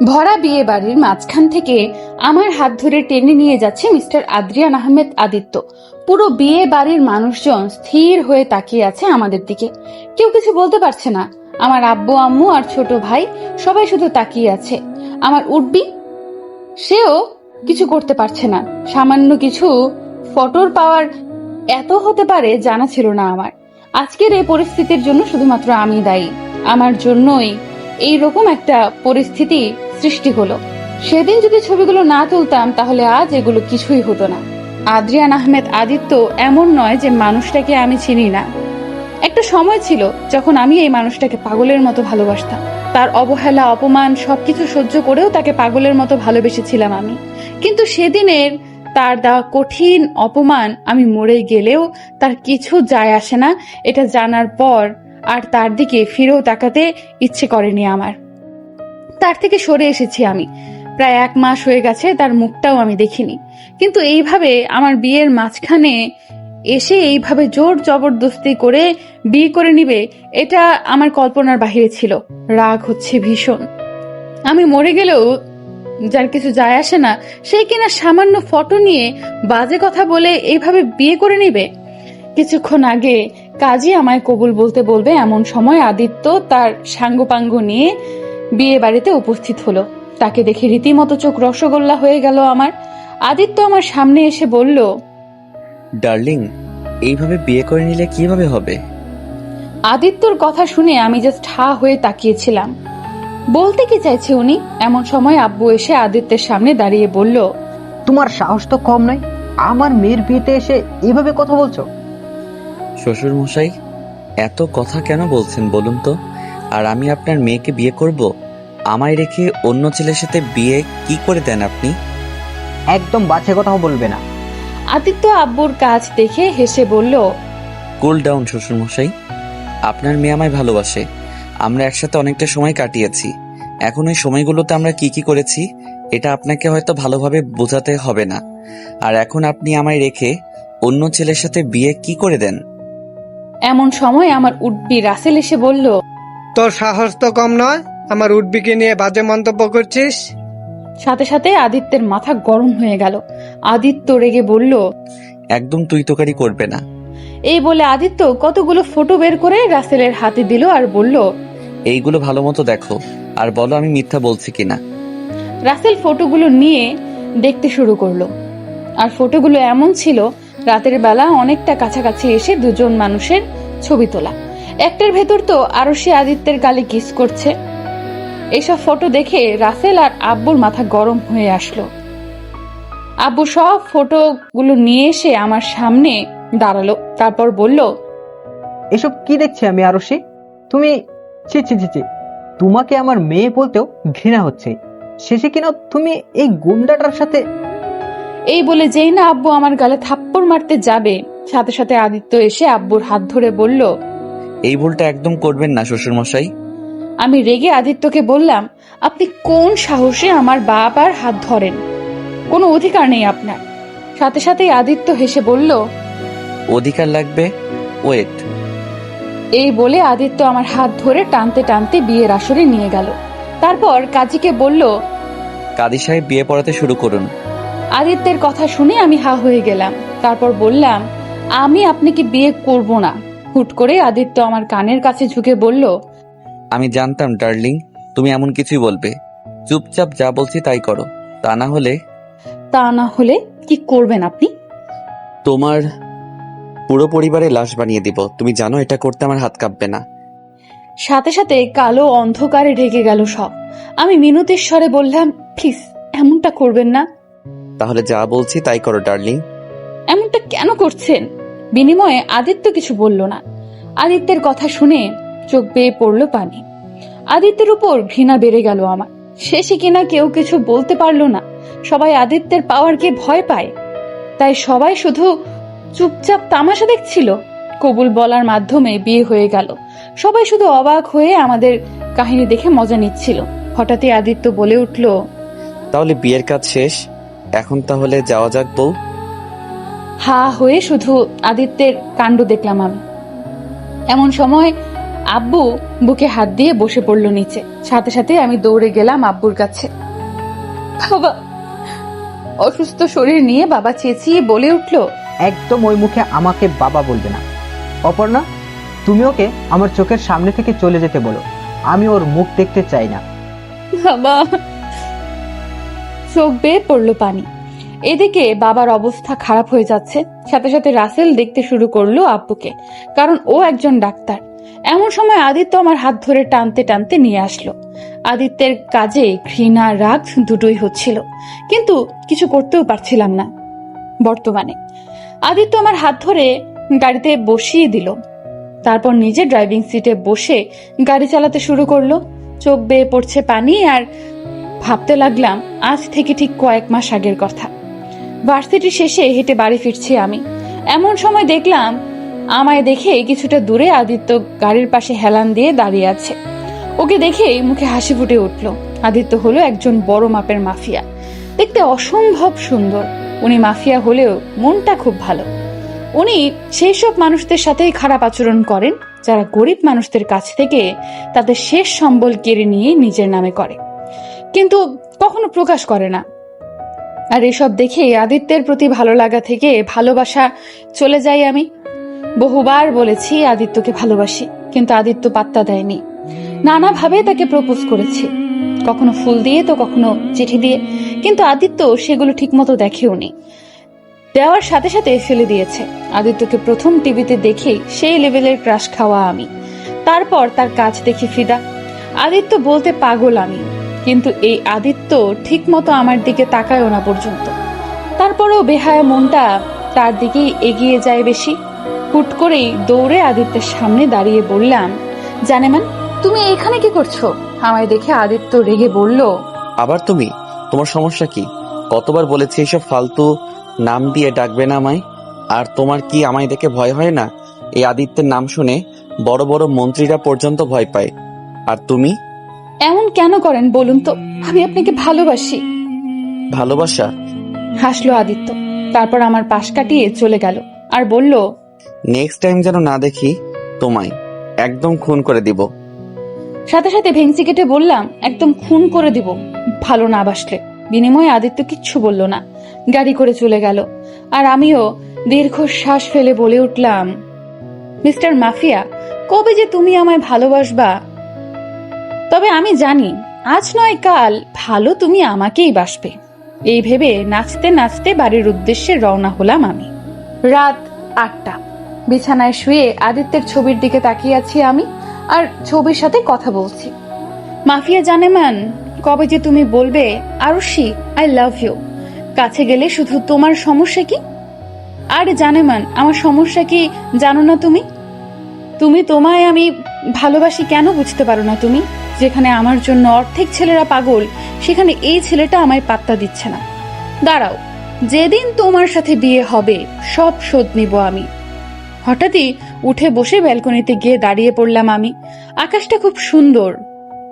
ভরা বিয়ে বাড়ির মাঝখান থেকে আমার হাত ধরে টেনে নিয়ে যাচ্ছে মিস্টার আদ্রিয়ান আহমেদ আদিত্য। পুরো বিয়ে বাড়ির মানুষজন স্থির হয়ে তাকিয়ে আছে আমাদের দিকে, কেউ কিছু বলতে পারছে না। আমার আব্বু আম্মু আর ছোট ভাই সবাই শুধু তাকিয়ে আছে। আমার উঠবি সেও কিছু করতে পারছে না। সামান্য কিছু ফটোর পাওয়ার এত হতে পারে জানা ছিল না আমার। আজকের এই পরিস্থিতির জন্য শুধুমাত্র আমি দায়ী। আমার জন্যই এইরকম একটা পরিস্থিতি সৃষ্টি হলো। সেদিন যদি ছবিগুলো না তুলতাম তাহলে আজ এগুলো কিছুই হতো না। আদ্রিয়ান আহমেদ আদিত্য এমন নয় যে মানুষটাকে আমি চিনি না। একটা সময় ছিল যখন আমি এই মানুষটাকে পাগলের মতো ভালোবাসতাম। তার অবহেলা, অপমান সবকিছু সহ্য করেও তাকে পাগলের মতো ভালোবেসেছিলাম আমি। কিন্তু সেদিনের তার দেওয়া কঠিন অপমান আমি মরে গেলেও তার কিছু যায় আসে না, এটা জানার পর আর তার দিকে ফিরেও তাকাতে ইচ্ছে করেনি আমার। তার থেকে সরে এসেছি আমি। প্রায় 1 মাস হয়ে গেছে, তার মুখটাও আমি দেখিনি। কিন্তু এইভাবে আমার বিয়ের মাঝখানে এসে এইভাবে জোর জবরদস্তি করে বিয়ে করে নিবে, এটা আমার কল্পনার বাহিরে ছিল। রাগ হচ্ছে ভীষণ। আমি মরে গেলেও যার কিছু যায় আসে না, সেই কিনা সামান্য ফটো নিয়ে বাজে কথা বলে এইভাবে বিয়ে করে নিবে। কিছুক্ষণ আগে কাজী আমায় কবুল বলতে বলবে এমন সময় আদিত্য তার সাঙ্গপাঙ্গ নিয়ে বিয়ে বাড়িতে উপস্থিত হলো। তাকে দেখে রীতিমতো চোখ রসগোল্লা হয়ে গেল আমার। আদিত্য আমার সামনে এসে বলল, ডার্লিং, এইভাবে বিয়ে করে নিলে কিভাবে হবে? আদিত্যর কথা শুনে আমি জাস্ট হা হয়ে তাকিয়েছিলাম। বলতে কি চাইছে উনি? এমন সময় আব্বু এসে আদিত্যের সামনে দাঁড়িয়ে বলল, তোমার সাহস তো কম নয়, আমার মেয়ের বিয়েতে এসে এভাবে কথা বলছো? শ্বশুর মশাই, এত কথা কেন বলছেন বলুন তো? আর আমি আপনার মেয়েকে বিয়ে করব? আমায় রেখে অন্য ছেলের সাথে বিয়ে কি করে দেন আপনি? একদম বাজে কথাও বলবে না। আদিত্য আব্বুর কাজ দেখে হেসে বলল, কুল ডাউন শ্বশুর মশাই, আপনার মেয়ে আমায় ভালোবাসে। আমরা একসাথে অনেকটা সময় কাটিয়েছি। এখন ওই সময়গুলোতে আমরা কি কি করেছি এটা আপনাকে হয়তো ভালোভাবে বোঝাতে হবে না। আর এখন আপনি আমায় রেখে অন্য ছেলের সাথে বিয়ে কি করে দেন? এমন সময় আমার উডবি রাসেল এসে বলল, তোর সাহস তো কম নয়, আমার উডবিকে নিয়ে বাজে মন্তব্য করছিস। সাথে সাথে আদিত্যের মাথা গরম হয়ে গেল। আদিত্য রেগে বলল, একদম তুই তোকারি করবে না। এই বলে আদিত্য কতগুলো ফটো বের করে রাসেলের হাতে দিল আর বলল, এইগুলো ভালো মতো দেখো আর বলো আমি মিথ্যা বলছি কিনা। রাসেল ফটোগুলো নিয়ে দেখতে শুরু করলো। আর ফটোগুলো এমন ছিল রাতের বেলা অনেকটা কাছাকাছি এসে দুজন মানুষের ছবি তোলা। একটার ভেতর তো আরশি আদিত্যের গালে কিস করছে। এইসব ফটো দেখে রাসেল আর আব্বুর মাথা গরম হয়ে আসলো। আব্বু সব ফটোগুলো নিয়ে এসে আমার সামনে দাঁড়ালো, তারপর বলল, এসব কি দেখছি আমি আরশি? তুমি ছি ছি ছি ছি, তোমাকে আমার মেয়ে বলতেও ঘৃণা হচ্ছে, শেষে কিনা তুমি এই গুন্ডাটার সাথে। এই বলে যেই না আব্বু আমার গালে থাপ্পড় মারতে যাবে, সাথে সাথে আদিত্য এসে আব্বুর হাত ধরে বলল, এই ভুলটা একদম করবেন না শ্বশুর মশাই। আমি রেগে আদিত্যকে বললাম, আপনি কোন সাহসে আমার বাবার হাত ধরেন? কোনো অধিকার নেই আপনার। সাথে সাথেই আদিত্য হেসে বলল, অধিকার লাগবে, ওয়েট। এই বলে আদিত্য আমার হাত ধরে টানতে টানতে বিয়ের আসরে নিয়ে গেল। তারপর কাজীকে বলল, কাদি সাহেব বিয়ে পড়াতে শুরু করুন। আদিত্যের কথা শুনে আমি হা হয়ে গেলাম। তারপর বললাম, আমি আপনাকে বিয়ে করব না। হুট করে আদিত্য আমার কানের কাছে ঝুঁকে বলল, আমি জানতাম ডার্লিং তুমি এমন কিছুই বলবে। চুপচাপ যা বলছি তাই করো, তা না হলে কি করবেন আপনি? তোমার পুরো পরিবারে লাশ বানিয়ে দিব। তুমি জানো এটা করতে আমার হাত কাঁপবে না। সাথে সাথে কালো অন্ধকারে ঢেকে গেল সব। আমি মিনতির স্বরে বললাম, প্লিজ এমনটা করবেন না। তাহলে যা বলছি তাই করো ডার্লিং। এমনটা কেন করছেন? বিনিময়ে আদিত্য কিছু বলল না। আদিত্যের কথা শুনে চোখ বেয়ে পড়ল পানি। আদিত্যের উপর ঘৃণা বেড়ে গেল আমার। শেষে কিনা কেউ কিছু বলতে পারলো না। সবাই আদিত্যের পাওয়ারকে ভয় পায়, তাই সবাই শুধু চুপচাপ তামাশা দেখছিল। কবুল বলার মাধ্যমে বিয়ে হয়ে গেল। সবাই শুধু অবাক হয়ে আমাদের কাহিনী দেখে মজা নিচ্ছিল। হঠাৎই আদিত্য বলে উঠল, তাহলে বিয়ের কাজ শেষ, এখন তাহলে যাওয়া যাক বউ। হা হয়ে শুধু আদিত্যের কাণ্ড দেখলাম আমি। এমন সময় আব্বু বুকে হাত দিয়ে বসে পড়লো নিচে। সাথে সাথে আমি দৌড়ে গেলাম আব্বুর কাছে। বাবা, অসুস্থ শরীর নিয়ে বাবা চেঁচিয়ে বলে উঠলো, একদম ওই মুখে আমাকে বাবা বলবে না। অপর্ণা, তুমি ওকে আমার চোখের সামনে থেকে চলে যেতে বলো, আমি ওর মুখ দেখতে চাই না। বাবা। চোখ বেয়ে পড়লো পানি। এদিকে বাবার অবস্থা খারাপ হয়ে যাচ্ছে। সাথে সাথে রাসেল দেখতে শুরু করলো আব্বুকে, কারণ ও একজন ডাক্তার। এমন সময় আদিত্য আমার হাত ধরে টানতে টানতে নিয়ে আসলো। আদিত্যের কাজে ঘৃণা রাগ দুটোই হচ্ছিল, কিন্তু কিছু করতেও পারছিলাম না। বর্তমানে আদিত্য আমার হাত ধরে গাড়িতে বসিয়ে দিল, তারপর নিজে ড্রাইভিং সিটে বসে গাড়ি চালাতে শুরু করলো। চোখ বেয়ে পড়ছে পানি, আর ভাবতে লাগলাম আজ থেকে ঠিক কয়েক মাস আগের কথা। ভার্সিটি শেষে হেঁটে বাড়ি ফিরছি আমি। এমন সময় দেখলাম আমায় দেখে কিছুটা দূরে আদিত্য গাড়ির পাশে হেলান দিয়ে দাঁড়িয়ে আছে। ওকে দেখেই মুখে হাসি ফুটে উঠল। আদিত্য হলো একজন বড় মাপের মাফিয়া, দেখতে অসম্ভব সুন্দর। উনি মাফিয়া হলেও মনটা খুব ভালো। উনি সেই সব মানুষদের সাথেই খারাপ আচরণ করেন যারা গরিব মানুষদের কাছ থেকে তাদের শেষ সম্বল কেড়ে নিয়ে নিজের নামে করে, কিন্তু কখনো প্রকাশ করে না। আর এসব দেখে আদিত্যের প্রতি ভালো লাগা থেকে ভালোবাসা চলে যাই আমি। বহুবার বলেছি আদিত্যকে ভালোবাসি, কিন্তু আদিত্য পাত্তা দেয়নি। নানাভাবে তাকে প্রপোজ করেছি, কখনো ফুল দিয়ে তো কখনো চিঠি দিয়ে, কিন্তু আদিত্য সেগুলো ঠিকমতো দেখেওনি। দেওয়ার সাথে সাথে ফেলে দিয়েছে। আদিত্যকে প্রথম টিভিতে দেখেই সেই লেভেলের ক্রাশ খাওয়া আমি। তারপর তার কাজ দেখি ফিদা। আদিত্য বলতে পাগল আমি, কিন্তু এই আদিত্য ঠিক মতো আমার দিকে তাকায়ও না পর্যন্ত। তারপরেও বেহায়া মনটা তার দিকেই এগিয়ে যায় বেশি। হুট করেই দৌড়ে আদিত্যের সামনে দাঁড়িয়ে বললাম, জানেমান, তুমি এখানে কি করছো? আমায় দেখে আদিত্য রেগে বলল, আবার তুমি? তোমার সমস্যা কি? কতবার বলেছি এইসব ফালতু নাম দিয়ে ডাকবে না আমায়। আর তোমার কি আমায় দেখে ভয় হয় না? এই আদিত্যের নাম শুনে বড় বড় মন্ত্রীরা পর্যন্ত ভয় পায়, আর তুমি? এমন কেন করেন বলুন তো? আমি আপনাকে ভালোবাসি। ভালোবাসা? হাসলো আদিত্য, তারপর আমার পাশ কাটিয়ে চলে গেল আর বলল, নেক্সট টাইম যেন না দেখি তোমায়, একদম খুন করে দিব। সাথে সাথে ভেংচি কেটে বললাম, একদম খুন করে দিব ভালো না বাসলে। বিনিময়ে আদিত্য কিচ্ছু বলল না, গাড়ি করে চলে গেল। আর আমিও দীর্ঘশ্বাস ফেলে বলে উঠলাম, মিস্টার মাফিয়া, কবে যে তুমি আমায় ভালোবাসবা? তবে আমি জানি আজ নয় কাল ভালো তুমি আমাকেই বাসবে। এই ভেবে নাচতে নাচতে বাড়ির উদ্দেশ্যে রওনা হলাম আমি। রাত 8টা। বিছানায় শুয়ে আদিত্যের ছবির দিকে তাকিয়ে আছি আমি, আর ছবির সাথে কথা বলছি। মাফিয়া জানেমান, কবে যে তুমি বলবে আরুষি আই লাভ ইউ? কাছে গেলে শুধু তোমার সমস্যা কি? আরে জানেমান, আমার সমস্যা কি জানো না তুমি? তুমি তোমায় আমি ভালোবাসি কেন বুঝতে পারো না তুমি? যেখানে আমার জন্য অর্ধেক ছেলেরা পাগল, সেখানে এই ছেলেটা আমায় পাত্তা দিচ্ছে না। দাঁড়াও, যেদিন তোমার সাথে বিয়ে হবে সব শোধ নিব আমি। হঠাৎই উঠে বসে ব্যালকনিতে গিয়ে দাঁড়িয়ে পড়লাম আমি। আকাশটা খুব সুন্দর।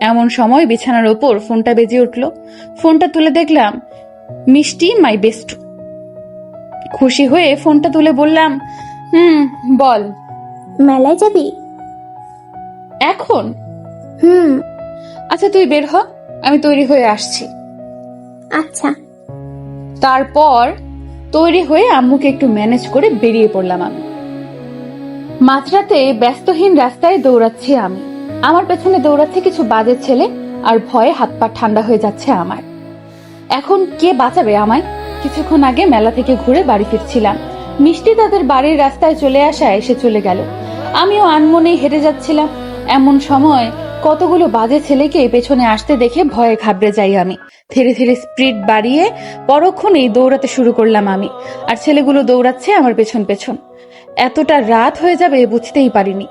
এমন সময় বিছানার ওপর ফোনটা বেজে উঠল। ফোনটা তুলে দেখলাম মিষ্টি, মাই বেস্ট। খুশি হয়ে ফোনটা তুলে বললাম, বল। মেলায় যাবি? এখন? হুম। আচ্ছা তুই বের হ, আমি তৈরি হয়ে আসছি। আচ্ছা। তারপর তৈরি হয়ে আম্মুকে একটু ম্যানেজ করে বেরিয়ে পড়লাম আমি। মাঝরাতে ব্যস্তহীন রাস্তায় দৌড়াচ্ছি আমি। আমার পেছনে দৌড়াচ্ছে কিছু বাজে ছেলে, আর ভয়ে হাত পা ঠান্ডা হয়ে যাচ্ছে আমার। এখন কে বাঁচাবে আমায়? কিছুক্ষণ আগে মেলা থেকে ঘুরে বাড়ি ফিরছিলাম। মিষ্টি তাদের বাড়ির রাস্তায় চলে আসায় এসে চলে গেল। আমিও আনমনেই হেঁটে যাচ্ছিলাম। এমন সময় কতগুলো বাজে ছেলেকে পেছনে আসতে দেখে ভয়ে ঘাবড়ে যাই আমি। ধীরে ধীরে স্পিড বাড়িয়ে পরক্ষণেই দৌড়াতে শুরু করলাম আমি, আর ছেলেগুলো দৌড়াচ্ছে আমার পেছন পেছন। এতটা রাত হয়ে যাবে বুঝতেই পারিনি।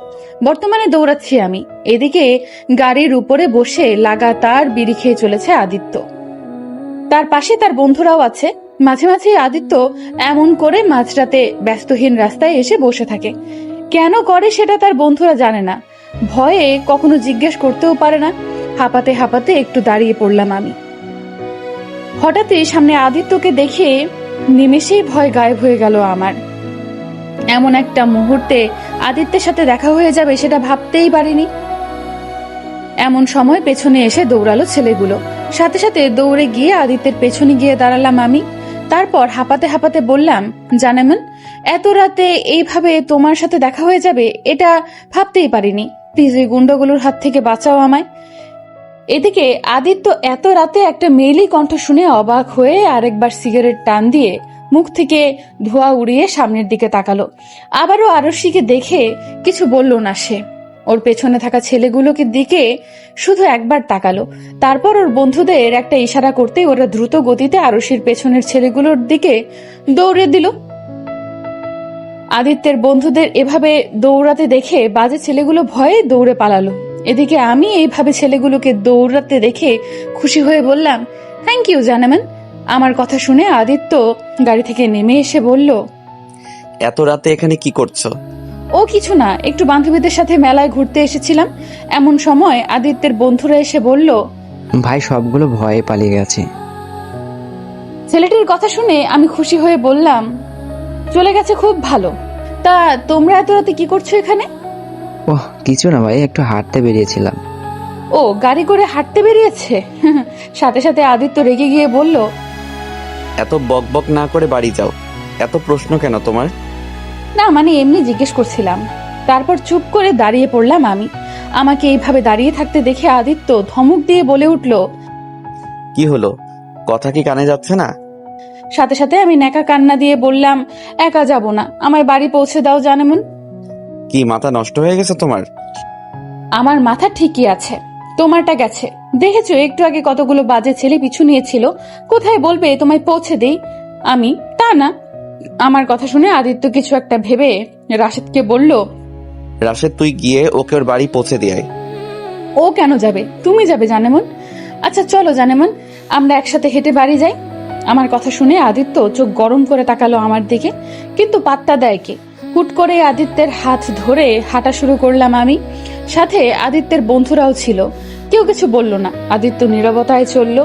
বর্তমানে দৌড়াচ্ছি আমি, এদিকে গাড়ির উপরে বসে লাগাতার বিড়ি খেয়ে চলেছে আদিত্য। তার পাশে তার বন্ধুরাও আছে। মাঝে মাঝে আদিত্য এমন করে মাঝরাতে ব্যস্তহীন রাস্তায় এসে বসে থাকে। কেন করে সেটা তার বন্ধুরা জানে না। ভয়ে কখনো জিজ্ঞেস করতেও পারে না। হাঁপাতে হাঁপাতে একটু দাঁড়িয়ে পড়লাম আমি। হঠাৎই সামনে আদিত্যকে দেখে নিমেষেই ভয় গায়েব হয়ে গেল আমার। এমন একটা মুহূর্তে আদিত্যের সাথে দেখা হয়ে যাবে সেটা ভাবতেই পারিনি। এমন সময় পেছনে এসে দৌড়ালো ছেলেগুলো। সাথে সাথে দৌড়ে গিয়ে আদিত্যের পেছনে গিয়ে দাঁড়ালাম আমি। তারপর হাঁপাতে হাঁপাতে বললাম, জানেমান, এত রাতে এইভাবে তোমার সাথে দেখা হয়ে যাবে এটা ভাবতেই পারিনি। প্লিজ ওই গুন্ডাগুলোর হাত থেকে বাঁচাও আমায়। এদিকে আদিত্য এত রাতে একটা মেয়েলি কণ্ঠ শুনে অবাক হয়ে আরেকবার সিগারেট টান দিয়ে মুখ থেকে ধোঁয়া উড়িয়ে সামনের দিকে তাকালো। আবারও আরশিকে দেখে কিছু বলল না সে। ওর পেছনে থাকা ছেলেগুলোকে দিকে শুধু একবার তাকালো। তারপর ওর বন্ধুদের একটা ইশারা করতেই ওরা দ্রুত গতিতে আরশির পেছনের ছেলেগুলোর দিকে দৌড়ে দিল। আদিত্যের বন্ধুদের এভাবে দৌড়াতে দেখে বাজে ছেলেগুলো ভয়ে দৌড়ে পালালো। এদিকে আমি এইভাবে ছেলেগুলোকে দৌড়াতে দেখে খুশি হয়ে বললাম, থ্যাংক ইউ জানেমান। আমার কথা শুনে আদিত্য গাড়ি থেকে নেমে এসে বলল, এত রাতে এখানে কি করছো? ও কিছু না, একটু বান্ধবীদের সাথে মেলায় ঘুরতে এসেছিলাম। এমন সময় আদিত্যের বন্ধুরা এসে বলল, ভাই সবগুলো ভয়ে পালিয়ে গেছে। ছেলেটির কথা শুনে আমি খুশি হয়ে বললাম, চলে গেছে, খুব ভালো। তা তোমরা এত রাতে কি করছো এখানে? ওহ কিছু না ভাই, একটু হাঁটতে বেরিয়েছিলাম। ও গাড়ি করে হাঁটতে বেরিয়েছে? সাথে সাথে আদিত্য রেগে গিয়ে বলল, এত বক বক না করে বাড়ি যাও। এত প্রশ্ন কেন তোমার? না মানে এমনি জিজ্ঞেস করছিলাম। তারপর চুপ করে দাঁড়িয়ে পড়লাম আমি। আমাকে এইভাবে দাঁড়িয়ে থাকতে দেখে আদিত্য ধমক দিয়ে বলে উঠল, কি হলো? কথা কি কানে যাচ্ছে না? সাথে সাথে আমি নেকা কান্না দিয়ে বললাম, একা যাব না, আমায় বাড়ি পৌঁছে দাও জানেমন। কি মাথা নষ্ট হয়ে গেছে তোমার? আমার মাথা ঠিকই আছে, তোমারটা গেছে। দেখেছো একটু আগে কতগুলো বাজে ছেলে পিছু নিয়েছিল, কোথায় বলবে তোমায় পৌঁছে দেই আমি? তা না। আমার কথা শুনে আদিত্য কিছু একটা ভেবে রাশেদকে বলল, রাশেদ তুই গিয়ে ওকে ওর বাড়ি পৌঁছে দিয়ে আয়। ও কেন যাবে, তুমি যাবে জানেমন। আচ্ছা চলো জানেমন, আমরা একসাথে হেঁটে বাড়ি যাই। আমার কথা শুনে আদিত্য চোখ গরম করে তাকালো আমার দিকে, কিন্তু পাত্তা দেয় কে। হুট করে আদিত্যের হাত ধরে হাঁটা শুরু করলাম আমি। সাথে আদিত্যের বন্ধুরাও ছিল, কেউ কিছু বলল না। আদিত্য নীরবতায় চলল।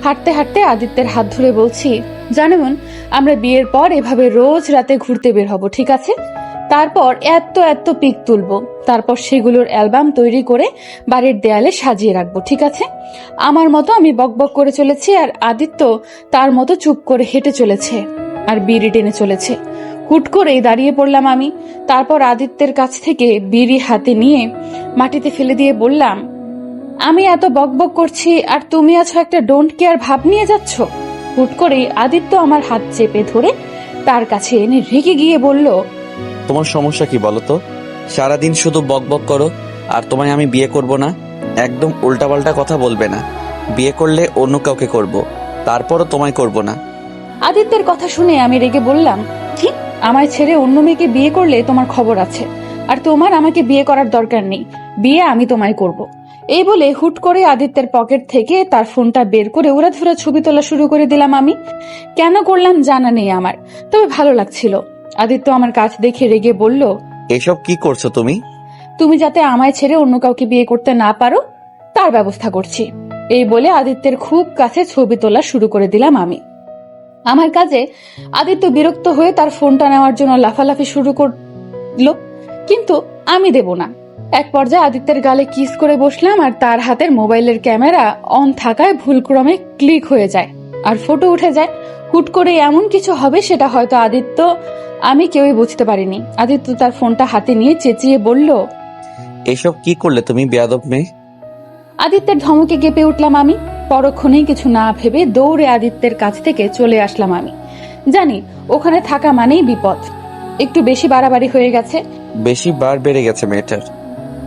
হাঁটতে হাঁটতে আদিত্যের হাত ধরে বলছি, জানেমন, আমরা বিয়ের পর এভাবে রোজ রাতে ঘুরতে বের হব, ঠিক আছে? তারপর এত এত পিক তুলবো, তারপর সেগুলোর অ্যালবাম তৈরি করে বাড়ির দেয়ালে সাজিয়ে রাখবো, ঠিক আছে? আমার মতো আমি বকবক করে চলেছি, আর আদিত্য তার মতো চুপ করে হেঁটে চলেছে আর বিড়ি টেনে চলেছে। হুট করেই দাঁড়িয়ে পড়লাম আমি। তারপর আদিত্যের কাছ থেকে বিড়ি হাতে নিয়ে মাটিতে ফেলে দিয়ে বললাম, আমি এত বকবক করছি আর তুমি আছো একটা ডোন্ট কেয়ার ভাব নিয়ে যাচ্ছ। হুট করেই আদিত্য আমার হাত চেপে ধরে তার কাছে এনে রেগে গিয়ে বলল, তোমার সমস্যা কি বলো তো? সারাদিন শুধু বক বক করো আর তোমায় আমি বিয়ে করব না। একদম উল্টাপাল্টা কথা বলবে না। বিয়ে করলে অন্য কাউকে করব, তারপরও তোমায় করব না। আদিত্যের কথা শুনে আমি রেগে বললাম, কি? আমায় ছেড়ে অন্য মেয়েকে বিয়ে করলে তোমার খবর আছে, আর তোমার আমাকে বিয়ে করার দরকার নেই। বিয়ে আমি তোমায় করব। এই বলে হুট করে আদিত্যের পকেট থেকে তার ফোনটা বের করে উড়াধুরা ছবি তোলা শুরু করে দিলাম আমি। কেন করলাম জানা নেই আমার, তবে ভালো লাগছিল। আদিত্য আমার কাজ দেখে রেগে বলল, এসব কি করছো তুমি? তুমি যাতে আমায় ছেড়ে অন্য কাউকে বিয়ে করতে না পারো তার ব্যবস্থা করছি। এই বলে আদিত্যের খুব কাছে ছবি তোলা শুরু করে দিলাম আমি। আমার কাজে আদিত্য বিরক্ত হয়ে তার ফোনটা নেওয়ার জন্য লাফালাফি শুরু করলো, কিন্তু আমি দেব না। এক পর্যায়ে আদিত্যের গালে কিস করে বসলাম, আর তার হাতের মোবাইলের ক্যামেরা অন থাকায় ভুলক্রমে ক্লিক হয়ে যায় আর ফটো উঠে যায়। হুট করে এমন কিছু হবে সেটা হয়তো আদিত্য আমি কেউই বুঝতে পারিনি। আদিত্য তার ফোনটা হাতে নিয়ে চেঁচিয়ে বলল, এসব কি করলে তুমি বেয়াদব মেয়ে? আদিত্যের ধমকে কেঁপে উঠলাম আমি। পরক্ষণেই কিছু না ভেবে দৌড়ে আদিত্যের কাছ থেকে চলে আসলাম আমি। জানি ওখানে থাকা মানেই বিপদ। একটু বেশি বাড়াবাড়ি হয়ে গেছে। বেশি বার বেড়ে গেছে মেয়েটার।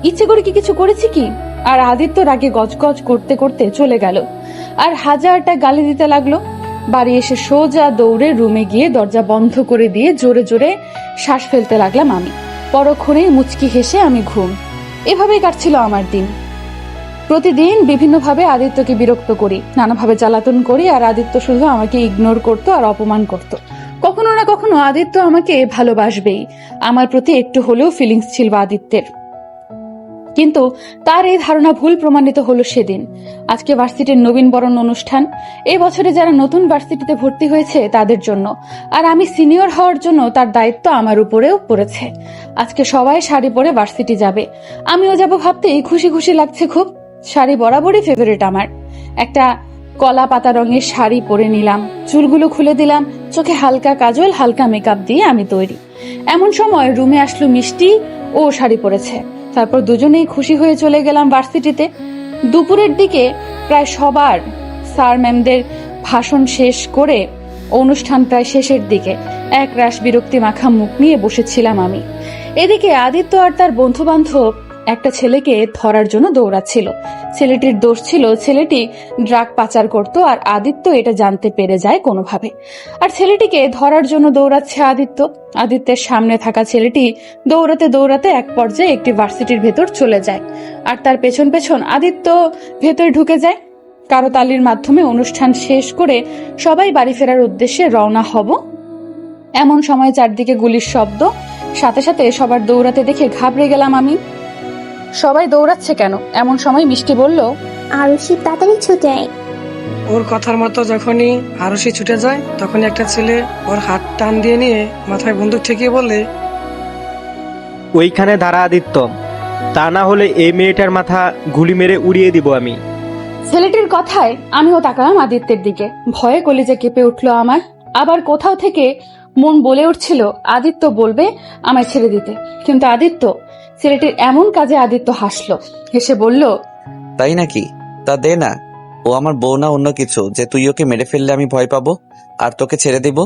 ইচ্ছে করে কি কিছু করেছি কি? আর আদিত্য রাগে গজগজ করতে করতে চলে গেল আর হাজারটা গালি দিতে লাগলো। বাড়ি এসে সোজা দৌড়ে রুমে গিয়ে দরজা বন্ধ করে দিয়ে জোরে জোরে শ্বাস ফেলতে লাগলাম আমি। পরক্ষণেই মুচকি হেসে আমি ঘুম। এভাবেই কাটছিল আমার দিন। প্রতিদিন বিভিন্নভাবে আদিত্যকে বিরক্ত করি, নানাভাবে জ্বালাতন করি, আর আদিত্য শুধু আমাকে ইগনোর করতো আর অপমান করত। কখনো না কখনো আদিত্য আমাকে ভালোবাসবেই। আমার প্রতি একটু হলেও ফিলিংস ছিল আদিত্যের। কিন্তু তার এই ধারণা ভুল প্রমাণিত হলো সেদিন। আজকে ভার্সিটির নবীনবরণ অনুষ্ঠান, এই বছরে যারা নতুন ভার্সিটিতে ভর্তি হয়েছে তাদের জন্য, আর আমি সিনিয়র হওয়ার জন্য তার দায়িত্ব আমার উপরেও পড়েছে। আজকে সবাই শাড়ি পরে ভার্সিটি যাবে, আমিও যাব ভাবতেই খুশি খুশি লাগছে খুব। শাড়ি বরাবরই ফেভারিট আমার। একটা কলা পাতা রঙের শাড়ি পরে নিলাম, চুলগুলো খুলে দিলাম, চোখে হালকা কাজল, হালকা মেকআপ দিয়ে আমি তৈরি। এমন সময় রুমে আসলো মিষ্টি, ও শাড়ি পরেছে। তারপর দুজনেই খুশি হয়ে চলে গেলাম ভার্সিটিতে। দুপুরের দিকে প্রায় সবার স্যার ম্যামদের ভাষণ শেষ করে অনুষ্ঠান প্রায় শেষের দিকে এক রাশ বিরক্তি মাখা মুখ নিয়ে বসেছিলাম আমি। এদিকে আদিত্য আর তার বন্ধু বান্ধব একটা ছেলেকে ধরার জন্য দৌড়াচ্ছিল। ছেলেটির দোষ ছিল, ছেলেটি ড্রাগ পাচার করত, আর আদিত্য এটা জানতে পেরে যায় কোনোভাবে। আর ছেলেটিকে ধরার জন্য দৌড়াচ্ছে আদিত্য। আদিত্যের সামনে থাকা ছেলেটি দৌড়াতে দৌড়াতে এক পর্যায়ে একটি ভার্সিটির ভেতর চলে যায়, আর তার পেছন পেছন আদিত্য ভেতরে ঢুকে যায়। কারতালির মাধ্যমে অনুষ্ঠান শেষ করে সবাই বাড়ি ফেরার উদ্দেশ্যে রওনা হব। এমন সময় চারদিকে গুলির শব্দ, সাথে সাথে সবার দৌড়াতে দেখে ঘাবড়ে গেলাম আমি। সবাই দৌড়াচ্ছে কেন? এমন সময় মিষ্টি বলল, আরুষি তাড়াতাড়ি ছুটে আয়। ওর কথার মতো যখনই আরশি ছুটে যায় তখনই একটা ছেলে ওর হাত টান দিয়ে নিয়ে মাথায় বন্দুক ঠেকিয়ে বলে, ওইখানে দাঁড়া আদিত্য, তা না হলে এই মেয়েটার মাথা গুলি মেরে উড়িয়ে দিব আমি। ছেলেটির কথায় আমিও তাকালাম আদিত্যের দিকে। ভয়ে কলিজা কেঁপে উঠলো আমার। আবার কোথাও থেকে মন বলে উঠছিল আদিত্য বলবে আমায় ছেড়ে দিতে, কিন্তু ছেলেটির এমন কাজে আদিত্য হাসলো, হেসে বলল, তাই নাকি? তা দে না, ও আমার বউ না অন্য কিছু যে তুই ওকে মেরে ফেললে আমি ভয় পাবো আর তোকে ছেড়ে দেব?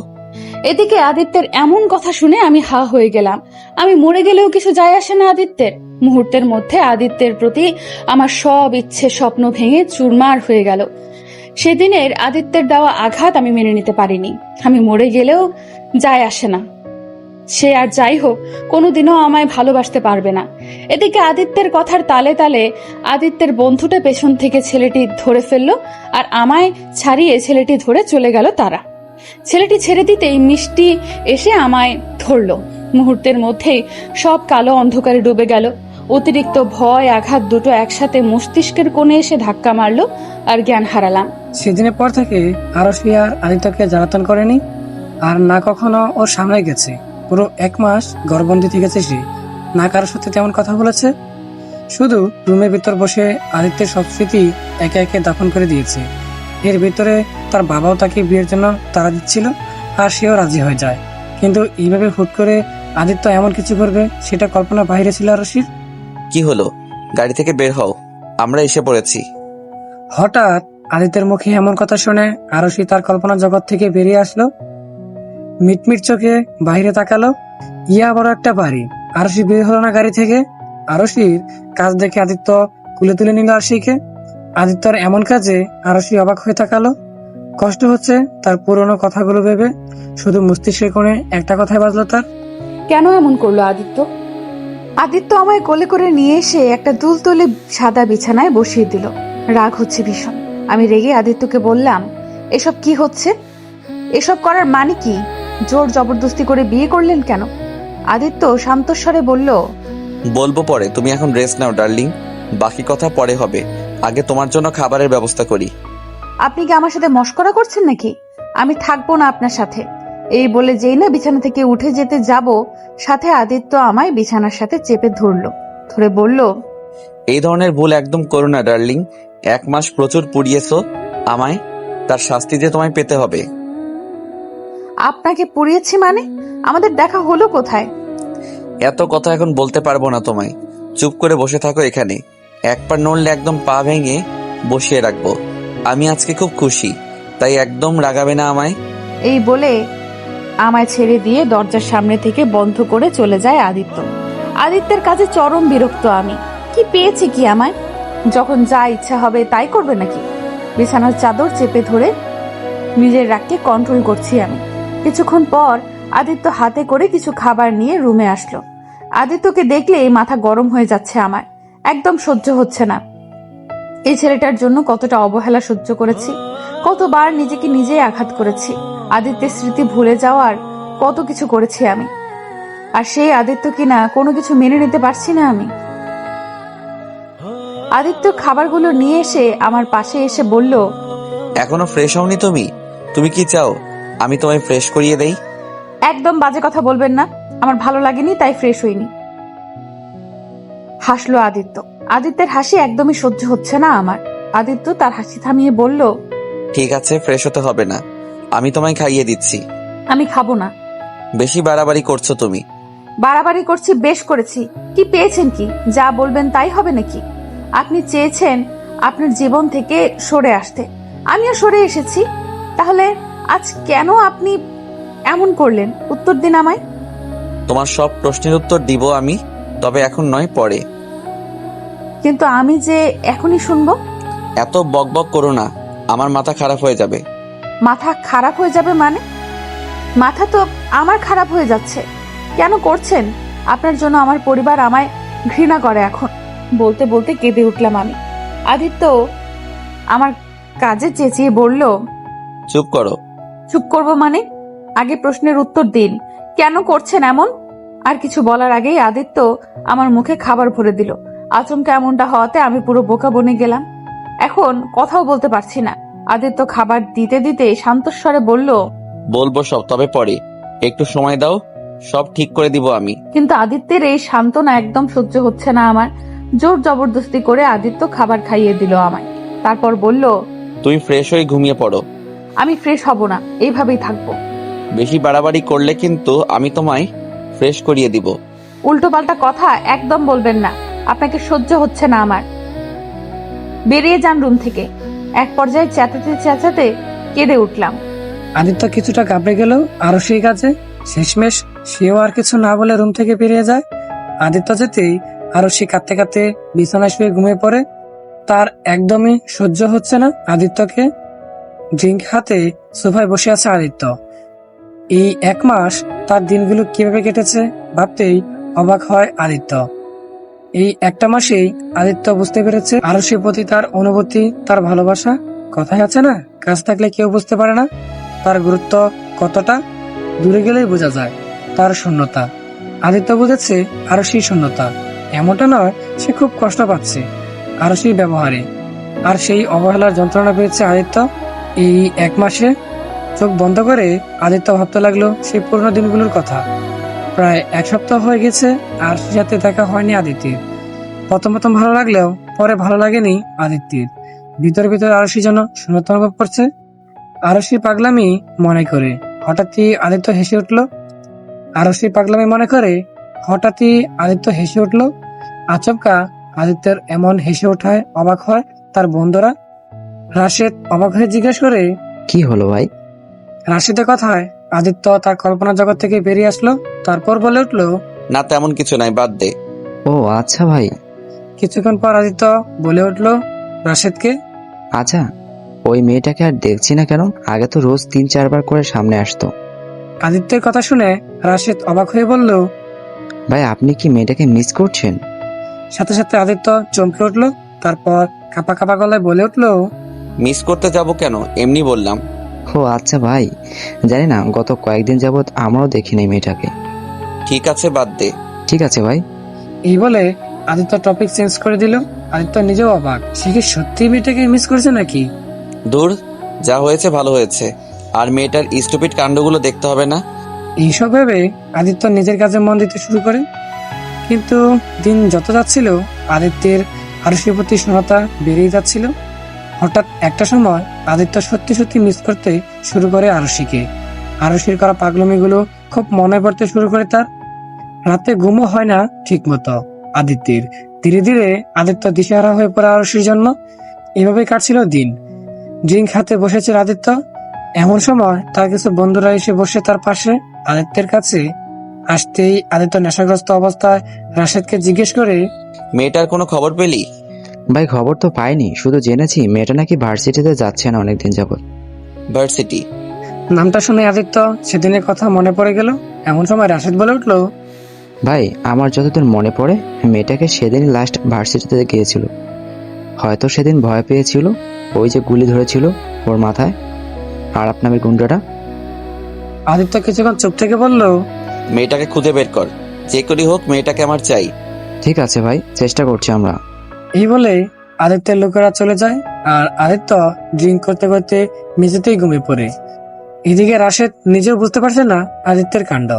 এদিকে আদিত্যের এমন কথা শুনে আমি হা হয়ে গেলাম। আমি মরে গেলেও কিছু যায় আসে না আদিত্যের। মুহূর্তের মধ্যে আদিত্যের প্রতি আমার সব ইচ্ছে স্বপ্ন ভেঙে চুরমার হয়ে গেল। সেদিনের আদিত্যের দেওয়া আঘাত আমি মেনে নিতে পারিনি। আমি মরে গেলেও যায় আসে না, সে আর যাই হোক কোনোদিনও আমায় ভালোবাসতে পারবে না। এদিকে আদিত্যের কথার তালে তালে আদিত্যের বন্ধুটা পেছন থেকে ছেলেটি ধরে ফেললো, আর আমায় ছাড়িয়ে ছেলেটি ধরে চলে গেল তারা। ছেলেটি ছেড়ে দিতেই মিষ্টি এসে আমায় ধরলো। মুহূর্তের মধ্যেই সব কালো অন্ধকারে ডুবে গেল। অতিরিক্ত ভয় আঘাত দুটো একসাথে মস্তিষ্কের কোণে এসে ধাক্কা মারলো, আর জ্ঞান হারালাম। সেদিনের পর থেকে আরশি আর আদিত্যকে জ্বালাতন করেনি, আর না কখনো ওর সামনে গেছে। পুরো 1 মাস ঘরবন্দি থেকেছে সে, না কারোর সাথে তেমন কথা বলেছে। শুধু রুমের ভিতর বসে আদিত্যের সব স্মৃতি একে একে দাফন করে দিয়েছে। এর ভিতরে তার বাবাও তাকে বিয়ের জন্য তাড়া দিচ্ছিল, আর সেও রাজি হয়ে যায়। কিন্তু এইভাবে হুট করে আদিত্য এমন কিছু করবে সেটা কল্পনা বাইরে ছিল আরশির। কি হলো? গাড়ি থেকে বের হও, আমরা এসে পড়েছি। হঠাৎ আদিত্যের মুখে এমন কথা শুনে আরশি তার কল্পনা জগৎ থেকে বেরিয়ে আসলো। মিটমিট চোখে বাইরে তাকালো। ইয়া বড় একটা বাড়ি। আরশি বের হলো না গাড়ি থেকে। আরশির কাজ দেখে আদিত্য কুলে তুলে নিল আরশিকে। আদিত্যর এমন কাজে আরশি অবাক হয়ে তাকালো। কষ্ট হচ্ছে তার পুরনো কথাগুলো ভেবে। শুধু মস্তিষ্কের কোণে একটা কথাই বাজলো তার, কেন এমন করলো আদিত্য? আদিত্য আমায় কোলে করে নিয়ে এসে একটা দুলতলে সাদা বিছানায় বসিয়ে দিল। রাগ হচ্ছে ভীষণ। আমি রেগে আদিত্যকে বললাম, এসব কি হচ্ছে? এসব করার মানে কি? জোর জবরদস্তি করে বিয়ে করলেন কেন? আদিত্য শান্তস্বরে বলল, বলবো পরে, তুমি এখন রেস্ট নাও ডার্লিং, বাকি কথা পরে হবে। আগে তোমার জন্য খাবারের ব্যবস্থা করি। আপনি কি আমার সাথে মশকরা করছেন নাকি? আমি থাকবো না আপনার সাথে। এই বলে যেই না বিছানা থেকে উঠে যেতে যাব, সাথে আদিত্য আমায় বিছানার সাথে চেপে ধরে বলল, এই ধরনের ভুল একদম করো না ডার্লিং। 1 মাস প্রচুর পুড়িয়েছো আমায়, তার শাস্তি যে তোমায় পেতে হবে। আপনাকে পুড়িয়েছি মানে? আমাদের দেখা হলো কোথায়? এত কথা এখন বলতে পারবো না তোমায়। চুপ করে বসে থাকো এখানে। 1 পা নড়লে একদম পা ভেঙে বসিয়ে রাখবো। আমি আজকে খুব খুশি, তাই একদম রাগাবে না আমায়। এই বলে আমায় ছেড়ে দিয়ে দরজার সামনে থেকে বন্ধ করে চলে যায় আদিত্য। আদিত্যের কাছে চরম বিরক্ত আমি। কি পেয়েছি কি আমায়? যখন যা ইচ্ছা হবে তাই করবে নাকি? বিছানার চাদর চেপে ধরে নিজের রাগকে কন্ট্রোল করছি আমি। কিছুক্ষণ পর আদিত্য হাতে করে কিছু খাবার নিয়ে রুমে আসলো। আদিত্যকে দেখলেই মাথা গরম হয়ে যাচ্ছে আমার। একদম সহ্য হচ্ছে না। এই ছেলেটার জন্য কতটা অবহেলা সহ্য করেছি, কতবার নিজেকে নিজেই আঘাত করেছি। আদিত্যের স্মৃতি ভুলে যাওয়ার কত কিছু করেছি আমি, আর সেই আদিত্য কিনা কোনো কিছু মেনে নিতে পারছি না আমি। আদিত্য খাবারগুলো নিয়ে এসে আমার পাশে এসে বলল, এখনো ফ্রেশ হওনি তুমি? তুমি কি চাও আমি তোমায় ফ্রেশ করিয়ে দেই? একদম বাজে কথা বলবেন না, আমার ভালো লাগেনি তাই ফ্রেশ হইনি। হাসলো আদিত্য। আদিত্যের হাসি একদমই সহ্য হচ্ছে না আমার। আদিত্য তার হাসি থামিয়ে বলল, ঠিক আছে, ফ্রেশ হতে হবে না, আমি তোমায় খাইয়ে দিচ্ছি। আমি খাবো না। বেশি বাড়াবাড়ি করছো তুমি। বাড়াবাড়ি করছি, বেশ করেছি। কি পেয়েছেন কি? যা বলবেন তাই হবে নাকি? আপনি চেয়েছেন আপনার জীবন থেকে সরে আসতে, আমিও সরে এসেছি। তাহলে আজ কেন আপনি এমন করলেন? উত্তর দিন আমায়। তোমার সব প্রশ্নের উত্তর দিব আমি, তবে এখন নয়, পরে। কিন্তু আমি যে এখনই শুনবো। এত বকবক করো না, আমার মাথা খারাপ হয়ে যাবে। মাথা খারাপ হয়ে যাবে মানে? মাথা তো আমার খারাপ হয়ে যাচ্ছে। কেন করছেন? আপনার জন্য আমার পরিবার আমায় ঘৃণা করে এখন। বলতে বলতে কেঁদে উঠলাম আমি। আদিত্য আমার কাজে চেঁচিয়ে বলল, চুপ করো। চুপ করব মানে? আগে প্রশ্নের উত্তর দিন, কেন করছেন এমন? আর কিছু বলার আগেই আদিত্য আমার মুখে খাবার ভরে দিল। আচমকা এমনটা হওয়াতে আমি পুরো বোকা বনে গেলাম। এখন কথাও বলতে পারছি না। আদিত্য খাবার দিতে দিতে শান্তস্বরে বলল, বলবো সব, তবে পরে। একটু সময় দাও, সব ঠিক করে দিব আমি। কিন্তু আদিত্যের এই সান্ত্বনা একদম সহ্য হচ্ছে না আমার। জোর জবরদস্তি করে আদিত্য খাবার খাইয়ে দিল আমায়। তারপর বলল, তুমি ফ্রেশ হয়ে ঘুমিয়ে পড়ো। আমি ফ্রেশ হব না, এইভাবেই থাকবো। বেশি বাড়াবাড়ি করলে কিন্তু আমি তোমায় ফ্রেশ করিয়ে দিব। উল্টো পাল্টা কথা একদম বলবেন না, আপনাকে সহ্য হচ্ছে না আমার। বেরিয়ে যান রুম থেকে। এক পর্যায়ে চেঁচাতে চেঁচাতে কেঁদে উঠলাম। আদিত্য কিছুটা ঘাবড়ে গেল আরো সেই কাজে। শেষমেশ সেও আর কিছু না বলে রুম থেকে বেরিয়ে যায়। আদিত্য যেতেই আরো সে কাঁদতে কাঁদতে বিছানায় শুয়ে ঘুমিয়ে পড়ে। তার একদমই সহ্য হচ্ছে না আদিত্যকে। ড্রিঙ্ক হাতে সোফায় বসে আছে আদিত্য। এই 1 মাস তার দিনগুলো কিভাবে কেটেছে ভাবতেই অবাক হয় আদিত্য। এই একটা মাসেই আদিত্য বুঝতে পেরেছে আরশের প্রতি তার অনুভূতি, তার ভালোবাসা। কথাই আছে না, কাছে থাকলে কেউ বুঝতে পারে না তার গুরুত্ব কতটা, দূরে গেলেই বোঝা যায় তার শূন্যতা। আদিত্য বুঝেছে আরশির শূন্যতা। এমনটা নয় সে খুব কষ্ট পাচ্ছে আরশির ব্যবহারে, আর সেই অবহেলার যন্ত্রণা পেয়েছে আদিত্য এই 1 মাসে। চোখ বন্ধ করে আদিত্য ভাবতে লাগলো সেই পুরোনো দিনগুলোর কথা। প্রায় 1 সপ্তাহ হয়ে গেছে আর সাথে দেখা হয়নি আদিত্যের। প্রথম প্রথম ভালো লাগলেও পরে ভালো লাগেনি আদিত্যের। ভিতর ভিতর আরশি যেন শূন্যতা অনুভব করছে। আরশি পাগলামি মনে করে হঠাৎই আদিত্য হেসে উঠল। আরশি পাগলামি মনে করে হঠাৎই আদিত্য হেসে উঠল। আচমকা আদিত্যের এমন হেসে ওঠায় অবাক হয় তার বন্ধুরা। রাশেদ অবাক হয়ে জিজ্ঞেস করে, কি হলো ভাই? রাশেদের কথায় আদিত্য তার কল্পনা জগৎ থেকে বেরিয়ে আসলো। তারপর বলে উঠল, না, তেমন কিছু নাই, বাদ দে। ও আচ্ছা ভাই। কিছুক্ষণ পর আদিত্য বলে উঠল রাশেদকে, আচ্ছা, ওই মেয়েটাকে আর দেখছি না কেন? আগে তো রোজ 3-4 বার করে সামনে আসতো। আদিত্যের কথা শুনে রাশেদ অবাক হয়ে বলল, ভাই আপনি কি মেয়েটাকে মিস করছেন? সাথে সাথে আদিত্য চমকে উঠল। তারপর কাঁপা কাঁপা গলায় বলে উঠল, মিস করতে যাব কেন, এমনি বললাম। ও আচ্ছা ভাই, জানি না, গত কয়েকদিন যাবৎ আমারও দেখিনি মেয়েটাকে। ঠিক আছে, বাদ দে। ঠিক আছে ভাই। এই বলে আদিত্য টপিক চেঞ্জ করে দিল। আদিত্য নিজেও অবাক, সে কি সত্যি মেয়েটাকে মিস করেছে নাকি? দূর, যা হয়েছে ভালো হয়েছে, আর মেয়েটার স্টুপিড কাণ্ডগুলো দেখতে হবে না। এইসব ভেবে আদিত্য নিজের কাজে মন দিতে শুরু করে। কিন্তু দিন যত যাচ্ছিল আদিত্যের আরশির প্রতি শূন্যতা বেড়েই যাচ্ছিল। হঠাৎ একটা সময় আদিত্য সত্যি সত্যি মিস করতে শুরু করে আরশিকে। আরশির করা পাগলামিগুলো খুব মনে পড়তে শুরু করে তার। রাতে ঘুমও হয় না ঠিক মতো আদিত্যের। ধীরে ধীরে আদিত্য দিশেহারা হয়ে পড়ে আরশির জন্য। এভাবে কাটছিল দিন। ড্রিঙ্ক হাতে বসেছিল আদিত্য। এমন সময় তার কিছু বন্ধুরা এসে বসে তার পাশে। আদিত্যের কাছে আসতেই আদিত্য নেশাগ্রস্ত অবস্থায় রাশেদকে জিজ্ঞেস করে, মেয়েটার কোনো খবর পেলি? ভাই খবর তো পাইনি, শুধু জেনেছি মেয়েটা নাকি ভার্সিটিতে যাচ্ছে না অনেকদিন যাবৎ। ভার্সিটি? নামটা শুনে আদিত্য সেদিনের কথা মনে পড়ে গেল। এমন সময় রাশেদ বলে উঠল, ভাই আমার যতদূর মনে পড়ে মেয়েটাকে সেদিন লাস্ট ভার্সিটিতে গিয়েছিল। হয়তো সেদিন ভয় পেয়েছিল, ওই যে গুলি ধরেছিল ওর মাথায় আরাপ নামের গুন্ডাটা। আদিত্য কিছুক্ষণ চুপ থেকে বলল, মেয়েটাকে খুঁজে বের কর, যে করি হোক মেয়েটাকে আমার চাই। ঠিক আছে ভাই, চেষ্টা করছি আমরা। এই বলে আদিত্যের লোকেরা চলে যায় আর আদিত্য ড্রিঙ্ক করতে করতে মেঝেতেই ঘুমিয়ে পড়ে। এদিকে রাশেদ নিজেও বুঝতে পারছে না আদিত্যের কাণ্ড।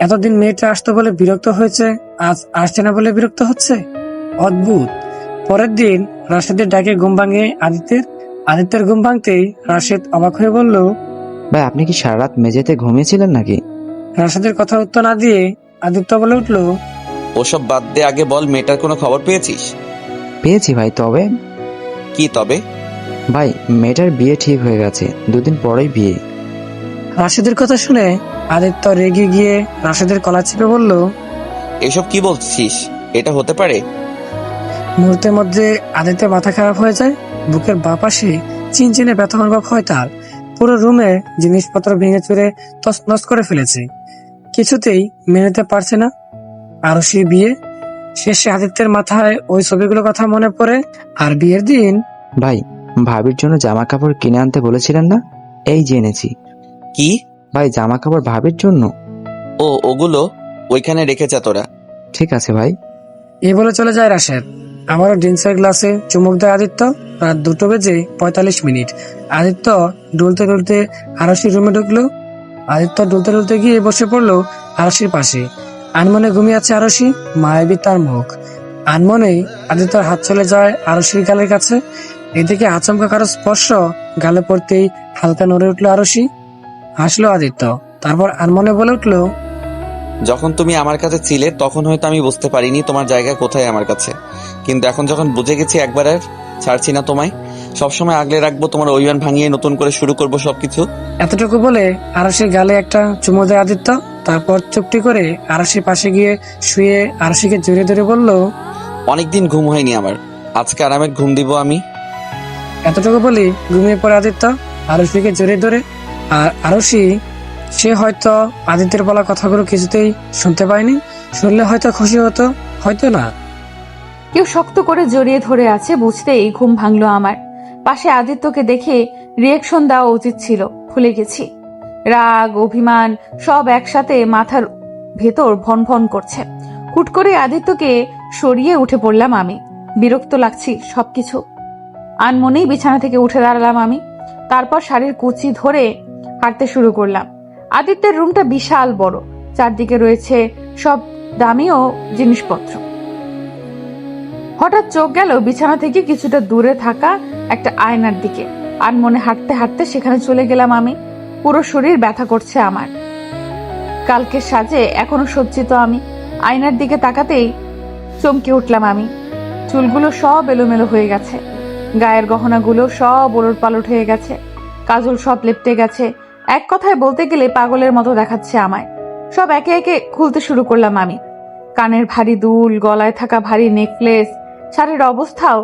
এতদিন মেয়েটা আসতো বলে বিরক্ত হয়েছে, আজ আসছে না বলে বিরক্ত হচ্ছে। অদ্ভুত। পরের দিন রাশেদের ডাকে ঘুম ভাঙে আদিত্যের ঘুম ভাঙতেই রাশেদ অবাক হয়ে বলল, ভাই আপনি কি সারা রাত মেঝেতে ঘুমিয়েছিলেন নাকি? রাশেদের কথা উত্তর না দিয়ে আদিত্য বলে উঠল, ওসব বাদ দে, আগে বল মেয়েটার কোনো খবর পেয়েছিস? পেয়েছি ভাই, তবে কি তবে? ভাই মেয়েটার বিয়ে ঠিক হয়ে গেছে, 2 দিন পরেই বিয়ে। রাশেদের কথা শুনে আদিত্য রেগে গিয়ে রাশেদের কলা চেপে বলল, এসব কি বলছিস? এটা হতে পারে? মুহূর্তের মধ্যে আদিত্যের মাথা খারাপ হয়ে যায়। বুকের বাঁ পাশে চিনচিনে ব্যথা অনুভব হয় তার। পুরো রুমে জিনিসপত্র ভেঙে চুরে তছনছ করে ফেলেছে। কিছুতেই মেনে নিতে পারছে না আরশির বিয়ে। শেষে আদিত্যের মাথায় ওই ছবিগুলোর কথা মনে পড়ে। আর বিয়ের দিন ভাই ভাবির জন্য জামা কাপড় কিনে আনতে বলেছিলেন না, এই যে এনেছি। কি? ভাই জামা কাপড় ভাবির জন্য। ও ওগুলো ওইখানে রেখে যা তোরা। ঠিক আছে ভাই। এই বলে চলে যায় রাশেদ। আমারও ড্রিঙ্কসের গ্লাসে চুমুক দেয় আদিত্য। রাত 2:45। আদিত্য ডুলতে ডুলতে আরশির রুমে ঢুকলো। আদিত্য ডুলতে ডুলতে গিয়ে বসে পড়লো আরশির পাশে। আনমনে ঘুমিয়ে আছে আরশি, মায়াবী তার মুখ। আনমনেই আদিত্যর হাত চলে যায় আরশির গালের কাছে। এদিকে আচমকা কারো স্পর্শ গালে পড়তেই হালকা নড়ে উঠলো আরশি। হাসলো আদিত্য, তারপর আনমনে বলে উঠলো, যখন তুমি আমার কাছে ছিলে তখন হয়তো আমি বুঝতে পারিনি তোমার জায়গা কোথায় আমার কাছে, কিন্তু এখন যখন বুঝে গেছি একবার আর ছাড়ছি না তোমায়। সবসময় আগলে রাখবো, তোমার অভিমান ভাঙিয়ে নতুন করে শুরু করবো সবকিছু। এতটুকু বলে আরশির গালে একটা চুমু দেয় আদিত্য। তারপর চুপটি করে আরশির পাশে গিয়ে শুয়ে আরশিকে জড়িয়ে ধরে বলল, অনেকদিন ঘুম হয়নি আমার, আজকে আরামের ঘুম দিব আমি। এতটুকু বলি ঘুমিয়ে পড়ে আদিত্য আরশিকে জড়িয়ে ধরে। আর আরশি, সে হয়তো আদিত্যের বলা কথাগুলো কিছুতেই শুনতে পায়নি। শুনলে হয়তো খুশি হতো, হয়তো না। কেউ শক্ত করে জড়িয়ে ধরে আছে বুঝতেই ঘুম ভাঙলো আমার। পাশে আদিত্যকে দেখে রিয়েকশন দেওয়া উচিত ছিল, ভুলে গেছি। রাগ অভিমান সব একসাথে মাথার ভেতর ভন ভন করছে। হুট করে আদিত্যকে সরিয়ে উঠে পড়লাম আমি। বিরক্ত লাগছি সবকিছু। আনমনেই বিছানা থেকে উঠে দাঁড়ালাম আমি। তারপর শাড়ির কুচি ধরে হাঁটতে শুরু করলাম। আদিত্যের রুমটা বিশাল বড়, চারদিকে রয়েছে সব দামিও জিনিসপত্র। হঠাৎ চোখ গেল বিছানা থেকে কিছুটা দূরে থাকা একটা আয়নার দিকে। আনমনে হাঁটতে হাঁটতে সেখানে চলে গেলাম আমি। পুরো শরীর ব্যথা করছে আমার। কালকে সাজে এখনো সজ্জিত আমি। আয়নার দিকে তাকাতেই চমকে উঠলাম আমি। চুলগুলো সব এলোমেলো হয়ে গেছে, গায়ের গহনাগুলো সব ওলটপালট হয়ে গেছে, কাজল সব লেপটে গেছে। এক কথায় বলতে গেলে পাগলের মতো দেখাচ্ছে আমায়। সব একে একে খুলতে শুরু করলাম আমি। কানের ভারী দুল, গলায় থাকা ভারী নেকলেস, শাড়ির অবস্থাও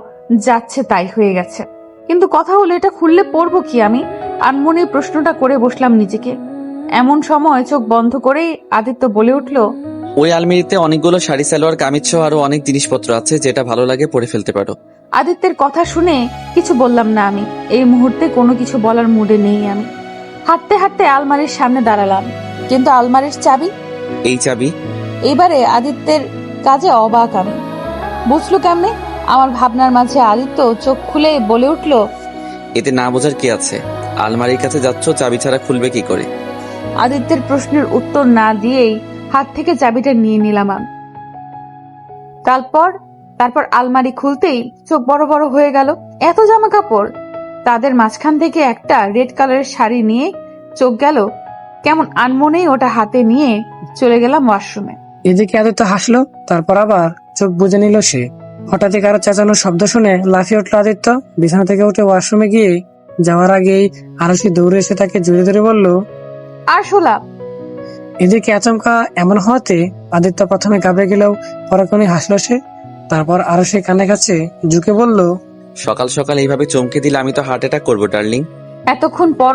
যাচ্ছে তাই হয়ে গেছে। কিন্তু কথা হলো, এটা খুললে পরবো কি আমি? আনমনে প্রশ্নটা করে বসলাম নিজেকে। এমন সময় চোখ বন্ধ করেই আদিত্য বলে উঠলো, ওই আলমারিতে অনেকগুলো শাড়ি সালোয়ার কামিজ সহ আরো অনেক জিনিসপত্র আছে, যেটা ভালো লাগে পরে ফেলতে পারো। আদিত্যের কথা শুনে কিছু বললাম না আমি। এই মুহূর্তে কোনো কিছু বলার মুডে নেই আমি। হাঁটতে হাঁটতে আলমারির সামনে দাঁড়ালাম, কিন্তু আলমারির চাবি। এই চাবি? এবারে আদিত্যের কাজে অবাক আমি। বুঝলো কেমনে? আমার ভাবনার মাঝে আদিত্য চোখ খুলে বলে উঠলো, এতে না বোঝার কি আছে? আলমারির কাছে যাচ্ছ, চাবি ছাড়া খুলবে কি করে? আদিত্যের প্রশ্নের উত্তর না দিয়েই হাত থেকে চাবিটা নিয়ে নিলাম আমি। তারপর আলমারি খুলতেই চোখ বড় বড় হয়ে গেল। এত জামা কাপড়! তাদের মাঝখান থেকে একটা রেড কালারের শাড়ি নিয়ে চোখ গেল কেমন আনমনেই ওটা হাতে নিয়ে চলে গেলাম ওয়াশরুমে। এদিকে আদিত্য হাসলো, তারপর আবার চোখ বুজে নিল সে। হঠাৎই কারো চেঁচানোর শব্দ শুনে লাফিয়ে উঠলো আদিত্য। বিছানা থেকে উঠে ওয়াশরুমে গিয়ে যাওয়ার আগেই আরশি দৌড়ে এসে তাকে জড়িয়ে ধরে বলল, আরশোলা। এদিকে আচমকা এমন হওয়াতে আদিত্য প্রথমে ঘাবড়ে গেলেও পরক্ষণে হাসলো সে। তারপর আরশি কানে কাছে ঝুঁকে বলল, সকাল সকাল এইভাবে চমকে দিলে আমি তো হার্ট অ্যাটাক করবো ডার্লিং। এতক্ষণ পর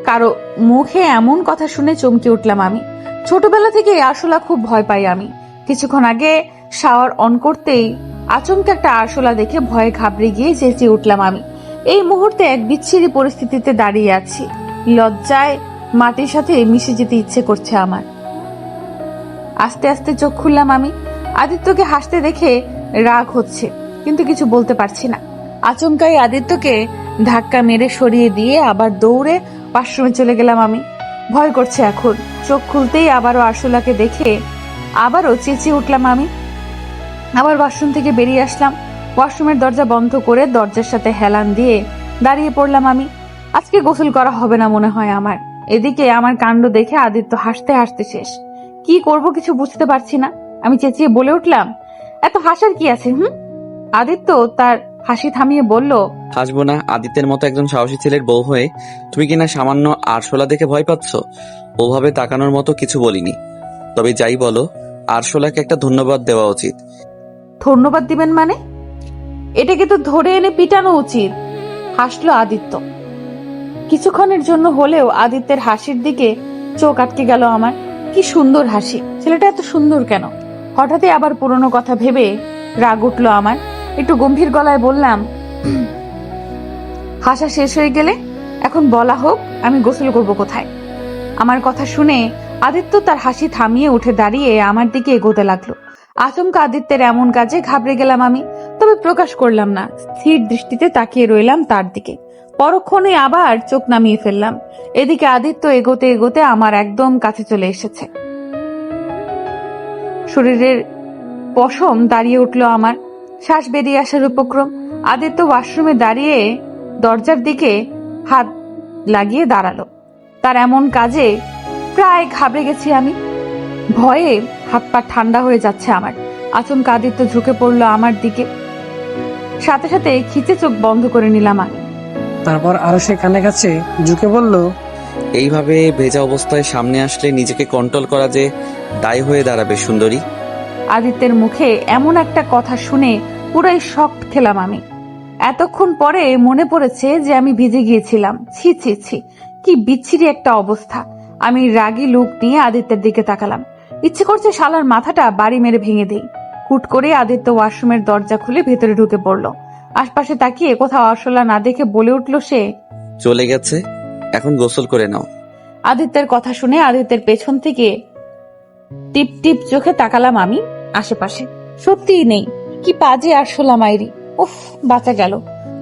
কারো মুখে এমন কথা শুনে চমকে উঠলাম আমি। ছোটবেলা থেকে আরশোলা খুব ভয় পাই আমি। কিছুক্ষণ আগে শাওয়ার অন করতেই আচমকা একটা আরশোলা দেখে ভয়ে ঘাবড়ে গিয়ে চেঁচিয়ে উঠলাম আমি। এই মুহূর্তে এক বিচ্ছিরি পরিস্থিতিতে দাঁড়িয়ে আছি। লজ্জায় মাটির সাথে মিশে যেতে ইচ্ছে করছে আমার। আস্তে আস্তে চোখ খুললাম আমি। আদিত্যকে হাসতে দেখে রাগ হচ্ছে, কিন্তু কিছু বলতে পারছি না। আচমকাই আদিত্যকে ধাক্কা মেরে সরিয়ে দিয়ে আবার দৌড়ে ওয়াশরুমে চলে গেলাম আমি। ভয় করছে এখন। চোখ খুলতেই আবারও আরশোলাকে দেখে আবারও চেঁচিয়ে উঠলাম আমি। আবার ওয়াশরুম থেকে বেরিয়ে আসলাম। ওয়াশরুমের দরজা বন্ধ করে দরজার সাথে হেলান দিয়ে দাঁড়িয়ে পড়লাম আমি। আজকে গোসল করা হবে না মনে হয় আমার। এদিকে আমার কাণ্ড দেখে আদিত্য হাসতে হাসতে শেষ। কি করব কিছু বুঝতে পারছি না। আমি চেঁচিয়ে বলে উঠলাম, এত হাসার কি আছে? আদিত্য তার হাসি থামিয়ে বলল, হাসবো না? আদিত্যের মতো একজন সাহসী ছেলের বউ হয়ে তুমি কিনা সামান্য আরশোলা দেখে ভয় পাচ্ছ? ওভাবে তাকানোর মতো কিছু বলিনি। তবে যাই বলো, আরশোলাকে একটা ধন্যবাদ দেওয়া উচিত। ধন্যবাদ দিবেন মানে? এটাকে তো ধরে এনে পিটানো উচিত। হাসলো আদিত্য। কিছুক্ষণের জন্য হলেও আদিত্যের হাসির দিকে চোখ আটকে গেল আমার। কি সুন্দর হাসি! ছেলেটা এত সুন্দর কেন? হঠাৎই আবার পুরনো কথা ভেবে রাগ উঠলো আমার। একটু গম্ভীর গলায় বললাম, হাসা শেষ হয়ে গেলে এখন বলা হোক আমি গোসল করব কোথায়? আমার কথা শুনে আদিত্য তার হাসি থামিয়ে উঠে দাঁড়িয়ে আমার দিকে এগোতে লাগলো। আচমকা আদিত্যের এমন কাজে ঘাবড়ে গেলাম আমি। তবে প্রকাশ করলাম না। স্থির দৃষ্টিতে তাকিয়ে রইলাম তার দিকে। পরক্ষণে আবার চোখ নামিয়ে ফেললাম। এদিকে আদিত্য এগোতে এগোতে আমার একদম কাছে চলে এসেছে। শরীরের পশম দাঁড়িয়ে উঠলো আমার। শ্বাস বেরিয়ে আসার উপক্রম। আদিত্য ওয়াশরুমে দাঁড়িয়ে দরজার দিকে হাত লাগিয়ে দাঁড়ালো। তার এমন কাজে প্রায় ঘাবড়ে গেছি আমি। ভয়ে হাত পা ঠান্ডা হয়ে যাচ্ছে আমার। আচমকা আদিত্য ঝুঁকে পড়লো আমার দিকে। সাথে সাথে খিচে চোখ বন্ধ করে নিলাম আমি। তারপর আরো সে কানে কাছে ঝুঁকে বলল, এইভাবে ভেজা অবস্থায় সামনে আসলে নিজেকে কন্ট্রোল করা যে দায় হয়ে দাঁড়াবে সুন্দরী। আদিত্যের মুখে এমন একটা কথা শুনে পুরাই শকড খেলাম আমি। এতক্ষণ পরে মনে পড়েছে যে আমি ভিজে গিয়েছিলাম। ছি ছি ছি, কি বিচ্ছিরি একটা অবস্থা। আমি রাগী লুক নিয়ে আদিত্যের দিকে তাকালাম। ইচ্ছে করছে শালার মাথাটা বাড়ি মেরে ভেঙে দেই। হুট করে আদিত্য ওয়াশরুমের দরজা খুলে ভেতরে ঢুকে পড়লো। আশপাশে তাকিয়ে কোথাও আরশোলা না দেখে বলে উঠল সে, চলে গেছে, এখন গোসল করে নাও। আদিত্যের কথা শুনে আদিত্যের পেছন থেকে টিপ টিপ চোখে তাকালাম আমি আশেপাশে। সত্যিই নেই। কি বাজে আরশোলা মাইরি! উফ, বাঁচা গেল।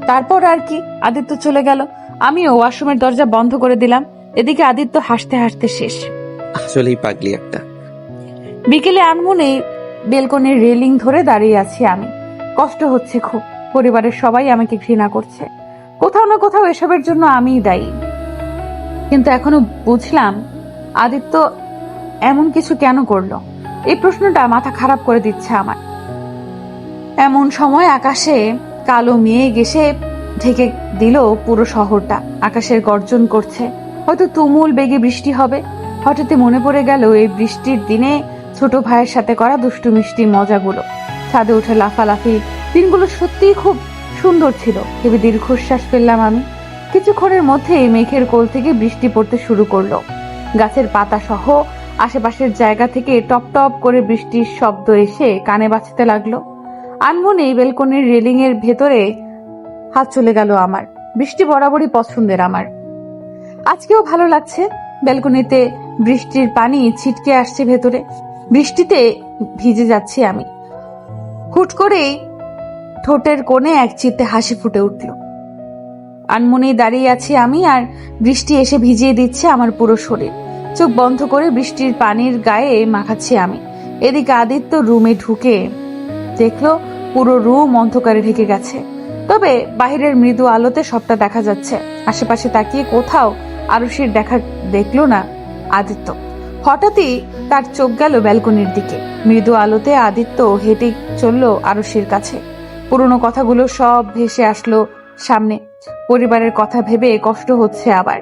তারপর আর কি, আদিত্য চলে গেল। আমিও ওয়াশরুমের দরজা বন্ধ করে দিলাম। এদিকে আদিত্য হাসতে হাসতে শেষ। আসলেই পাগলি একটা। বিকেলে আনমনে বেলকনির রেলিং ধরে দাঁড়িয়ে আছি আমি। কষ্ট হচ্ছে খুব। পরিবারের সবাই আমাকে ঘৃণা করছে। কোথাও না কোথাও এসবের জন্য আমিই দায়ী। কিন্তু এখনো বুঝলাম আদিত্য এমন কিছু কেন করলো। এই প্রশ্নটা মাথা খারাপ করে দিচ্ছে আমার। এমন সময় আকাশে কালো মেঘ এসে ঢেকে দিল পুরো শহরটা। আকাশের গর্জন করছে, হয়তো তুমুল বেগে বৃষ্টি হবে। হঠাৎই মনে পড়ে গেল এই বৃষ্টির দিনে ছোট ভাইয়ের সাথে করা দুষ্টু মিষ্টি মজাগুলো। ছাদে উঠে লাফালাফি দিনগুলো সত্যিই খুব সুন্দর ছিল ভেবে দীর্ঘশ্বাস ফেললাম আমি। কিছুক্ষণের মধ্যেই মেঘের কোল থেকে বৃষ্টি পড়তে শুরু করলো। গাছের পাতা সহ আশেপাশের জায়গা থেকে টপ টপ করে বৃষ্টির শব্দ এসে কানে বাজতে লাগলো। আনমনে বেলকনির রেলিং এর ভেতরে হাত চলে গেল আমার। বৃষ্টি বরাবরই পছন্দের আমার। আজকেও ভালো লাগছে। বেলকনিতে বৃষ্টির পানি ছিটকে আসছে ভেতরে। বৃষ্টিতে ভিজে যাচ্ছি আমি। হুট করেই ঠোঁটের কোণে এক চিত্তে হাসি ফুটে উঠল। আনমনেই দাঁড়িয়ে আছি আমি, আর বৃষ্টি এসে ভিজিয়ে দিচ্ছে আমার পুরো শরীর। চোখ বন্ধ করে বৃষ্টির পানির গায়ে মাখাচ্ছি আমি। এদিকে আদিত্য রুমে ঢুকে দেখলো পুরো রুম অন্ধকারে ঢেকে গেছে। তবে বাহিরের মৃদু আলোতে সবটা দেখা যাচ্ছে। আশেপাশে তাকিয়ে কোথাও আরুষির দেখা দেখলো না আদিত্য। হঠাৎই তার চোখ গেল ব্যালকনির দিকে। মৃদু আলোতে আদিত্য হেঁটে চলল আরুষির কাছে। পুরনো কথাগুলো সব ভেসে আসলো সামনে। পরিবারের কথা ভেবে কষ্ট হচ্ছে আবার।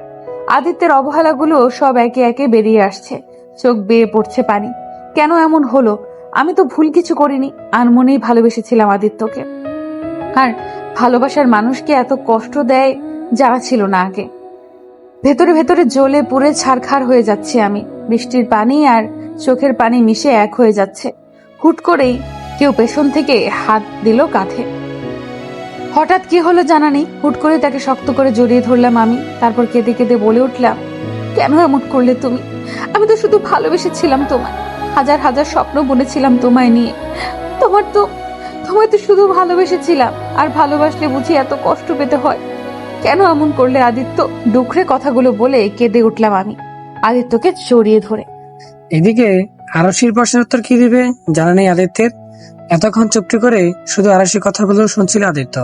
আদিত্যের অবহেলাগুলো সব একে একে বেরিয়ে আসছে। চোখ বেয়ে পড়ছে পানি। কেন এমন হলো? আমি তো ভুল কিছু করিনি। আনমনেই ভালোবেসেছিলাম আদিত্যকে। আর ভালোবাসার মানুষকে এত কষ্ট দেয় জানা ছিল না আগে। ভেতরে ভেতরে জ্বলে পুড়ে ছারখার হয়ে যাচ্ছে আমি। বৃষ্টির পানি আর চোখের পানি মিশে এক হয়ে যাচ্ছে। হুট করেই কেউ পেছন থেকে হাত দিল কাঁধে। হঠাৎ কি হলো জানা নেই। হুট করে তাকে শক্ত করে জড়িয়ে ধরলাম আমি। তারপর কেঁদে কেঁদে বলে উঠলাম, কেন এমন করলে তুমি? আমি তো শুধু ভালোবেসেছিলাম তোমায়। হাজার হাজার স্বপ্ন বুনেছিলাম তোমায় নিয়ে। তোমার তো তোমায় তো শুধু ভালোবেসেছিলাম, আর ভালোবাসলে বুঝি এত কষ্ট পেতে হয়? কেন এমন করলে আদিত্য? দুঃখে কথাগুলো বলে কেঁদে উঠলাম আমি আদিত্যকে জড়িয়ে ধরে। এদিকে আরশির প্রশ্নের উত্তর কি দিবে জানা নেই আদিত্যের। এতক্ষণ চুপটি করে শুধু আরশির কথাগুলো শুনছিল আদিত্য।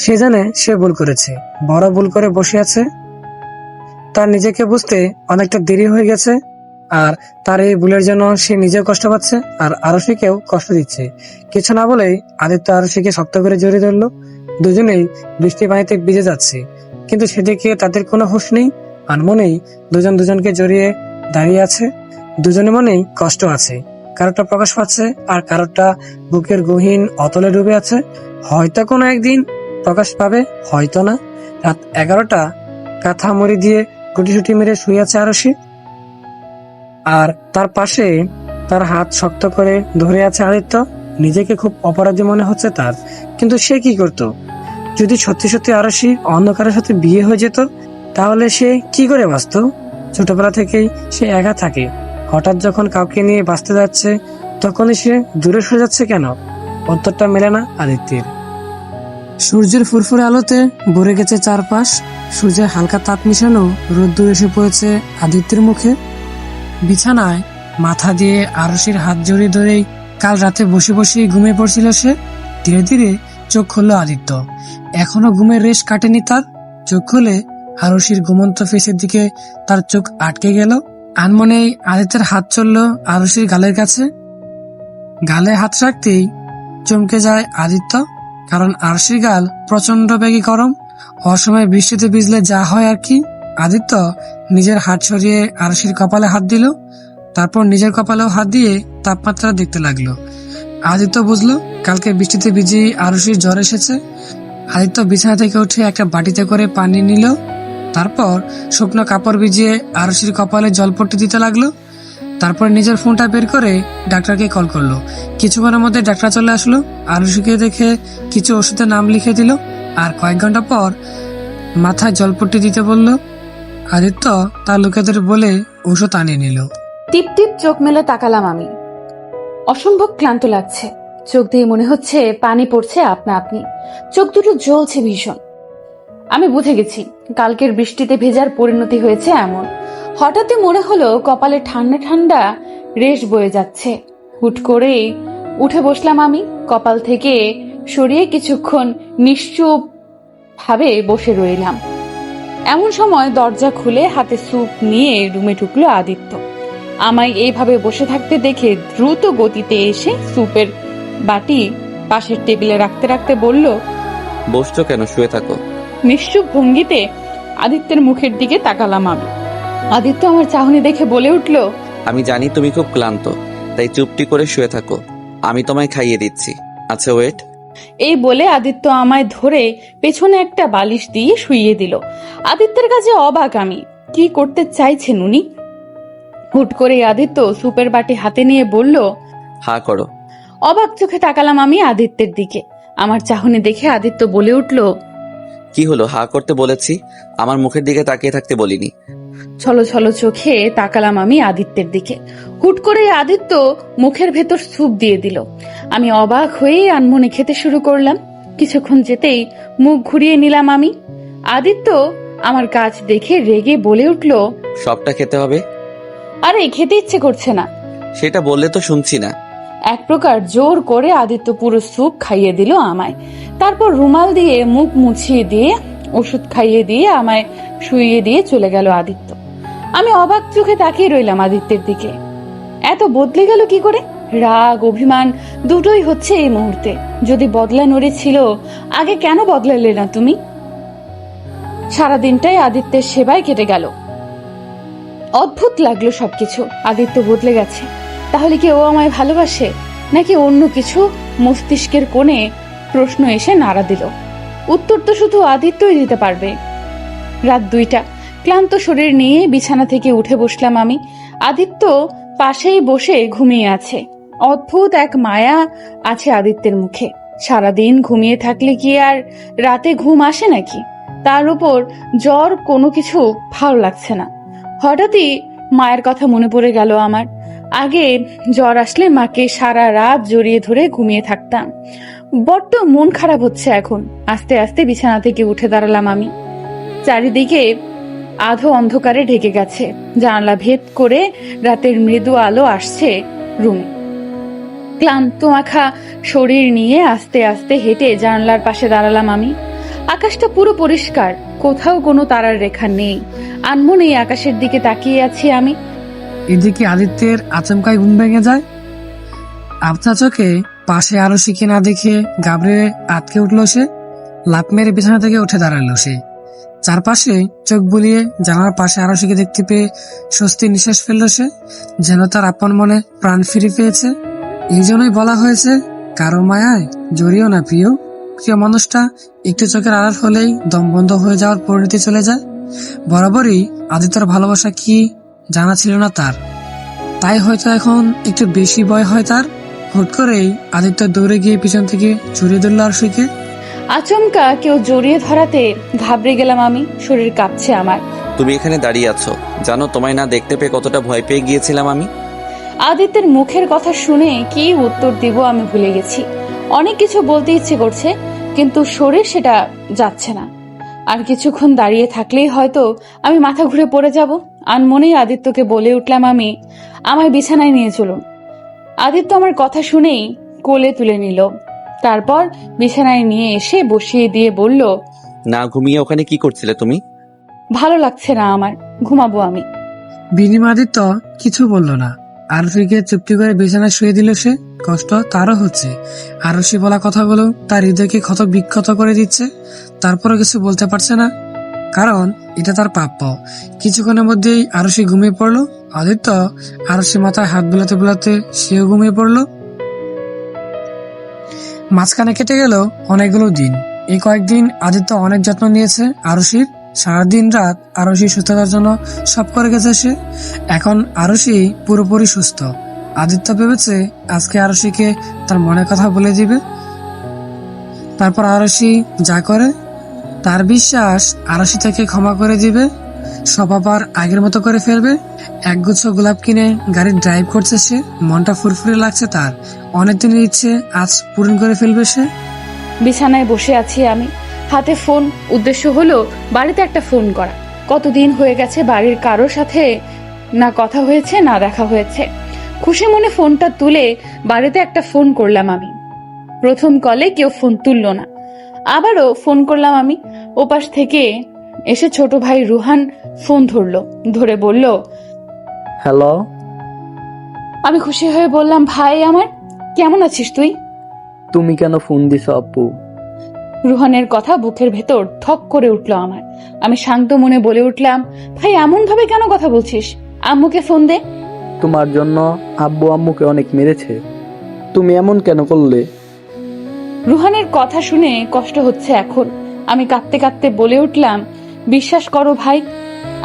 সে জানে সে ভুল করেছে, বড় ভুল করে বসে আছে। তার নিজেকে বুঝতে অনেকটা দেরি হয়ে গেছে, আর তার এই ভুলের জন্য সে নিজেও কষ্ট পাচ্ছে আর আরশিকেও কষ্ট দিচ্ছে। কিছু না বলেই আদিত্য আরশিকে শক্ত করে জড়িয়ে ধরলো। দুজনেই বৃষ্টি পানিতে ভিজে যাচ্ছে, কিন্তু সেদিকে তাদের কোনো হুঁশ নেই। আনমনেই দুজন দুজনকে জড়িয়ে দাঁড়িয়ে আছে। দুজনের মনেই কষ্ট আছে, কারোটা প্রকাশ পাচ্ছে আর কারোটা বুকের গহীন অতলে ডুবে আছে। হয়তো কোনো একদিন প্রকাশ পাবে, হয়তো না। রাত 11টা, কাঁথা মুড়ি দিয়ে গুটিসুটি মেরে শুয়ে আছে আরশি, আর তার পাশে তার হাত শক্ত করে ধরে আছে আদিত্য। নিজেকে খুব অপরাধী মনে হচ্ছে তার, কিন্তু সে কি করত? যদি সত্যি সত্যি আরশি অন্য কারোর সাথে বিয়ে হয়ে যেত, তাহলে সে কি করে বাঁচত? ছোটবেলা থেকেই সে একা থাকে, হঠাৎ যখন কাউকে নিয়ে বাঁচতে যাচ্ছে তখনই সে দূরে সরে যাচ্ছে কেন? উত্তরটা মেলে না আদিত্যের। সূর্যের ফুরফুরে আলোতে ভরে গেছে চারপাশ। সূর্যের হালকা তাপ মিশানো রোদ্দুর এসে পড়েছে আদিত্যের মুখে। বিছানায় মাথা দিয়ে আরশির হাত জড়িয়ে ধরেই কাল রাতে বসে বসে ঘুমিয়ে পড়ছিল সে। ধীরে ধীরে চোখ খুলল আদিত্য। এখনো ঘুমের রেশ কাটেনি তার। চোখ খুলে আরশির ঘুমন্ত ফেসের দিকে তার চোখ আটকে গেল। আনমনেই আদিত্যের হাত চলল আরশির গালের কাছে। গালে হাত রাখতেই চমকে যায় আদিত্য, কারণ আরশির গাল প্রচন্ড বেগে গরম। অসময়ে বৃষ্টিতে ভিজলে যা হয় আর কি। আদিত্য নিজের হাত সরিয়ে আরশির কপালে হাত দিল, তারপর নিজের কপালেও হাত দিয়ে তাপমাত্রা দেখতে লাগলো। আদিত্য বুঝলো কালকে বৃষ্টিতে ভিজে আরশির জ্বর এসেছে। আদিত্য বিছানা থেকে উঠে একটা বাটিতে করে পানি নিল, তারপর শুকনো কাপড় ভিজিয়ে আরশির কপালে জলপট্টি দিতে লাগলো। তারপর নিজের ফোনটা বের করে ডাক্তারকে কল করলো। কিছুক্ষণের মধ্যে ডাক্তার চলে আসলো। আরশিকে দেখে কিছু ওষুধের নাম লিখে দিল, আর কয়েক ঘন্টা পর মাথায় জলপট্টি দিতে বলল। আদিত্য তার লোকেদের বলে ওষুধ আনিয়ে নিল। টিপ টিপ চোখ মেলে তাকালাম আমি। অসম্ভব ক্লান্ত লাগছে, চোখ দিয়ে মনে হচ্ছে পানি পড়ছে আপনা আপনি। চোখ দুটো জ্বলছে ভীষণ। আমি বুঝে গেছি কালকের বৃষ্টিতে ভেজার পরিণতি হয়েছে এমন। হঠাৎই মনে হলো কপালে ঠান্ডা ঠান্ডা রেশ বয়ে যাচ্ছে। হুট করেই উঠে বসলাম আমি। কপাল থেকে সরিয়ে কিছুক্ষণ নিশ্চুপ ভাবে বসে রইলাম। এমন সময় দরজা খুলে হাতে স্যুপ নিয়ে রুমে ঢুকলো আদিত্য। আমায় এইভাবে বসে থাকতে দেখে দ্রুত গতিতে এসে স্যুপের বাটি পাশের টেবিলে রাখতে রাখতে বলল, বসছো কেন? শুয়ে থাকো। নিশ্চুপ ভঙ্গিতে আদিত্যের মুখের দিকে তাকালাম আমি। আদিত্য আমার চাহনি দেখে বলে উঠল, আমি জানি তুমি খুব ক্লান্ত, তাই চুপটি করে শুয়ে থাকো, আমি তোমায় খাইয়ে দিচ্ছি। আচ্ছা ওয়েট। এই বলে আদিত্য আমায় ধরে পেছনে একটা বালিশ দিয়ে শুইয়ে দিল। আদিত্যের কাছে অবাক আমি, কি করতে চাইছেন উনি? হুট করে আদিত্য স্যুপের বাটি হাতে নিয়ে বলল, হা করো। অবাক চোখে তাকালাম আমি আদিত্যের দিকে। আমার চাহনি দেখে আদিত্য বলে উঠল, কি হলো? হা করতে বলেছি, আমার মুখের দিকে তাকিয়ে থাকতে বলিনি। ছলো ছলো চোখে তাকালাম আমি আদিত্যের দিকে। হুট করে আদিত্য মুখের ভেতর স্যুপ দিয়ে দিল। আমি অবাক হয়ে আনমনে খেতে শুরু করলাম। কিছুক্ষণ যেতেই মুখ ঘুরিয়ে নিলাম আমি। আদিত্য আমার কাজ দেখে রেগে বলে উঠল, সবটা খেতে হবে? আরে খেতে ইচ্ছে করছে না। সেটা বললে তো শুনছি না। এক প্রকার জোর করে আদিত্য পুরো স্যুপ খাইয়ে দিল আমায়। তারপর রুমাল দিয়ে মুখ মুছিয়ে দিয়ে ওষুধ খাইয়ে দিয়ে আমায় শুইয়ে দিয়ে চলে গেল আদিত্য। আমি অবাক চোখে তাকিয়ে রইলাম আদিত্যের দিকে। এত বদলে গেল কি করে? রাগ অভিমান দুটোই হচ্ছে এই মুহূর্তে। যদি বদলানোরই ছিল, আগে কেন বদলালে না তুমি? সারাদিনটাই আদিত্যের সেবায় কেটে গেল। অদ্ভুত লাগলো সবকিছু। আদিত্য বদলে গেছে, তাহলে কি ও আমায় ভালোবাসে নাকি অন্য কিছু? মস্তিষ্কের কোণে প্রশ্ন এসে নাড়া দিল। উত্তর তো শুধু আদিত্যই দিতে পারবে। রাত 2টা, ক্লান্ত শরীর নিয়ে বিছানা থেকে উঠে বসলাম আমি। আদিত্য পাশেই বসে ঘুমিয়ে আছে। অদ্ভুত এক মায়া আছে আদিত্যের মুখে। সারাদিন ঘুমিয়ে থাকলে কি আর রাতে ঘুম আসে নাকি? তার উপর জ্বর, কোনো কিছু ভালো লাগছে না। হঠাৎই মায়ের কথা মনে পড়ে গেল আমার। আগে জ্বর আসলে মাকে সারা রাত জড়িয়ে ধরে ঘুমিয়ে থাকতাম। বড্ড মন খারাপ হচ্ছে এখন। আস্তে আস্তে বিছানা থেকে উঠে দাঁড়ালাম আমি। চারিদিকে আধো অন্ধকারে ঢেকে গেছে। জানালা ভেদ করে রাতের মৃদু আলো আসছে রুমে। ক্লান্ত মাখা শরীর নিয়ে আস্তে আস্তে হেঁটে জানালার পাশে দাঁড়ালাম আমি। আকাশটা পুরো পরিষ্কার, কোথাও কোনো তারার রেখা নেই। আনমনেই আকাশের দিকে তাকিয়ে আছি আমি। এদিকে আদিত্যের আচমকাই ঘুম ভেঙে যায়। আবছা চোখে পাশে আরশিকে না দেখে ঘাবড়ে আটকে উঠল সে। লাফ মেরে বিছানা থেকে উঠে দাঁড়ালো সে। চারপাশে চোখ বুলিয়ে জানালার পাশে আরশিকে দেখতে পেয়ে স্বস্তি নিঃশ্বাস ফেললো সে, যেন তার আপন মনে প্রাণ ফিরে পেয়েছে। এই জন্যই বলা হয়েছে, কারো মায়ায় জড়িও না প্রিয়। প্রিয় মানুষটা একটু চোখের আড়াল হলেই দম বন্ধ হয়ে যাওয়ার পরিণতি চলে যায়। বরাবরই আদিত্যর ভালোবাসা কি জানা ছিল না তার, তাই হয়তো এখন একটু বেশি ভয় হয় তার। হুট করেই আদিত্য দৌড়ে গিয়ে পিছন থেকে জড়িয়ে ধরল আরশিকে। আচমকা কেউ জড়িয়ে ধরাতে ঘাবড়ে গেলাম আমি। শরীর কাঁপছে আমার। তুমি এখানে দাঁড়িয়ে আছো, জানো তোমায় না দেখতে পেয়ে কতটা ভয় পেয়ে গিয়েছিলাম আমি। আদিত্যের মুখের কথা শুনে কি উত্তর দিব আমি ভুলে গেছি। অনেক কিছু বলতে ইচ্ছে করছে, কিন্তু শরীর সেটা যাচ্ছে না। আর কিছুক্ষণ দাঁড়িয়ে থাকলেই হয়তো আমি মাথা ঘুরে পড়ে যাব। আনমনেই আদিত্যকে বলে উঠলাম আমি, আমায় বিছানায় নিয়ে চলুন। আদিত্য আমার কথা শুনেই কোলে তুলে নিল। তারপর বিছানায় নিয়ে এসে বসিয়ে দিয়ে বলল, না ঘুমিয়ে ওখানে কি করছিলে তুমি? ভালো লাগছে না আমার, ঘুমাবো আমি। বিনিময় আদিত্য কিছু বলল না। আরশিকে চুপটি করে বিছানায় শুয়ে দিল সে। কষ্ট তারও হচ্ছে। আরশি বলা কথাগুলো তার হৃদয়কে ক্ষত বিক্ষত করে দিচ্ছে। তারপরও কিছু বলতে পারছে না, কারণ এটা তার প্রাপ্য। কিছুক্ষণের মধ্যেই আরশি ঘুমিয়ে পড়লো। আদিত্য আরশি মাথায় হাত বোলাতে বোলাতে সেও ঘুমিয়ে পড়লো। মাঝখানে কেটে গেল অনেকগুলো দিন। এই কয়েকদিন আদিত্য অনেক যত্ন নিয়েছে আরশির। সারাদিন রাত আরশি সুস্থতার জন্য সব করে গেছে সে। এখন আরশি পুরোপুরি সুস্থ। আদিত্য ভেবেছে আজকে আরশিকে তার মনের কথা বলে দিবে। তারপর আরশি যা করে তার বিশ্বাস আরশি তাকে ক্ষমা করে দিবে, সব আবার আগের মতো করে ফেলবে। একগুচ্ছ গোলাপ কিনে গাড়ি ড্রাইভ করছে সে। মনটা ফুরফুরে লাগছে তার। অনেকদিনের ইচ্ছে আজ পূরণ করে ফেলবে সে। বিছানায় বসে আছি আমি, হাতে ফোন। উদ্দেশ্য হলো বাড়িতে একটা ফোন করা। কতদিন হয়ে গেছে বাড়ির কারোর সাথে না কথা হয়েছে না দেখা হয়েছে। খুশি মনে ফোনটা তুলে বাড়িতে একটা ফোন করলাম আমি। প্রথম কলে কেউ ফোন তুললো না। আবারও ফোন করলাম আমি। ওপাশ থেকে এসে ছোট ভাই রুহান ফোন ধরলো। ধরে বলল, হ্যালো। আমি খুশি হয়ে বললাম, ভাই আমার, কেমন আছিস তুই? তুমি কেন ফোন দিছো আপু? রুহানের কথা বুকের ভেতর ঠক করে উঠল আমার। আমি শান্ত মনে বলে উঠলাম, ভাই এমন ভাবে কেন কথা বলছিস? আম্মুকে ফোন দে। তোমার জন্য আব্বু আম্মুকে অনেক মেরেছে, তুমি এমন কেন করলে? রুহানের কথা শুনে কষ্ট হচ্ছে এখন। আমি কাঁদতে কাঁদতে বলে উঠলাম, বিশ্বাস করো ভাই,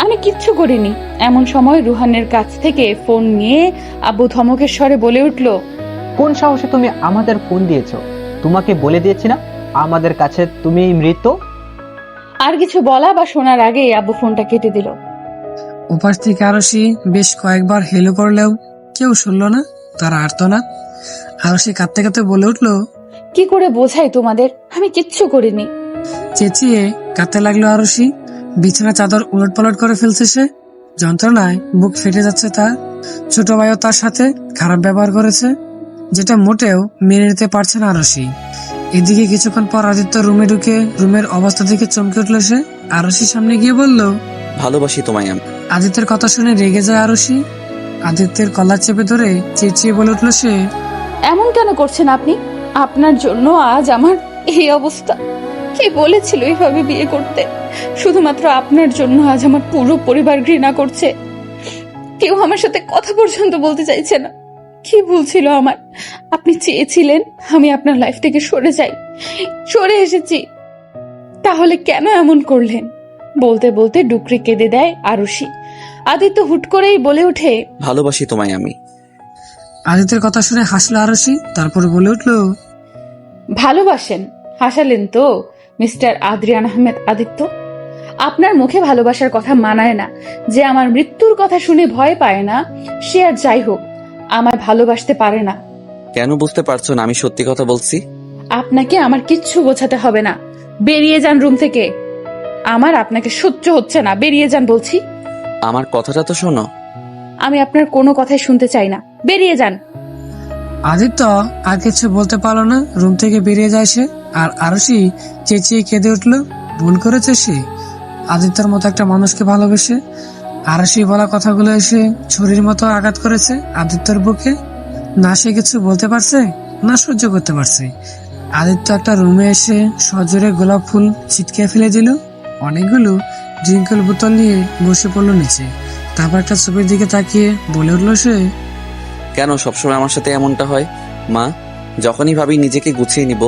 আমি কিচ্ছু করিনি। এমন সময় রুহানের কাছ থেকে ফোন নিয়ে আব্বু ধমকের স্বরে বলে উঠল, কোন সাহসে তুমি আমাদের ফোন দিয়েছো? তোমাকে বলে দিয়েছি না আমাদের কাছে তুমি মৃত। আর কিছু বলা বা শোনার আগে আব্বু ফোনটা কেটে দিল। উপাস থেকে আরশি বেশ কয়েকবার হেলো করলেও কেউ শুনল না তার আর্তনাদ। আরশি কাঁদতে কাঁদতে বলে উঠলো, কি করে বোঝাই তোমাদের, আমি কিচ্ছু করিনি। চেঁচিয়ে কাঁদতে লাগলো আরশি। বিছানা চাদর উলট পালট করে ফেলছে সে। যন্ত্রণায় বুক ফেটে যাচ্ছে তার। ছোট ভাইও তার সাথে খারাপ ব্যবহার করেছে, যেটা মোটেও মেনে নিতে পারছে না আরশি। এদিকে কিছুক্ষণ পর আদিত্য রুমে ঢুকে রুমের অবস্থা দেখে চমকে উঠল সে। আরশির সামনে গিয়ে বলল, ভালোবাসি তোমায় আমি। আদিত্যের কথা শুনে রেগে যায় আরশি। আদিত্যের কলার চেপে ধরে চেঁচিয়ে বলে উঠল সে, এমন কেন করছেন আপনি? আপনার জন্য আজ আমার এই অবস্থা। কে বলেছিল এইভাবে বিয়ে করতে? শুধুমাত্র আপনার জন্য আজ আমার পুরো পরিবার ঘৃণা করছে। কেউ আমার সাথে কথা পর্যন্ত বলতে চাইছে না। কি ভুল ছিল আমার? আপনি চেয়েছিলেন আমি আপনার লাইফ থেকে সরে যাই, সরে এসেছি, তাহলে কেন এমন করলেন? বলতে বলতে ডুকরে কেঁদে দেয় আরুষি। আদিত্য হুট করেই বলে ওঠে, ভালোবাসি তোমায় আমি। আদিত্যের কথা শুনে হাসলো আরশি। তারপর বলে উঠলো, ভালোবাসেন? হাসালেন তো মিস্টার আদ্রিয়ান আহমেদ আদিত্য। আপনার মুখে ভালোবাসার কথা মানায় না। যে আমার মৃত্যুর কথা শুনে ভয় পায় না, সে আর যাই হোক আমায় ভালোবাসতে পারে না। কেন বুঝতে পারছো না আমি সত্যি কথা বলছি? আপনাকে আমার কিচ্ছু বোঝাতে হবে না, বেরিয়ে যান রুম থেকে। আমার আপনাকে সহ্য হচ্ছে না, বেরিয়ে যান বলছি। আমার কথাটা তো শোনো। আমি আপনার কোনো কথাই শুনতে চাই না, বেরিয়ে যান। আদিত্য আর কিছু বলতে পারলো না, রুম থেকে বেরিয়ে যায় সে। আর আরুষি চেঁচিয়ে কেঁদে উঠলো। ভুল করেছে সে, আদিত্যর মতো একটা মানুষকে ভালোবেসে। আরুষি বলা কথাগুলো এসে ছুরির মতো আঘাত করেছে আদিত্যর বুকে। না সে কিছু বলতে পারছে, না সহ্য করতে পারছে। আদিত্য একটা রুমে এসে সজোরে গোলাপ ফুল ছিটকে ফেলে দিল। অনেকগুলো ড্রিঙ্কেল বোতল নিয়ে বসে পড়লো নিচে। তারপর একটা ছবির দিকে তাকিয়ে বলে উঠলো সে, কেন সবসময় আমার সাথে এমনটা হয় মা? যখনই ভাবি নিজেকে গুছিয়ে নিব,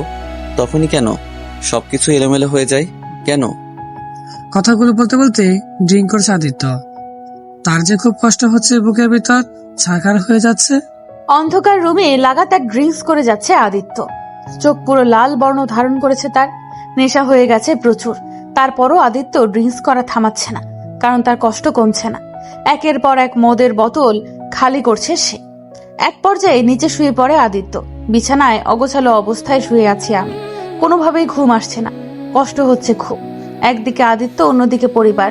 তখনই কেন সবকিছু এলোমেলো হয়ে যায়? কেন? কথাগুলো বলতে বলতে ড্রিঙ্ক করছে আদিত্য। তার যে খুব কষ্ট হচ্ছে, বুকের ভিতর ছারখার হয়ে যাচ্ছে। অন্ধকার রুমে লাগাতার ড্রিঙ্কস করে যাচ্ছে আদিত্য। চোখ পুরো লাল বর্ণ ধারণ করেছে তার, নেশা হয়ে গেছে প্রচুর। তারপরও আদিত্য ড্রিঙ্কস করা থামাচ্ছে না, কারণ তার কষ্ট কমছে না। একের পর এক মদের বোতল খালি করছে সে। এক পর্যায়ে নিচে শুয়ে পড়ে আদিত্য। বিছানায় অগোছালো অবস্থায় শুয়ে আছি আমি, কোনোভাবেই ঘুম আসছে না, কষ্ট হচ্ছে খুব। একদিকে আদিত্য, অন্যদিকে পরিবার,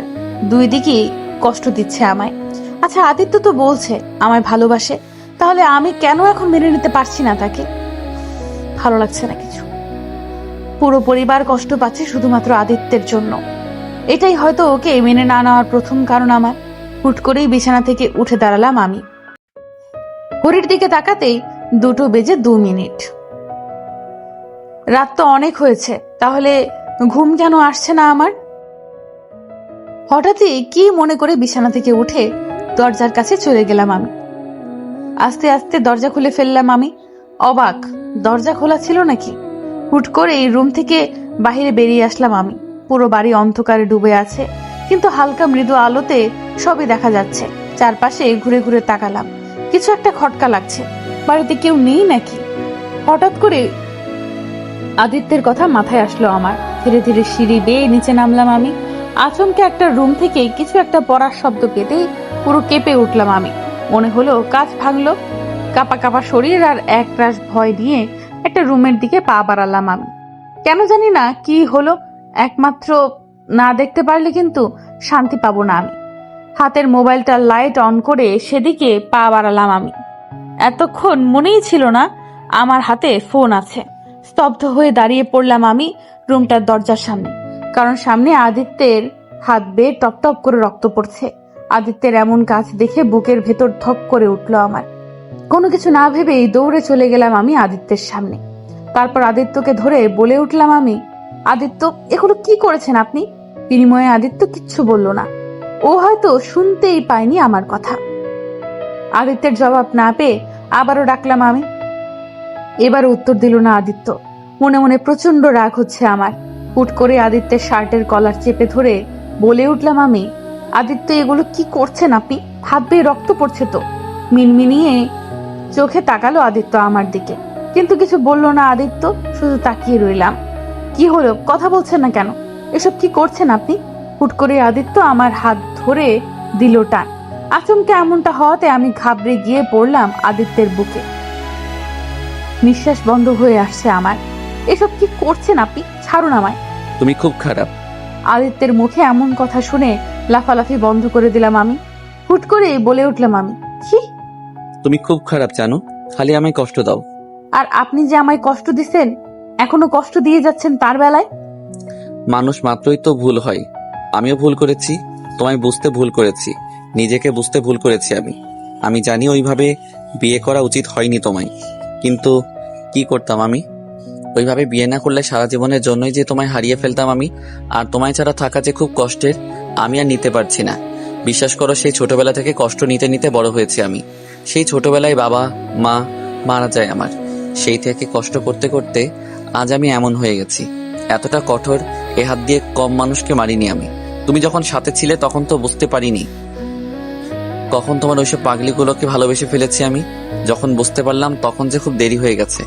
দুই দিকেই কষ্ট দিচ্ছে আমায়। আচ্ছা, আদিত্য তো বলছে আমায় ভালোবাসে, তাহলে আমি কেন এখন মেনে নিতে পারছি না তাকে? ভালো লাগছে না কিছু। পুরো পরিবার কষ্ট পাচ্ছে শুধুমাত্র আদিত্যের জন্য। এটাই হয়তো ওকে মেনে না নেওয়ার প্রথম কারণ আমার। হুট করেই বিছানা থেকে উঠে দাঁড়ালাম আমি। ঘড়ির দিকে তাকাতেই 2:02। রাত তো অনেক হয়েছে, তাহলে ঘুম কেন আসছে না আমার? হঠাৎই কি মনে করে বিছানা থেকে উঠে দরজার কাছে চলে গেলাম আমি। আস্তে আস্তে দরজা খুলে ফেললাম আমি। অবাক, দরজা খোলা ছিল নাকি? হুট করে এই রুম থেকে বাহিরে বেরিয়ে আসলাম আমি। পুরো বাড়ি অন্ধকারে ডুবে আছে, কিন্তু হালকা মৃদু আলোতে সবই দেখা যাচ্ছে। চারপাশে ঘুরে ঘুরে তাকালাম, কিছু একটা খটকা লাগছে। বাড়িতে কেউ নেই নাকি? হঠাৎ করে আদিত্যের কথা মাথায় আসলো আমার। ধীরে ধীরে সিঁড়ি বেয়ে নিচে নামলাম আমি। আচমকে একটা রুম থেকে কিছু একটা পড়ার শব্দ পেতেই পুরো কেঁপে উঠলাম আমি। মনে হলো কাঁচ ভাঙলো। কাপা কাপা শরীর আর একরাশ ভয় নিয়ে একটা রুমের দিকে পা বাড়ালাম আমি। কেন জানি না কি হলো, একমাত্র না দেখতে পারলে কিন্তু শান্তি পাবো না আমি। হাতের মোবাইলটা লাইট অন করে সেদিকে পা বাড়ালাম আমি। এতক্ষণ মনেই ছিল না আমার হাতে ফোন আছে। স্তব্ধ হয়ে দাঁড়িয়ে পড়লাম আমি রুমটার দরজার সামনে, কারণ সামনে আদিত্যের হাত বেয়ে টপ টপ করে রক্ত পড়ছে। আদিত্যের এমন কাজ দেখে বুকের ভেতর ধক করে উঠলো আমার। কোনো কিছু না ভেবেই দৌড়ে চলে গেলাম আমি আদিত্যের সামনে। তারপর আদিত্যকে ধরে বলে উঠলাম আমি, আদিত্য, এগুলো কি করেছেন আপনি? বিনিময়ে আদিত্য কিচ্ছু বলল না, ও হয়তো শুনতেই পায়নি আমার কথা। আদিত্যের জবাব না পেয়ে আবারও ডাকলাম আমি। এবার উত্তর দিল না আদিত্য। মনে মনে প্রচন্ড রাগ হচ্ছে আমার। হুট করে আদিত্যের শার্টের কলার চেপে ধরে বলে উঠলাম আমি, আদিত্য, এগুলো কি করছেন আপনি? হাত বেয়ে রক্ত পড়ছে তো। মিনমিনিয়ে চোখে তাকালো আদিত্য আমার দিকে, কিন্তু কিছু বলল না আদিত্য। শুধু তাকিয়ে রইলাম। কি হলো, কথা বলছেন না কেন? এসব কি করছেন আপনি? হুট করে আদিত্য আমার হাত ধরে দিল টান। আচমকা এমনটা হওয়াতে আমি ঘাবড়ে গিয়ে পড়লাম আদিত্যের বুকে। নিঃশ্বাস বন্ধ হয়ে আসছে আমার। এসব কি করছেন আপনি? ছাড়ুন আমায়। তুমি খুব খারাপ। আদিত্যের মুখে এমন কথা শুনে লাফালাফি বন্ধ করে দিলাম আমি। হুট করে বলে উঠলাম আমি, কি? তুমি খুব খারাপ জানো, খালি আমায় কষ্ট দাও। আর আপনি যে আমায় কষ্ট দিচ্ছেন, এখনো কষ্ট দিয়ে যাচ্ছেন তার বেলায়। মানুষ মাত্রই তো ভুল হয়। আমিও ভুল করেছি, তোমায় বুঝতে ভুল করেছি, নিজেকে বুঝতে ভুল করেছি আমি জানি ওইভাবে বিয়ে করা উচিত হয়নি তোমায়, কিন্তু কি করতাম আমি? ওইভাবে বিয়ে না করলে সারা জীবনের জন্যই যে তোমায় হারিয়ে ফেলতাম আমি। আর তোমায় ছাড়া থাকা যে খুব কষ্টের, আমি আর নিতে পারছি না। বিশ্বাস করো, সেই ছোটবেলা থেকে কষ্ট নিতে নিতে বড় হয়েছি আমি। সেই ছোটবেলায় বাবা মা মারা যায় আমার, সেই থেকে কষ্ট করতে করতে আজ আমি এমন হয়ে গেছি। এতটা কঠোর এ হাত দিয়ে কম মানুষকে মারিনি আমি। তুমি যখন সাথে ছিলে তখন তো বুঝতে পারিনি কখন তোমার ওইসব পাগলিগুলোকে ভালোবেসে ফেলেছি আমি। যখন বুঝতে পারলাম তখন যে খুব দেরি হয়ে গেছে।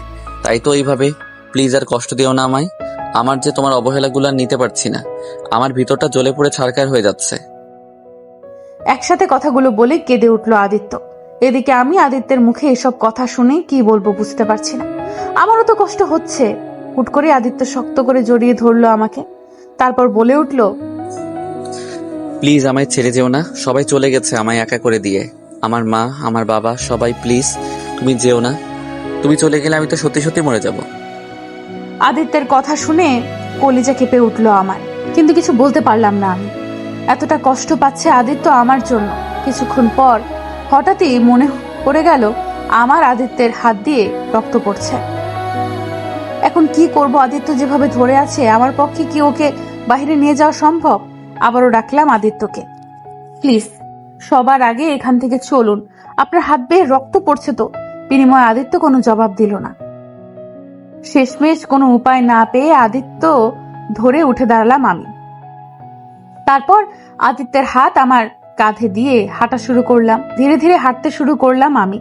তাই তো এইভাবে প্লিজ আর কষ্ট দিও না আমায়। আমার যে তোমার অবহেলাগুলো আর নিতে পারছি না, আমার ভিতরটা জ্বলে পুড়ে ছারখার হয়ে যাচ্ছে। একসাথে কথাগুলো বলে কেঁদে উঠলো আদিত্য। এদিকে আমি আদিত্যের মুখে এসব কথা শুনে কি বলবো বুঝতে পারছি না। আমারও তো কষ্ট হচ্ছে, হুট করে আদিত্য শক্ত করে জড়িয়ে ধরলো আমাকে, তারপর বলে উঠলো, প্লিজ আমায় ছেড়ে যেও না, সবাই চলে গেছে আমায় একা করে দিয়ে। আমার মা, আমার বাবা, সবাই, প্লিজ তুমি যেও না। তুমি চলে গেলে আমি তো সত্যি সত্যি মরে যাব। আদিত্যের কথা শুনে কলিজা কেঁপে উঠলো আমার, কিন্তু কিছু বলতে পারলাম না আমি। এতটা কষ্ট পাচ্ছে আদিত্য আমার জন্য। কিছুক্ষণ পর হঠাৎই মনে পড়ে গেল আমার আদিত্যের হাত দিয়ে রক্ত পড়ছে। এখন কি করব? আদিত্য যেভাবে ধরে আছে, আমার পক্ষে কি ওকে বাইরে নিয়ে যাওয়া সম্ভব? আবারও ডাকলাম আদিত্যকে, প্লিজ সবার আগে এখান থেকে চলুন, আপনার হাত বেয়ে রক্ত পড়ছে তো। বিনিময়ে আদিত্য কোনো জবাব দিল না। শেষমেশ কোনো উপায় না পেয়ে আদিত্য ধরে উঠে দাঁড়ালাম আমি। তারপর আদিত্যের হাত আমার কাঁধে দিয়ে হাঁটা শুরু করলাম। ধীরে ধীরে হাঁটতে শুরু করলাম আমি।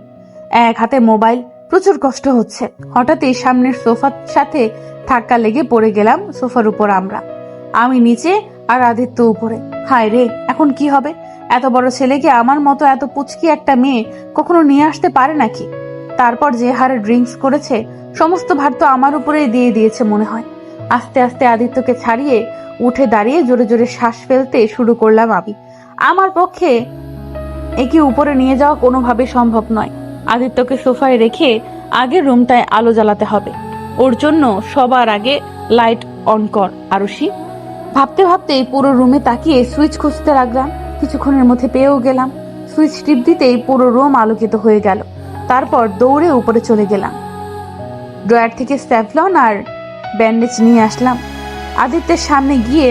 এক হাতে মোবাইল, প্রচুর কষ্ট হচ্ছে। হঠাৎই সামনের সোফার সাথে ধাক্কা লেগে পড়ে গেলাম সোফার উপর আমরা। আমি নিচে আর আদিত্য উপরে। হায় রে, এখন কি হবে? এত বড় ছেলেকে আমার মতো এত পুচকি একটা মেয়ে কখনো নিয়ে আসতে পারে নাকি? তারপর যে হারে ড্রিঙ্কস করেছে, সমস্ত ভার তো আমার উপরেই দিয়ে দিয়েছে মনে হয়। আস্তে আস্তে আদিত্যকে ছাড়িয়ে উঠে দাঁড়িয়ে জোরে জোরে শ্বাস ফেলতে শুরু করলাম আমি। আমার পক্ষে একে উপরে নিয়ে যাওয়া কোনোভাবে সম্ভব নয়। আদিত্যকে সোফায় রেখে আগের রুমটায় আলো জ্বালাতে হবে। ওর জন্য সবার আগে লাইট অন কর আরুষি। ভাবতে ভাবতে পুরো রুমে তাকিয়ে সুইচ খুঁজতে লাগলাম। কিছুক্ষণের মধ্যে পেয়েও গেলাম। সুইচ টিপ দিতেই পুরো রুম আলোকিত হয়ে গেল। তারপর দৌড়ে উপরে চলে গেলাম। ড্রয়ার থেকে স্যাভলন আর ব্যান্ডেজ নিয়ে আসলাম। আদিত্যের সামনে গিয়ে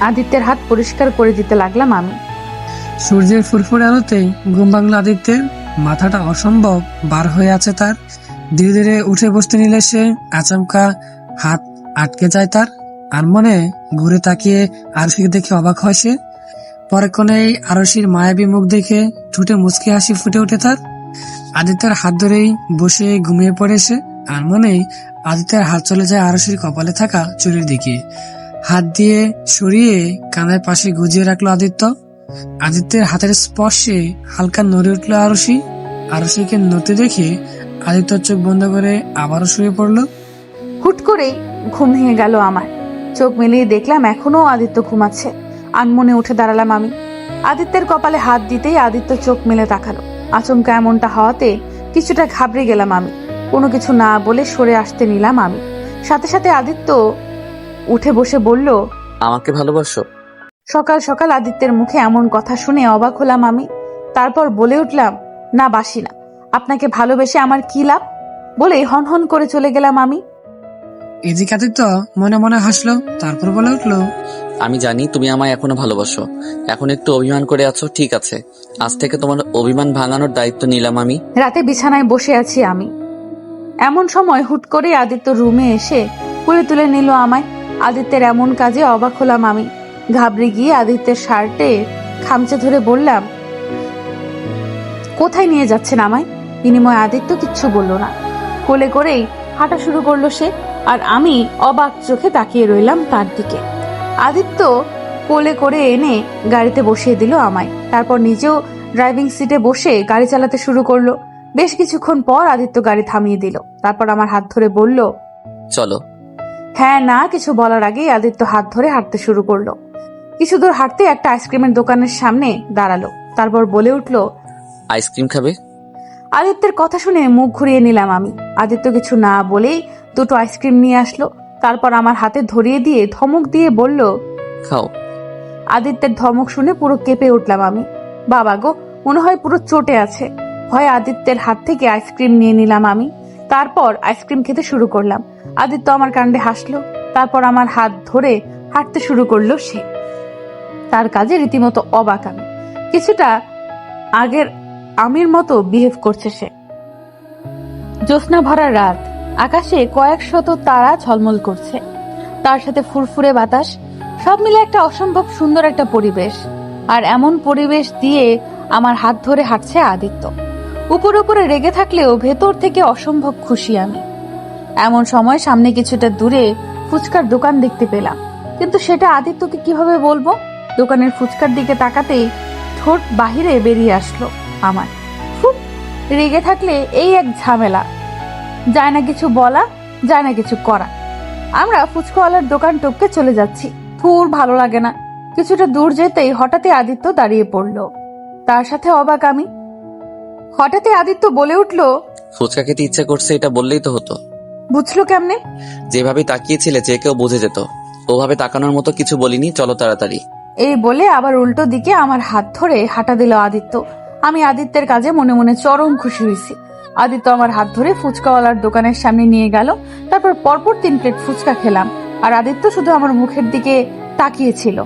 আদিত্যের হাত পরিষ্কার করে দিতে লাগলাম আমি। সূর্যের ফুরফুরে আলোতেই ঘুম ভাঙল আদিত্যের। মাথাটা অসম্ভব বার হয়ে আছে তার। ধীরে ধীরে উঠে বসতে নিলে সে আচমকা হাত আটকে যায় তার। আর মনে ঘুরে তাকিয়ে আরশিকে দেখে অবাক হয় সে। পরক্ষণেই আরশির মায়াবী মুখ দেখে ঠোঁটে মুচকি হাসি ফুটে ওঠে তার। আদিত্যের হাত ধরেই বসে ঘুমিয়ে পড়ে সে। আর মনেই আদিত্যের হাত চলে যায় আরশির কপালে থাকা চুলের দিকে। হাত দিয়ে সরিয়ে কানের পাশে গুজিয়ে রাখলো আদিত্য। আদিত্যের হাতের স্পর্শে হালকা নড়ে উঠলো আরশি। আরশিকে নড়তে দেখে আদিত্য চোখ বন্ধ করে আবারও শুয়ে পড়লো। হুট করেই ঘুম ভেঙে গেল আমার। চোখ মেলিয়ে দেখলাম এখনো আদিত্য ঘুমাচ্ছে। আনমনে উঠে দাঁড়ালাম আমি। আদিত্যের কপালে হাত দিতেই আদিত্য চোখ মেলে তাকালো। আচমকা এমনটা হওয়াতে কিছুটা ঘাবড়ে গেলাম আমি। কোনো কিছু না বলে সরে আসতে নিলাম আমি। সাথে সাথে আদিত্য উঠে বসে বলল, আমাকে ভালোবাসো? সকাল সকাল আদিত্যের মুখে এমন কথা শুনে অবাক হলাম আমি। তারপর বলে উঠলাম, না বাসি না। আপনাকে ভালোবেসে আমার কি লাভ? বলে হনহন করে চলে গেলাম আমি। এদিকে আদিত্য মনে মনে হাসলো। তারপর বলে উঠলো, আমি জানি তুমি আমায় এখনো ভালোবাসো। এখন একটু অভিমান করে আছো, ঠিক আছে। আজ থেকে তোমার অভিমান ভাঙানোর দায়িত্ব নিলাম আমি। রাতে বিছানায় বসে আছি আমি। এমন সময় হুট করে আদিত্য রুমে এসে কোলে তুলে নিল আমায়। আদিত্যের এমন কাজে অবাক হলাম আমি। ঘাবড়ে গিয়ে আদিত্যের শার্টে খামচে ধরে বললাম, কোথায় নিয়ে যাচ্ছেন আমায়? বিনিময়ে আদিত্য কিচ্ছু বলল না। কোলে করেই হাঁটা শুরু করলো সে। আর আমি অবাক চোখে তাকিয়ে রইলাম তার দিকে। আদিত্য কোলে করে এনে গাড়িতে বসিয়ে দিল আমায়। তারপর নিজেও ড্রাইভিং সিটে বসে গাড়ি চালাতে শুরু করলো। বেশ কিছুক্ষণ পর আদিত্য গাড়ি থামিয়ে দিল। তারপর আমার হাত ধরে বলল, চলো। হ্যাঁ না কিছু বলার আগেই আদিত্য হাত ধরে হাঁটতে শুরু করলো। কিছু দূর হাঁটতে একটা আইসক্রিমের দোকানের সামনে দাঁড়ালো। তারপর বলে উঠলো, আইসক্রিম খাবে? আদিত্যের কথা শুনে মুখ ঘুরিয়ে নিলাম আমি। আদিত্য কিছু না বলেই দুটো আইসক্রিম নিয়ে আসলো। তারপর আমার হাতে ধরিয়ে দিয়ে ধমক দিয়ে বলল, খাও। আদিত্যের ধমক শুনে পুরো কেঁপে উঠলাম আমি। বাবা গো, মনে হয় পুরো চটে আছে। ভয়ে আদিত্যের হাত থেকে আইসক্রিম নিয়ে নিলাম আমি। তারপর আইসক্রিম খেতে শুরু করলাম। আদিত্য আমার কাণ্ডে হাসলো। তারপর আমার হাত ধরে হাঁটতে শুরু করলো সে। তার কাজে রীতিমতো অবাক আমি। কিছুটা আগের আমির মতো বিহেভ করছে সে। জ্যোৎস্না ভরা রাত, আকাশে কয়েক শত তারা ঝলমল করছে। তার সাথে ফুরফুরে বাতাস, সব মিলে একটা অসম্ভব সুন্দর একটা পরিবেশ। আর এমন পরিবেশ দিয়ে আমার হাত ধরে হাঁটছে আদিত্য। উপরে উপরে রেগে থাকলেও ভেতর থেকে অসম্ভব খুশি আমি। এমন সময় সামনে কিছুটা দূরে ফুচকার দোকান দেখতে পেলাম, কিন্তু সেটা আদিত্যকে কিভাবে বলবো? দোকানের ফুচকার দিকে তাকাতেই ঠোঁট বাহিরে বেরিয়ে আসলো আমার। খুব রেগে থাকলে এই এক ঝামেলা, যায় না কিছু বলা, যায় না কিছু করা। আমরা ফুচকাওয়ালার দোকান টপকে চলে যাচ্ছি। ধুর, ভালো লাগে না। কিছুটা দূর যেতেই হঠাৎই আদিত্য দাঁড়িয়ে পড়লো। তার সাথে অবাক আমি। হঠাৎই আদিত্য বলে উঠলো, ফুচকা খেতে ইচ্ছে করছে, এটা বললেই তো হতো। বুঝলো কেমনে? যেভাবে তাকিয়েছিলে যে কেউ বুঝে যেত। ওভাবে তাকানোর মতো কিছু বলিনি, চলো তাড়াতাড়ি। এই বলে আবার উল্টো দিকে আমার হাত ধরে হাঁটা দিল আদিত্য। আমি আদিত্যের কাজে মনে মনে চরম খুশি হয়েছি। আদিত্য আমার হাত ধরে ফুচকাওয়ালার দোকানের সামনে নিয়ে গেল। তারপর পরপর 3 প্লেট ফুচকা খেলাম, আর আদিত্য শুধু আমার মুখের দিকে তাকিয়েছিল।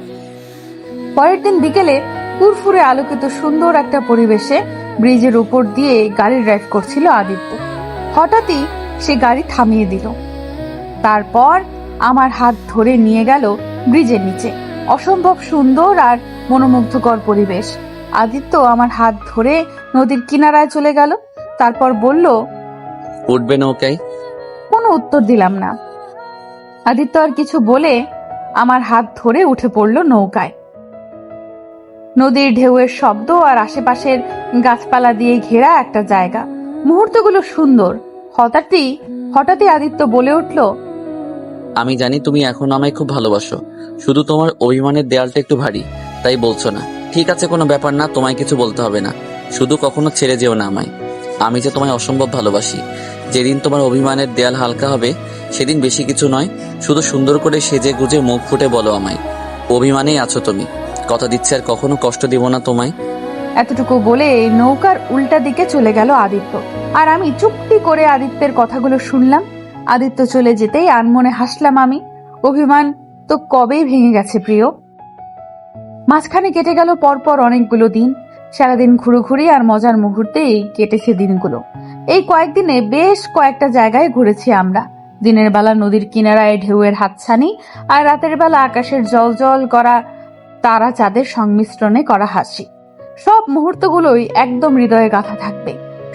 পরের দিন বিকেলে ফুরফুরে আলোকিত সুন্দর একটা পরিবেশে ব্রিজের উপর দিয়ে গাড়ি ড্রাইভ করছিল আদিত্য। হঠাৎই সে গাড়ি থামিয়ে দিল। তারপর আমার হাত ধরে নিয়ে গেল ব্রিজের নিচে। অসম্ভব সুন্দর আর মনোমুগ্ধকর পরিবেশ। আদিত্য আমার হাত ধরে নদীর কিনারায় চলে গেল। তারপর বলল, উঠবে নৌকায়? কোনো উত্তর দিলাম না। আদিত্য আর কিছু বলে আমার হাত ধরে উঠে পড়ল নৌকায়। নদীর ঢেউয়ের শব্দ আর আশেপাশের গাছপালা দিয়ে ঘেরা একটা জায়গা। মুহূর্তগুলো সুন্দর। হঠাৎই আদিত্য বলে উঠল, আমি জানি তুমি এখন আমায় খুব ভালোবাসো, শুধু তোমার অভিমানের দেয়ালটা একটু ভারী, তাই বলছো না। ঠিক আছে, কোনো ব্যাপার না, তোমায় কিছু বলতে হবে না। শুধু কখনো ছেড়ে যেও না আমায়। আমি যে তোমায় অসম্ভব ভালোবাসি। যেদিন তোমার অভিমানের দেয়াল হালকা হবে, সেদিন বেশি কিছু নয়, শুধু সুন্দর করে সেজে গুজে মুখ ফুটে বলো আমায়, অভিমানেই আছো তুমি। কথা দিচ্ছি আর কখনো কষ্ট দিব না তোমায়। এতটুকু বলে নৌকার উল্টা দিকে চলে গেল আদিত্য। আর আমি চুপটি করে আদিত্যের কথাগুলো শুনলাম। আদিত্য চলে যেতেই আনমনে হাসলাম আমি। অভিমান তো কবেই ভেঙে গেছে প্রিয়। মাঝখানে কেটে গেল পরপর অনেকগুলো দিন। সারাদিন ঘুরোঘুরি আর মজার মুহূর্তেই কেটেছে দিনগুলো। এই কয়েকদিনে বেশ কয়েকটা জায়গায় ঘুরেছি আমরা। দিনের বেলা নদীর কিনারায় ঢেউয়ের হাতছানি, আর রাতের বেলা আকাশের জল করা তারা চাঁদের সংমিশ্রণে করা হাসি। সব মুহূর্তগুলোই একদম হৃদয়ে গাঁথা থাকবে।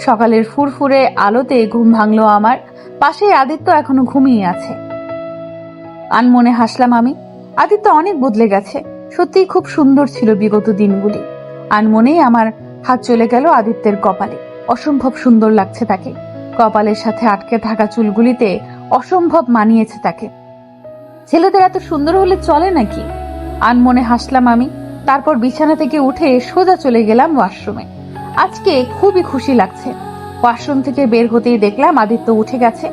সকালের ফুরফুরে আলোতে ঘুম ভাঙলো আমার। পাশে আদিত্য এখনো ঘুমিয়ে আছে। আনমনে হাসলাম আমি। আদিত্য অনেক বদলে গেছে। সত্যিই খুব সুন্দর ছিল বিগত দিনগুলি। আনমনেই আমার হাত চলে গেল আদিত্যের কপালে। অসম্ভব সুন্দর লাগছে তাকে। কপালের সাথে আটকে থাকা চুলগুলিতে অসম্ভব মানিয়েছে তাকে। ছেলেদের এত সুন্দর হলে চলে নাকি? আনমনে হাসলাম আমি। তারপর বিছানা থেকে উঠে সোজা চলে গেলাম ওয়াশরুমে। আজকে খুবই খুশি লাগছে। ওয়াশরুম থেকে বের হতেই দেখলাম আদিত্য উঠে গেছে।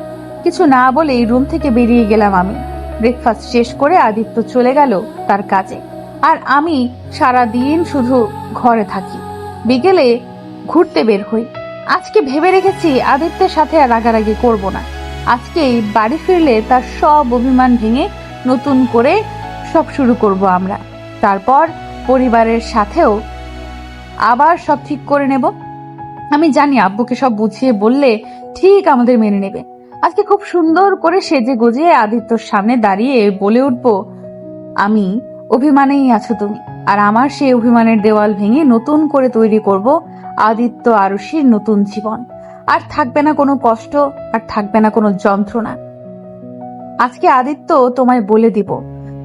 কিছু না বলেই রুম থেকে বেরিয়ে গেলাম আমি। ব্রেকফাস্ট শেষ করে আদিত্য চলে গেল তার কাজে, আর আমি সারা দিন শুধু ঘরে থাকি। বিকেলে ঘুরতে বের হই। আজকে ভেবে রেখেছি আদিত্যের সাথে আর রাগারাগি করব না। আজকেই বাড়ি ফিরলে তার সব অভিমান ভেঙে নতুন করে সব শুরু করব আমরা। তারপর পরিবারের সাথেও আবার সব ঠিক করে নেব। আমি জানি আব্বুকে সব বুঝিয়ে বললে ঠিক আমাদের মেনে নেবে। আজকে খুব সুন্দর করে সেজে গুজিয়ে আদিত্যর সামনে দাঁড়িয়ে বলে উঠব, আমি অভিমানেই আছো তুমি, আর আমার সেই অভিমানের দেওয়াল ভেঙে নতুন করে তৈরি করব আদিত্য আরুষির নতুন জীবন। আর থাকবে না কোনো কষ্ট, আর থাকবে না কোনো যন্ত্রণা। আজকে আদিত্য তোমায় বলে দিব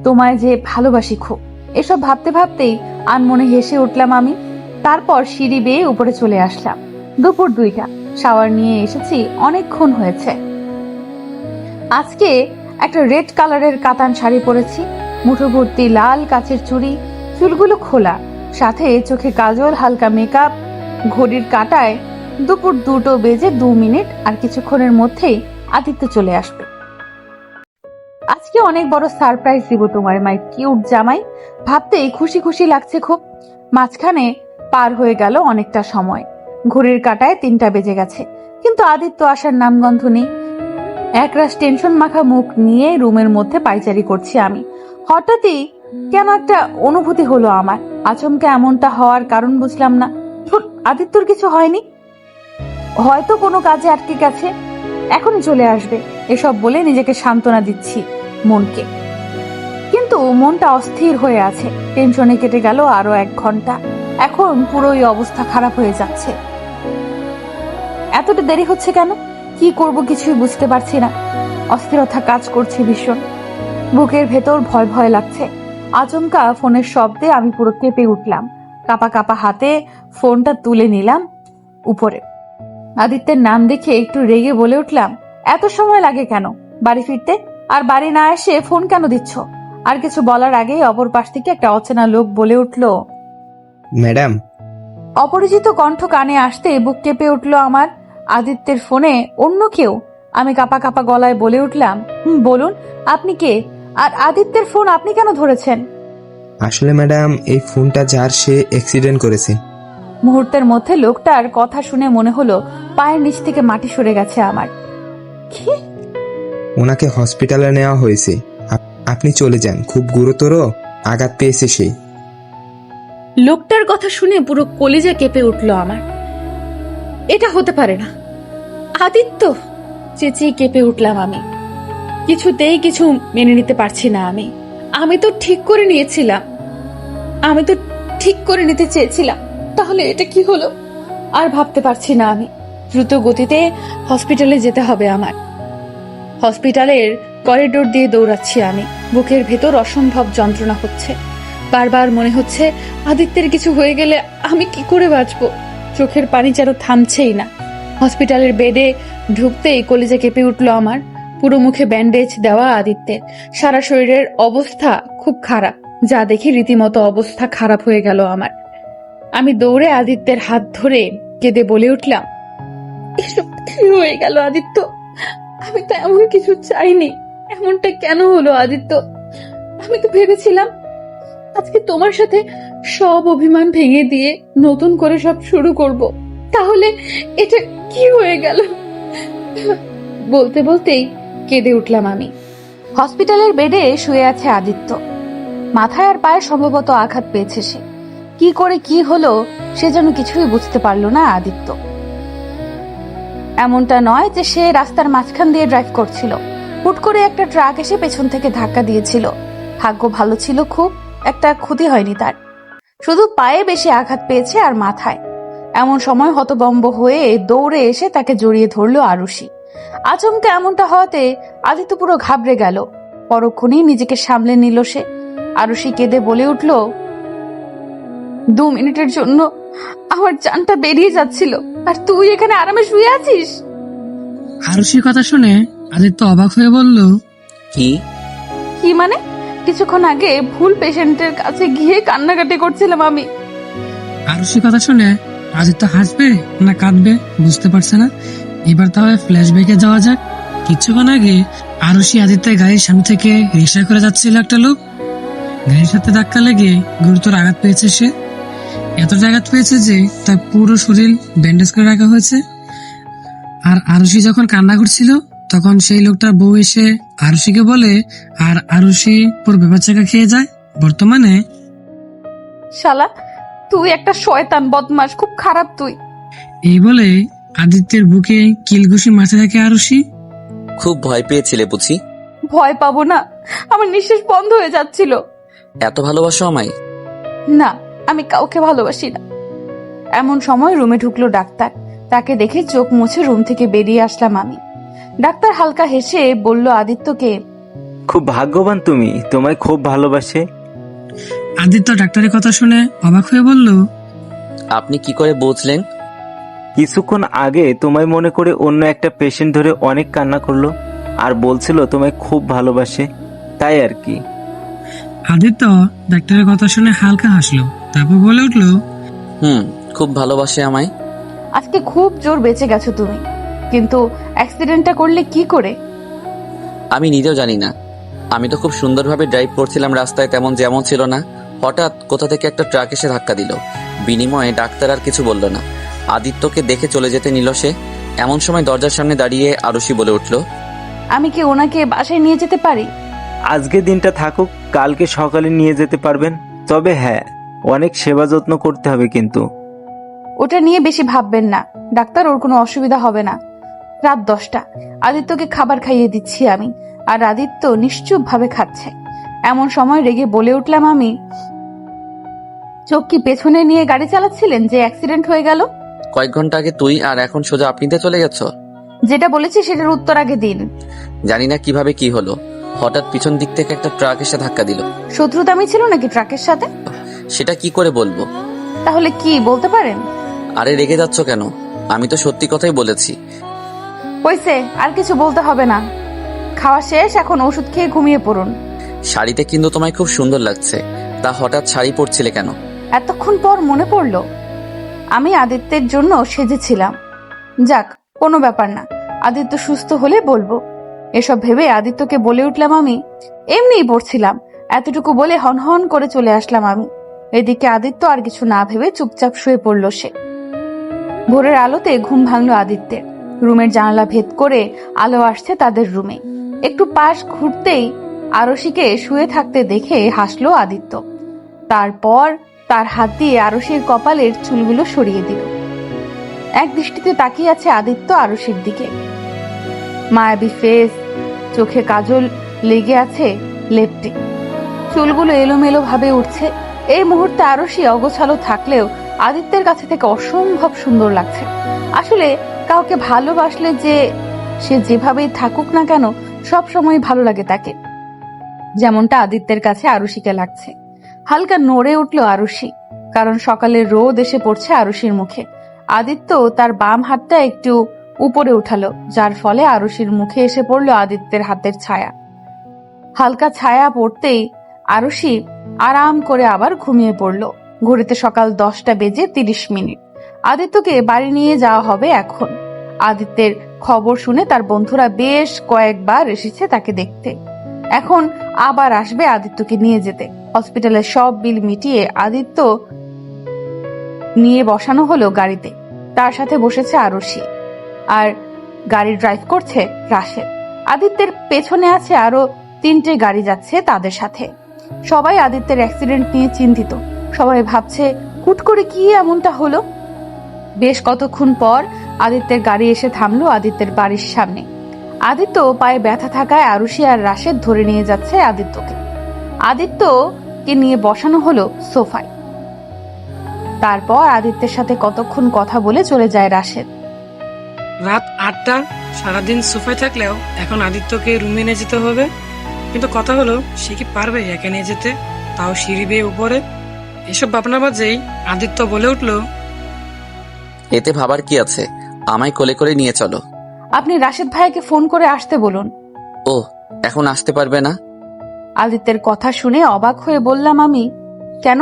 তোমায় যে ভালোবাসি খুব। এসব ভাবতে ভাবতেই আনমনে হেসে উঠলাম আমি। তারপর সিঁড়ি বেয়ে উপরে চলে আসলাম। দুপুর 2টা। শাওয়ার নিয়ে এসেছি, অনেকক্ষণ হয়েছে। আজকে একটা রেড কালারের কাতান শাড়ি পরেছি, মুঠো ভর্তি লাল কাচের চুড়ি, চুলগুলো খোলা, সাথে চোখে কাজল, হালকা মেকআপ। ঘড়ির কাঁটায় দুপুর 2টো বেজে 2 মিনিট। আর কিছুক্ষণের মধ্যেই আদিত্য চলে আসবে। আজকে অনেক বড় সারপ্রাইজ দিব তোমার মাই কিউট জামাই। ভাবতেই খুশি খুশি লাগছে খুব। মাঝখানে পার হয়ে গেল অনেকটা সময়। ঘড়ির কাঁটায় 3টা বেজে গেছে, কিন্তু আদিত্য আসার নামগন্ধ নেই। একরাশ টেনশন মাখা মুখ নিয়ে রুমের মধ্যে পায়চারি করছি আমি। হঠাৎই কেন একটা অনুভূতি হলো আমার। আচমকা এমনটা হওয়ার কারণ বুঝলাম না। আদিত্যর কিছু হয়নি, হয়তো কোনো কাজে আটকে গেছে, এখনই চলে আসবে, এসব বলে নিজেকে সান্ত্বনা দিচ্ছি মনকে। কিন্তু মনটা অস্থির হয়ে আছে। টেনশনে কেটে গেল আরো 1 ঘন্টা। এখন পুরোই অবস্থা খারাপ হয়ে যাচ্ছে। এতটা দেরি হচ্ছে কেন? কি করব কিছুই বুঝতে পারছি না। অস্থিরতা কাজ করছে ভীষণ। বুকের ভেতর ভয় ভয় লাগছে। আচমকা ফোনের শব্দে আমি পুরো কেঁপে উঠলাম। কাপা কাপা হাতে ফোনটা তুলে নিলাম উপরে। আদিত্যের নাম দেখে একটু রেগে বলে উঠলাম, এত সময় লাগে কেন? বাড়ি ফিরতে, আর বাড়ি না এসে ফোন কেন দিচ্ছ? আর কিছু বলার আগেই অপর পাশ থেকে একটা অচেনা লোক বলে উঠল। ম্যাডাম, অপরিচিত কণ্ঠ কানে আসতে বুক কেঁপে উঠল আমার। আদিত্যের ফোনে অন্য কেউ। আমি কাপা কাপা গলায় বলে উঠলাম, বলুন, আপনি কে? আর আদিত্যের ফোন আপনি কেন ধরেছেন? আসলে ম্যাডাম, এই ফোনটা যার সে অ্যাক্সিডেন্ট করেছে। মুহূর্তের মধ্যে লোকটার কথা শুনে মনে হলো পায়ের নিচ থেকে মাটি সরে গেছে আমার। কি? ওনাকে হসপিটালে নেওয়া হয়েছে। আপনি চলে যান, খুব গুরুতর আঘাত পেয়েছে সে। লোকটার কথা শুনে পুরো কলিজা কেঁপে উঠল আমার। এটা হতে পারে না, আদিত্য! চেঁচিয়ে কেঁপে উঠলাম আমি। কিছুতেই কিছু মেনে নিতে পারছি না আমি। আমি তো ঠিক করে নিতে চেয়েছিলাম, তাহলে এটা কি হলো? আর ভাবতে পারছি না আমি। দ্রুত গতিতে হসপিটালে যেতে হবে আমার। হসপিটালের করিডোর দিয়ে দৌড়াচ্ছি আমি। বুকের ভেতর অসম্ভব যন্ত্রণা হচ্ছে। বারবার মনে হচ্ছে আদিত্যের কিছু হয়ে গেলে আমি কি করে বাঁচবো। চোখের পানি যেন থামছেই না। হসপিটালের বেডে ঢুকতেই কলিজা কেঁপে উঠল আমার। পুরো মুখে ব্যান্ডেজ দেওয়া আদিত্যের। সারা শরীরের অবস্থা খুব খারাপ, যা দেখে রীতিমতো অবস্থা খারাপ হয়ে গেল আমার। আমি দৌড়ে আদিত্যের হাত ধরে কেঁদে বলে উঠলাম, এসব কি হয়ে গেল আদিত্য? আমি তো এমন কিছু চাইনি। এমনটা কেন হলো আদিত্য? আমি তো ভেবেছিলাম আজকে তোমার সাথে সব অভিমান ভেঙে দিয়ে নতুন করে সব শুরু করব। তাহলে এটা কি হয়ে গেল? বলতে বলতেই কেঁদে উঠলাম আমি। হসপিটালের বেডে শুয়ে আছে আদিত্য। মাথায় আর পায়ে সম্ভবত আঘাত পেয়েছে সে। কি করে কি হলো সে যেন কিছুই বুঝতে পারলো না আদিত্য। এমনটা নয় যে সে রাস্তার মাঝখান দিয়ে ড্রাইভ করছিল। হুট করে একটা ট্রাক এসে পেছন থেকে ধাক্কা দিয়েছিল। ভাগ্য ভালো ছিল খুব, একটা ক্ষতি হয়নি তার। শুধু পায়ে বেশি আঘাত পেয়েছে আর মাথায়। এমন সময় হতভম্ব হয়ে দৌড়ে এসে তাকে জড়িয়ে ধরলো আরুষি। আচমকা এমনটা হওয়াতে আদিত্য পুরো ঘাবড়ে গেল। পরক্ষণেই নিজেকে সামলে নিল সে। আরুষি কেঁদে বলে উঠল, 2 মিনিটের জন্য আমার জানটা বেরিয়ে যাচ্ছিল, আর তুই এখানে আরামে শুয়ে আছিস। আরুষির কথা শুনে আদিত্য অবাক হয়ে বলল, কি? কি মানে? কিছুক্ষণ আগে ভুল পেশেন্টের কাছে গিয়ে কান্নাকাটি করছিলাম আমি। আরুষির কথা শুনে আদিত্য হাসবে না কাঁদবে বুঝতে পারছে না। এবার তাহলে ফ্ল্যাশব্যাকে যাওয়া যাক। কিছুক্ষণ আগে আরুষি আদিত্যের গাড়ির সামনে থেকে রিক্সা করে যাচ্ছিল একটা লোক। গাড়ির সাথে ধাক্কা লেগে গুরুতর আঘাত পেয়েছে সে। এতটা আঘাত পেয়েছে যে তার পুরো শরীর ব্যান্ডেজ করে রাখা হয়েছে। আর আরুষি যখন কান্না করছিল তখন সেই লোকটার বউ এসে আরুষিকে বলে, আর আরুষি পুরো বেবাচাকা খেয়ে যায়। বর্তমানে শালা, তুই একটা শয়তান বদমাশ, খুব খারাপ তুই। এই বলে আদিত্যের বুকে কিলঘুষি মারতে থাকে আরুষি। খুব ভয় পেয়েছিলে বুঝি? ভয় পাবো না? আমার নিঃশ্বাস বন্ধ হয়ে যাচ্ছিল। এত ভালোবাসো আমায়? না, আমি কাউকে ভালোবাসি না। এমন সময় রুমে ঢুকলো ডাক্তার। তাকে দেখে চোখ মুছে রুম থেকে বেরিয়ে আসলাম আমি। ডাক্তার হালকা হেসে বলল আদিত্যকে, খুব ভাগ্যবান তুমি, তোমায় খুব ভালোবাসে। আদিত্য ডাক্তারের কথা শুনে অবাক হয়ে বলল, আপনি কি করে বুঝলেন? কিছুক্ষণ আগে তোমায় মনে করে অন্য একটা পেশেন্ট ধরে অনেক কান্না করলো আর বলছিল তোমায় খুব ভালোবাসে, তাই আর কি। আদিত্য ডাক্তারের কথা শুনে হালকা হাসলো, তারপর বলে উঠলো, খুব ভালোবাসে আমায়। আজকে খুব জোর বেঁচে গেছো তুমি, কিন্তু অ্যাক্সিডেন্টটা করলে কি করে? আমি নিজেও জানি না। আমি তো খুব সুন্দরভাবে ড্রাইভ করছিলাম রাস্তায়, তেমন যেমন ছিল না। হঠাৎ কোথা থেকে একটা ট্রাক এসে ধাক্কা দিল। বিনিময়ে ডাক্তার আর কিছু বলল না। আদিত্যকে দেখে চলে যেতে নিল সে। এমন সময় দরজার সামনে দাঁড়িয়ে আরুষি বলে উঠল, আমি কি ওনাকে বাসায় নিয়ে যেতে পারি? আজকে দিনটা থাকুক, কালকে সকালে নিয়ে যেতে পারবেন। তবে হ্যাঁ, অনেক সেবা যত্ন করতে হবে কিন্তু। ওটা নিয়ে বেশি ভাববেন না ডাক্তার, ওর কোনো অসুবিধা হবে না। রাত 10টা, আদিত্যকে খাবার খাইয়ে দিচ্ছি আমি, আর আদিত্য নিশ্চুপ ভাবে খাচ্ছে। এমন সময় রেগে বলে উঠলাম আমি, চোখ কি পেছনে নিয়ে গাড়ি চালাচ্ছিলেন যে অ্যাক্সিডেন্ট হয়ে গেল? কয়েক ঘন্টা আগে তুই, আর এখন সোজা আপনিতে চলে গেছ। যেটা বলেছি সেটার উত্তর আগে দিন। জানি না কিভাবে কি হলো, হঠাৎ পিছন দিক থেকে একটা ট্রাক এসে ধাক্কা দিল। শত্রুতামি ছিল নাকি ট্রাকের সাথে? সেটা কি করে বলবো। তাহলে কি বলতে পারেন? আরে রেগে যাচ্ছ কেন? আমি তো সত্যি কথাই বলেছি। হইছে, আর কিছু বলতে হবে না। খাওয়া শেষ, এখন ওষুধ খেয়ে ঘুমিয়ে পড়ুন। শাড়িতে কিন্তু তোমায় খুব সুন্দর লাগছে। তা হঠাৎ শাড়ি পরছিলে কেন? এতক্ষণ পর মনে পড়লো আমি আদিত্যের জন্য সেজেছিলাম। যাক, কোনো ব্যাপার না, আদিত্য সুস্থ হলে বলবো। এসব ভেবে আদিত্যকে বলে উঠলাম আমি, এমনিই পড়ছিলাম। এতটুকু বলে হনহন করে চলে আসলাম আমি। এদিকে আদিত্য আর কিছু না ভেবে চুপচাপ শুয়ে পড়ল সে। ভোরের আলোতে ঘুম ভাঙলো আদিত্যের। রুমের জানালা ভেদ করে আলো আসছে তাদের রুমে। একটু পাশ ঘুরতেই আরশিকে শুয়ে থাকতে দেখে হাসলো আদিত্য। তারপর তার হাত দিয়ে আরশির কপালের চুলগুলো সরিয়ে দিল। এক দৃষ্টিতে তাকিয়ে আছে আদিত্য আরশির দিকে। মায়াবী ফেস, চোখে কাজল লেগে আছে লেপটে, চুলগুলো এলোমেলো ভাবে উঠছে। এই মুহূর্তে আরশি অগোছালো থাকলেও আদিত্যের কাছে থেকে অসম্ভব সুন্দর লাগছে। আসলে কাউকে ভালোবাসলে যে সে যেভাবেই থাকুক না কেন সব সময় ভালো লাগে তাকে, যেমনটা আদিত্যের কাছে আরুষিকে লাগছে। হালকা নড়ে উঠল আরুষি, কারণ সকালের রোদ এসে পড়ছে আরুষির মুখে। আদিত্য তার বাম হাতটা একটু উপরে উঠালো, যার ফলে আরুষির মুখে এসে পড়ল আদিত্যের হাতের ছায়া। হালকা ছায়া পড়তেই আরুষি আরাম করে আবার ঘুমিয়ে পড়ল। ঘড়িতে সকাল 10:30। আদিত্যকে বাড়ি নিয়ে যাওয়া হবে এখন। আদিত্যের খবর শুনে তার বন্ধুরা বেশ কয়েকবার এসেছে তাকে দেখতে। এখন আবার আসবে আদিত্যকে নিয়ে যেতে। হসপিটালের সব বিল মিটিয়ে আদিত্য নিয়ে বসানো হলো গাড়িতে। তার সাথে বসেছে আরুষি, আর গাড়ি ড্রাইভ করছে রাশেদ। আদিত্যের পেছনে আছে আরো 3টে গাড়ি যাচ্ছে তাদের সাথে। সবাই আদিত্যের অ্যাক্সিডেন্ট নিয়ে চিন্তিত। সবাই ভাবছে হুট করে কি এমনটা হলো। বেশ কতক্ষণ পর আদিত্যের গাড়ি এসে থামলো আদিত্যের বাড়ির সামনে। আদিত্য পায়ে ব্যথা থাকায় আরুষি আর রাশেদ ধরে নিয়ে যাচ্ছে আদিত্যকে। আদিত্যকে নিয়ে বসানো হলো সোফায়। তারপর আদিত্যের সাথে কতক্ষণ কথা বলে চলে যায় রাশেদ। রাত 8টা, সারাদিন সোফায় থাকলেও এখন আদিত্যকে রুমে নিয়ে যেতে হবে। কিন্তু কথা হলো, সে কি পারবে একা নিয়ে যেতে, তাও সিঁড়ি বেয়ে উপরে? এসব ভাবনা বাজেই আদিত্য বলে উঠল, এতে ভাবার কি আছে, আমায় কোলে করে নিয়ে চলো। আপনি রাশেদ ভাইকে ফোন করে আসতে বলুন। ও, এখন আসতে পারবে না? আদিত্যের কথা শুনে অবাক হয়ে বললাম আমি, কেন?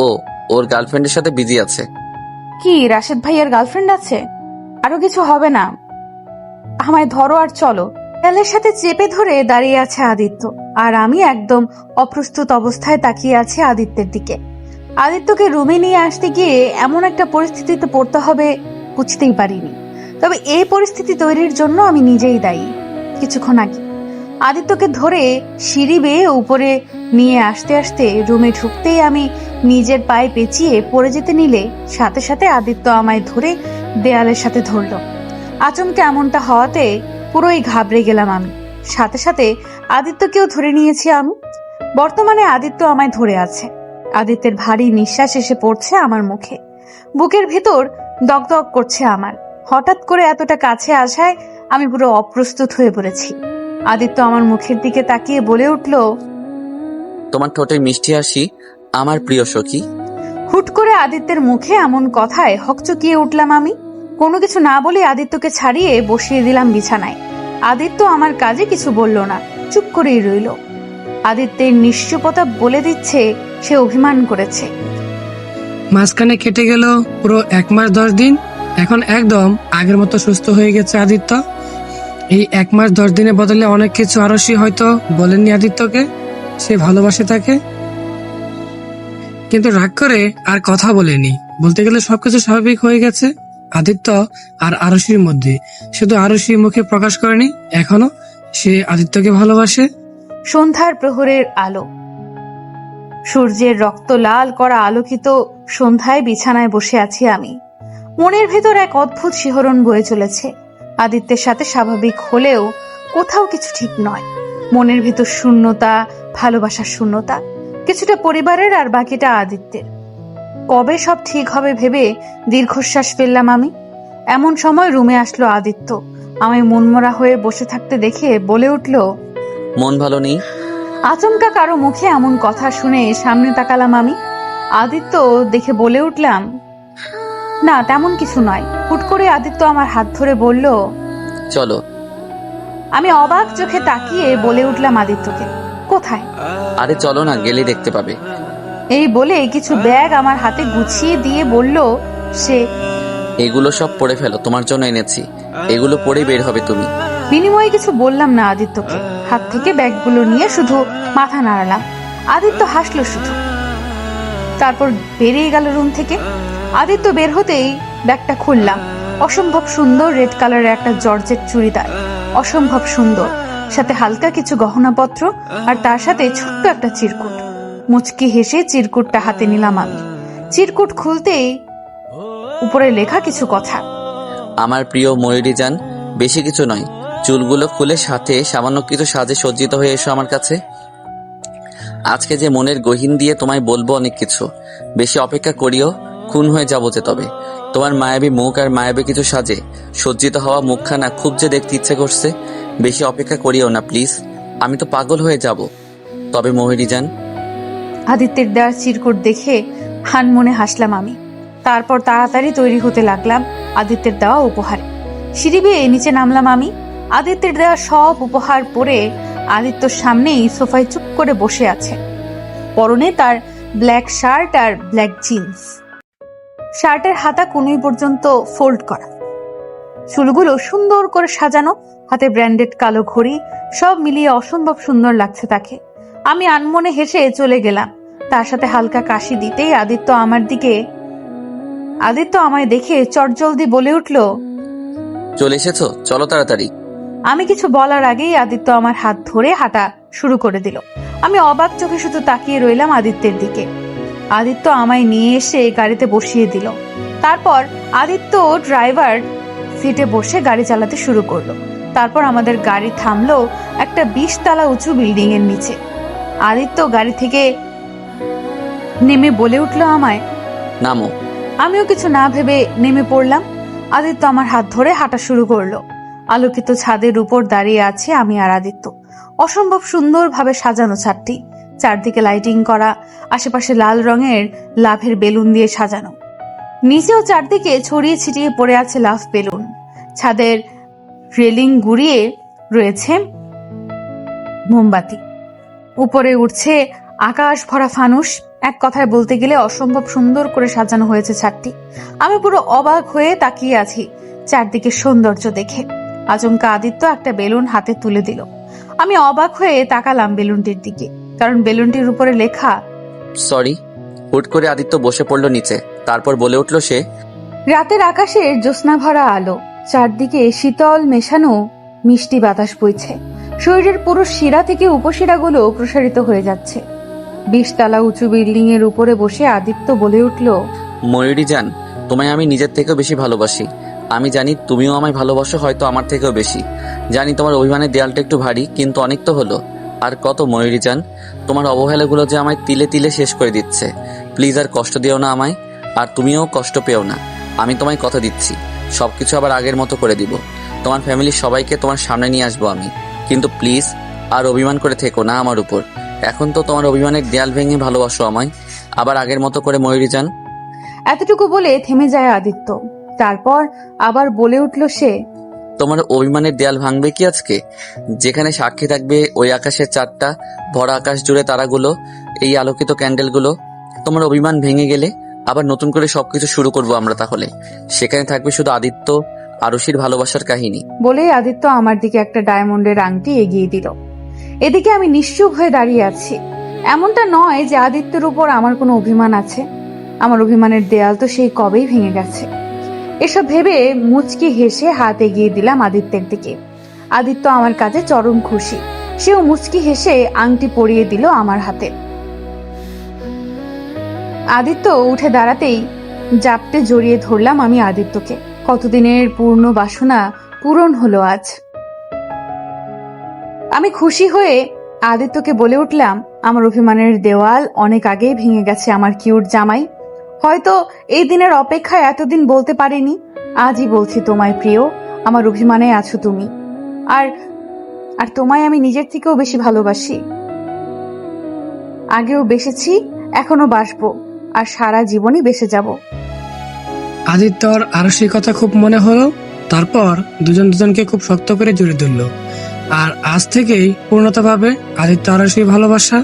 ও ওর গার্লফ্রেন্ডের সাথে বিজি আছে। কি রাশেদ ভাইয়ের গার্লফ্রেন্ড আছে? আরো কিছু হবে না, আমায় ধরো আর চলো। দেয়ালের সাথে চেপে ধরে দাঁড়িয়ে আছে আদিত্য, আর আমি একদম অপ্রস্তুত অবস্থায় তাকিয়ে আছি আদিত্যের দিকে। আদিত্যকে রুমে নিয়ে আসতে গিয়ে এমন একটা পরিস্থিতিতে পড়তে হবে বুঝতেই পারিনি। তবে এই পরিস্থিতি তৈরির জন্য আমি নিজেই দায়ী। কিছুক্ষণ আগে আদিত্যকে ধরে সিঁড়ি বেয়ে উপরে নিয়ে আসতে আসতে রুমে ঢুকতেই আমি নিজের পায়ে পেঁচিয়ে পড়ে যেতে নিলে সাথে সাথে আদিত্য আমায় ধরে দেয়ালের সাথে ধরল। আচমকে এমনটা হওয়াতে পুরোই ঘাবড়ে গেলাম আমি। সাথে সাথে আদিত্যকেও ধরে নিয়েছি আমি। বর্তমানে আদিত্য আমায় ধরে আছে। আদিত্যের ভারী নিঃশ্বাস এসে পড়ছে আমার মুখে। বুকের ভেতর দগদগ করছে আমার। হঠাৎ করে এতটা কাছে আসায় আমি পুরো অপ্রস্তুত হয়ে পড়েছি। আদিত্য আমার মুখের দিকে তাকিয়ে বলে উঠল, তোমার ঠোঁটে মিষ্টি হাসি আমার প্রিয় সখী। হুট করে আদিত্যের মুখে এমন কথায় হকচকিয়ে উঠলাম আমি। কোনো কিছু না বলে আদিত্যকে ছাড়িয়ে বসিয়ে দিলাম বিছানায়। আদিত্য আমার কাজে কিছু বলল না, চুপ করেই রইল। আদিত্যের নিশ্চুপতা বলে দিচ্ছে সে অভিমান করেছে। মাঝখানে কেটে গেল পুরো 1 মাস 10 দিন। এখন একদম আগের মতো সুস্থ হয়ে গেছে আদিত্য। এই 1 মাস 10 দিনের বদলে অনেক কিছু আরশি হয়তো বলেননি আদিত্যকে। সে ভালোবাসে তাকে, কিন্তু রাগ করে আর কথা বলেনি। বলতে গেলে সবকিছু স্বাভাবিক হয়ে গেছে আদিত্য আর আরশির মধ্যে। শুধু আরশি মুখে প্রকাশ করেনি, এখনো সে আদিত্যকে ভালোবাসে। সন্ধ্যার প্রহরের আলো, সূর্যের রক্ত লাল করা আলোকিত সন্ধ্যায় বিছানায় বসে আছি আমি। মনের ভেতর এক অদ্ভুত শিহরণ বয়ে চলেছে। আদিত্যের সাথে স্বাভাবিক হলেও কোথাও কিছু ঠিক নয়। মনের ভেতর শূন্যতা, ভালোবাসার শূন্যতা, কিছুটা পরিবারের আর বাকিটা আদিত্যের। কবে সব ঠিক হবে ভেবে দীর্ঘশ্বাস ফেললাম আমি। এমন সময় রুমে আসলো আদিত্য। আমায় মনমরা হয়ে বসে থাকতে দেখে বলে উঠল, মন ভালো নেই? আচমকা কারো মুখে এমন কথা শুনে সামনে তাকালাম আমি। আদিত্য দেখে বলে উঠলাম, না তেমন কিছু নয়। হুট করে আদিত্য আমার হাত ধরে বলল, চলো। আমি অবাক চোখে তাকিয়ে বলে উঠলাম আদিত্যকে, কোথায়? আরে চলো না, গেলে দেখতে পাবে। এই বলে কিছু ব্যাগ আমার হাতে গুছিয়ে দিয়ে বলল সে, এগুলো সব পড়ে ফেলো, তোমার জন্য এনেছি। এগুলো পরে বের হবে তুমি। বিনিময়ে কিছু বললাম না আদিত্যকে, হাত থেকে ব্যাগগুলো নিয়ে শুধু মাথা নাড়ালাম। আদিত্য হাসলো শুধু, তারপর বেরিয়ে গেল রুম থেকে। আদিত্য বের হতেই ব্যাগটা খুললাম। অসম্ভব সুন্দর রেড কালারের একটা জর্জেট চুড়িদার, অসম্ভব সুন্দর, সাথে হালকা কিছু গহনাপত্র, আর তার সাথে ছোট্ট একটা চিরকুট। মুচকি হেসে চিরকুটটা হাতে নিলাম আমি। চিরকুট খুলতেই উপরে লেখা কিছু কথা। আমার প্রিয় ময়ূরী জান, বেশি কিছু নয়, চুলগুলো খুলে সাথে সামান্য কিছু সাজে সজ্জিত হয়ে এসো আমার কাছে। আজকে যে মনের গহীন দিয়ে তোমায় বলবো অনেক কিছু। বেশি অপেক্ষা করিও, খুন হয়ে যাবো যে। তবে তোমার মায়াবী মুখ আর মায়াবী কিছু সাজে সজ্জিত হওয়া মুখখানা খুব যে দেখতে ইচ্ছে করছে। বেশি অপেক্ষা করিও না প্লিজ, আমি তো পাগল হয়ে যাব। তবে ময়ূরী জান। আদিত্যের দেওয়ার চিরকুট দেখে মনে হাসলাম আমি। তারপর তাড়াতাড়ি তৈরি হতে লাগলাম আদিত্যের দেওয়া উপহারে। সিঁড়ি বেয়ে নিচে নামলাম আমি। আদিত্যের দেওয়া সব উপহার পরে আদিত্যর সামনেই সোফায় চুপ করে বসে আছে। পরনে তার ব্ল্যাক শার্ট আর ব্ল্যাক জিন্স। শার্টের হাতা কনুই পর্যন্ত ফোল্ড করা, চুলগুলো সুন্দর করে সাজানো, হাতে ব্র্যান্ডেড কালো ঘড়ি, সব মিলিয়ে অসম্ভব সুন্দর লাগছে তাকে। আমি আনমনে হেসে চলে গেলাম। তার সাথে হালকা কাশি দিতেই আদিত্য আমায় দেখে চটজলদি বলে উঠল, চলে এসেছো, চলো তাড়াতাড়ি। আমি কিছু বলার আগেই আদিত্য আমার হাত ধরে হাঁটা শুরু করে দিল। আমি অবাক চোখে শুধু তাকিয়ে রইলাম আদিত্যের দিকে। আদিত্য আমায় নিয়ে এসে গাড়িতে বসিয়ে দিল। তারপর আদিত্য ড্রাইভার সিটে বসে গাড়ি চালাতে শুরু করলো। তারপর আমাদের গাড়ি থামলো একটা 20 তলা উঁচু বিল্ডিং এর নিচে। আদিত্য গাড়ি থেকে নেমে বলে উঠলো আমায়, নামো। আমিও কিছু না ভেবে নেমে পড়লাম। আদিত্য আমার হাত ধরে হাঁটা শুরু করলো। আলোকিত ছাদের উপর দাঁড়িয়ে আছে আমি আর আদিত্য। অসম্ভব সুন্দরভাবে সাজানো ছাদটি, চারদিকে লাইটিং করা, আশেপাশে লাল রঙের লাভের বেলুন দিয়ে সাজানো। নিচেও চারদিকে ছড়িয়ে ছিটিয়ে পড়ে আছে লাভ বেলুন। ছাদের রেলিং গুড়িয়ে রয়েছে মোমবাতি। উপরে উঠছে আকাশ ভরা ফানুস। এক কথায় বলতে গেলে অসম্ভব সুন্দর করে সাজানো হয়েছে ছাদটি। আমি পুরো অবাক হয়ে তাকিয়ে আছি চারদিকে সৌন্দর্য দেখে। আচমকা আদিত্য একটা বেলুন হাতে তুলে দিল। আমি অবাক হয়ে তাকালাম বেলুনটির দিকে, কারণ বেলুনটির উপরে লেখা সরি। হুট করে আদিত্য বসে পড়লো নিচে, তারপর বলে উঠলো সে, রাতের আকাশে জ্যোৎস্না ভরা আলো, চারদিকে শীতল মেশানো মিষ্টি বাতাস বইছে। শরীরের পুরো শিরা থেকে উপশিরাগুলো প্রসারিত হয়ে যাচ্ছে। 20 তলা উঁচু বিল্ডিং এর উপরে বসে আদিত্য বলে উঠল, ময়ূরী জান, তোমায় আমি নিজের থেকেও বেশি ভালোবাসি। আমি জানি তুমিও আমায় ভালোবাসো, হয়তো আমার থেকেও বেশি। জানি তোমার অভিমানের দেয়ালটা একটু ভারী, কিন্তু অনেক তো হলো। আর কত ময়ূরী জান, তোমার অবহেলাগুলো যে আমায় তিলে তিলে শেষ করে দিচ্ছে। প্লিজ আর কষ্ট দিও না আমায়, আর তুমিও কষ্ট পেও না। আমি তোমায় কথা দিচ্ছি, সবকিছু আবার আগের মতো করে দিব। তোমার ফ্যামিলির সবাইকে তোমার সামনে নিয়ে আসবো আমি। কিন্তু প্লিজ আর অভিমান করে থেকো না আমার উপর। এখন তো তোমার অভিমানের দেয়াল ভেঙে ভালোবাসো আমায়, আবার আগের মতো করে ময়ূরী জান। এতটুকু বলে থেমে যায় আদিত্য। তারপর আবার বলে উঠল সে, তোমার অভিমানের দেয়াল ভাঙবে কি আজকে? যেখানে সাক্ষী থাকবে ওই আকাশের চারটা ভরা আকাশ জুড়ে তারাগুলো, এই আলোকিত ক্যান্ডেলগুলো। তোমার অভিমান ভেঙে গেলে আবার নতুন করে সবকিছু শুরু করব আমরা। তাহলে সেখানে থাকবে শুধু আদিত্য আরুষির ভালোবাসার কাহিনী। বলে আদিত্য আমার দিকে একটা ডায়মন্ডের আংটি এগিয়ে দিল। এদিকে আমি নিশ্চুপ হয়ে দাঁড়িয়ে আছি। এমনটা নয় যে আদিত্যের উপর আমার কোনো অভিমান আছে। আমার অভিমানের দেয়াল তো সেই কবেই ভেঙে গেছে। এসব ভেবে মুচকি হেসে হাত এগিয়ে দিলাম আদিত্যের দিকে। আদিত্য আমার কাছে চরম খুশি। সেও মুচকি হেসে আংটি পরিয়ে দিল আমার হাতে। আদিত্য উঠে দাঁড়াতেই জাপটে জড়িয়ে ধরলাম আমি আদিত্যকে। কতদিনের পূর্ণ বাসনা পূরণ হলো আজ। আমি খুশি হয়ে আদিত্যকে বলে উঠলাম, আমার অভিমানের দেওয়াল অনেক আগেই ভেঙে গেছে আমার কিউট জামাই। হয়তো এই দিনের অপেক্ষায় এতদিন বলতে পারিনি, আজই বলছি তোমায় প্রিয়, আমার অভিমানে আছো তুমি। আর আর তোমায় আমি নিজের থেকেও বেশি ভালোবাসি। আগেও বেসেছি, এখনো বাসবো, আর সারা জীবনই বেসে যাব। আদিত্যর আরো সেই কথা খুব মনে হলো। তারপর দুজন দুজনকে খুব শক্ত করে জড়িয়ে ধরল। আর আজ থেকেই পূর্ণতা পাবে আদিত্য আরশি ভালোবাসা।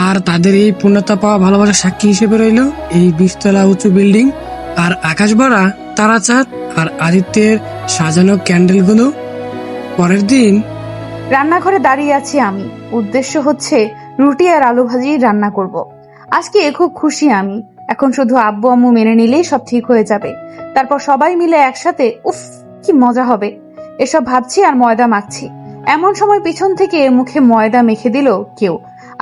আর তাদের এই পূর্ণতা পাওয়া ভালোবাসার সাক্ষী হিসেবে রইল এই 20 তলা উঁচু বিল্ডিং, আর আকাশ ভরা তারাচাঁদ, আর আদিত্যের সাজানো ক্যান্ডেলগুলো। পরের দিন রান্নাঘরে দাঁড়িয়ে আছি আমি, উদ্দেশ্য হচ্ছে রুটি আর আলু ভাজি রান্না করব। আজকে খুব খুশি আমি, এখন শুধু আব্বু আম্মু মেনে নিলেই সব ঠিক হয়ে যাবে, তারপর সবাই মিলে একসাথে উফ কি মজা হবে। এসব ভাবছি আর ময়দা মাখছি, এমন সময় পিছন থেকে মুখে ময়দা মেখে দিল কেউ।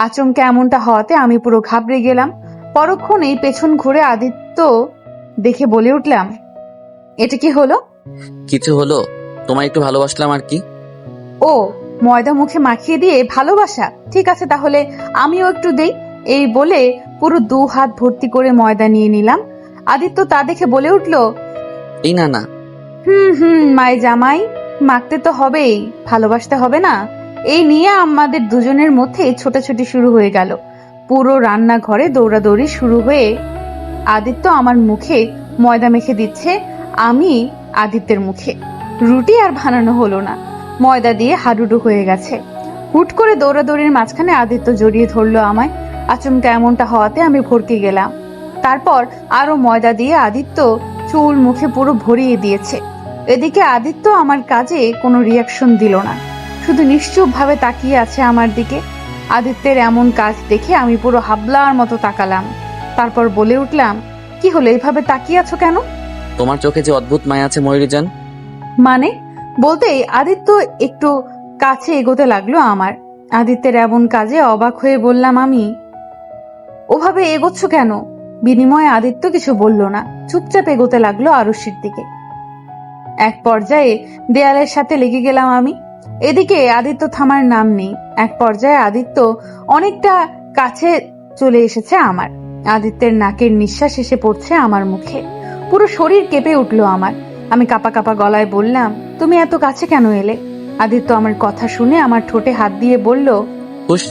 আচমকা এমনটা হওয়াতে আমি পুরো ঘাবড়ে গেলাম। পরক্ষণেই পেছন ঘুরে আদিত্য দেখে বলে উঠলাম, এটা কি হলো? কিছু হলো, তোমায় একটু ভালোবাসলাম আর কি। ও, ময়দা মুখে মাখিয়ে দিয়ে ভালোবাসা, ঠিক আছে তাহলে আমিও একটু দেই। এই বলে পুরো 2 হাত ভর্তি করে ময়দা নিয়ে নিলাম। আদিত্য তা দেখে বলে উঠল, এই না না, মাই জামাই, মাখতে তো হবেই, ভালোবাসতে হবে না? এই নিয়ে আমাদের দুজনের মধ্যে ছোটাছুটি শুরু হয়ে গেল। পুরো রান্নাঘরে দৌড়াদৌড়ি শুরু হয়ে আদিত্য আমার মুখে ময়দা মেখে দিচ্ছে, আমি আদিত্যের মুখে। রুটি আর বানানো হলো না, ময়দা দিয়ে হাডুডু হয়ে গেছে। হুট করে দৌড়াদৌড়ির মাঝখানে আদিত্য জড়িয়ে ধরলো আমায়। আচমকা এমনটা হওয়াতে আমি ভরকে গেলাম। তারপর আরো ময়দা দিয়ে আদিত্য চুল মুখে পুরো ভরিয়ে দিয়েছে। এদিকে আদিত্য আমার কাজে কোনো রিয়াকশন দিল না, শুধু নিশ্চুপ ভাবে তাকিয়ে আছে আমার দিকে। আদিত্যের এমন কাজ দেখে আমি পুরো হাবলার মতো তাকালাম। তারপর বলে উঠলাম, কি হলো, এইভাবে তাকিয়ে আছো কেন? তোমার চোখে যে অদ্ভুত মায়া আছে ময়ূরীজান। মানে? বলতেই আদিত্য একটু কাছে এগোতে লাগলো আমার। আদিত্যের এমন কাজে অবাক হয়ে বললাম আমি, ওভাবে এগোচ্ছ কেন? বিনিময়ে আদিত্য কিছু বলল না, চুপচাপ এগোতে লাগলো আরুষির দিকে। এক পর্যায়ে দেয়ালের সাথে লেগে গেলাম আমি। এদিকে আদিত্য থামার নাম নেই। এক পর্যায়ে আদিত্য অনেকটা কাছে চলে এসেছে আমার। আদিত্যের নাকের নিঃশ্বাস এসে পড়ছে আমার মুখে। পুরো শরীর কেঁপে উঠলো আমার। আমি কাঁপা কাঁপা গলায় বললাম, তুমি এত কাছে কেন এলে? আদিত্য আমার কথা শুনে আমার ঠোঁটে হাত দিয়ে বলল, হুশ।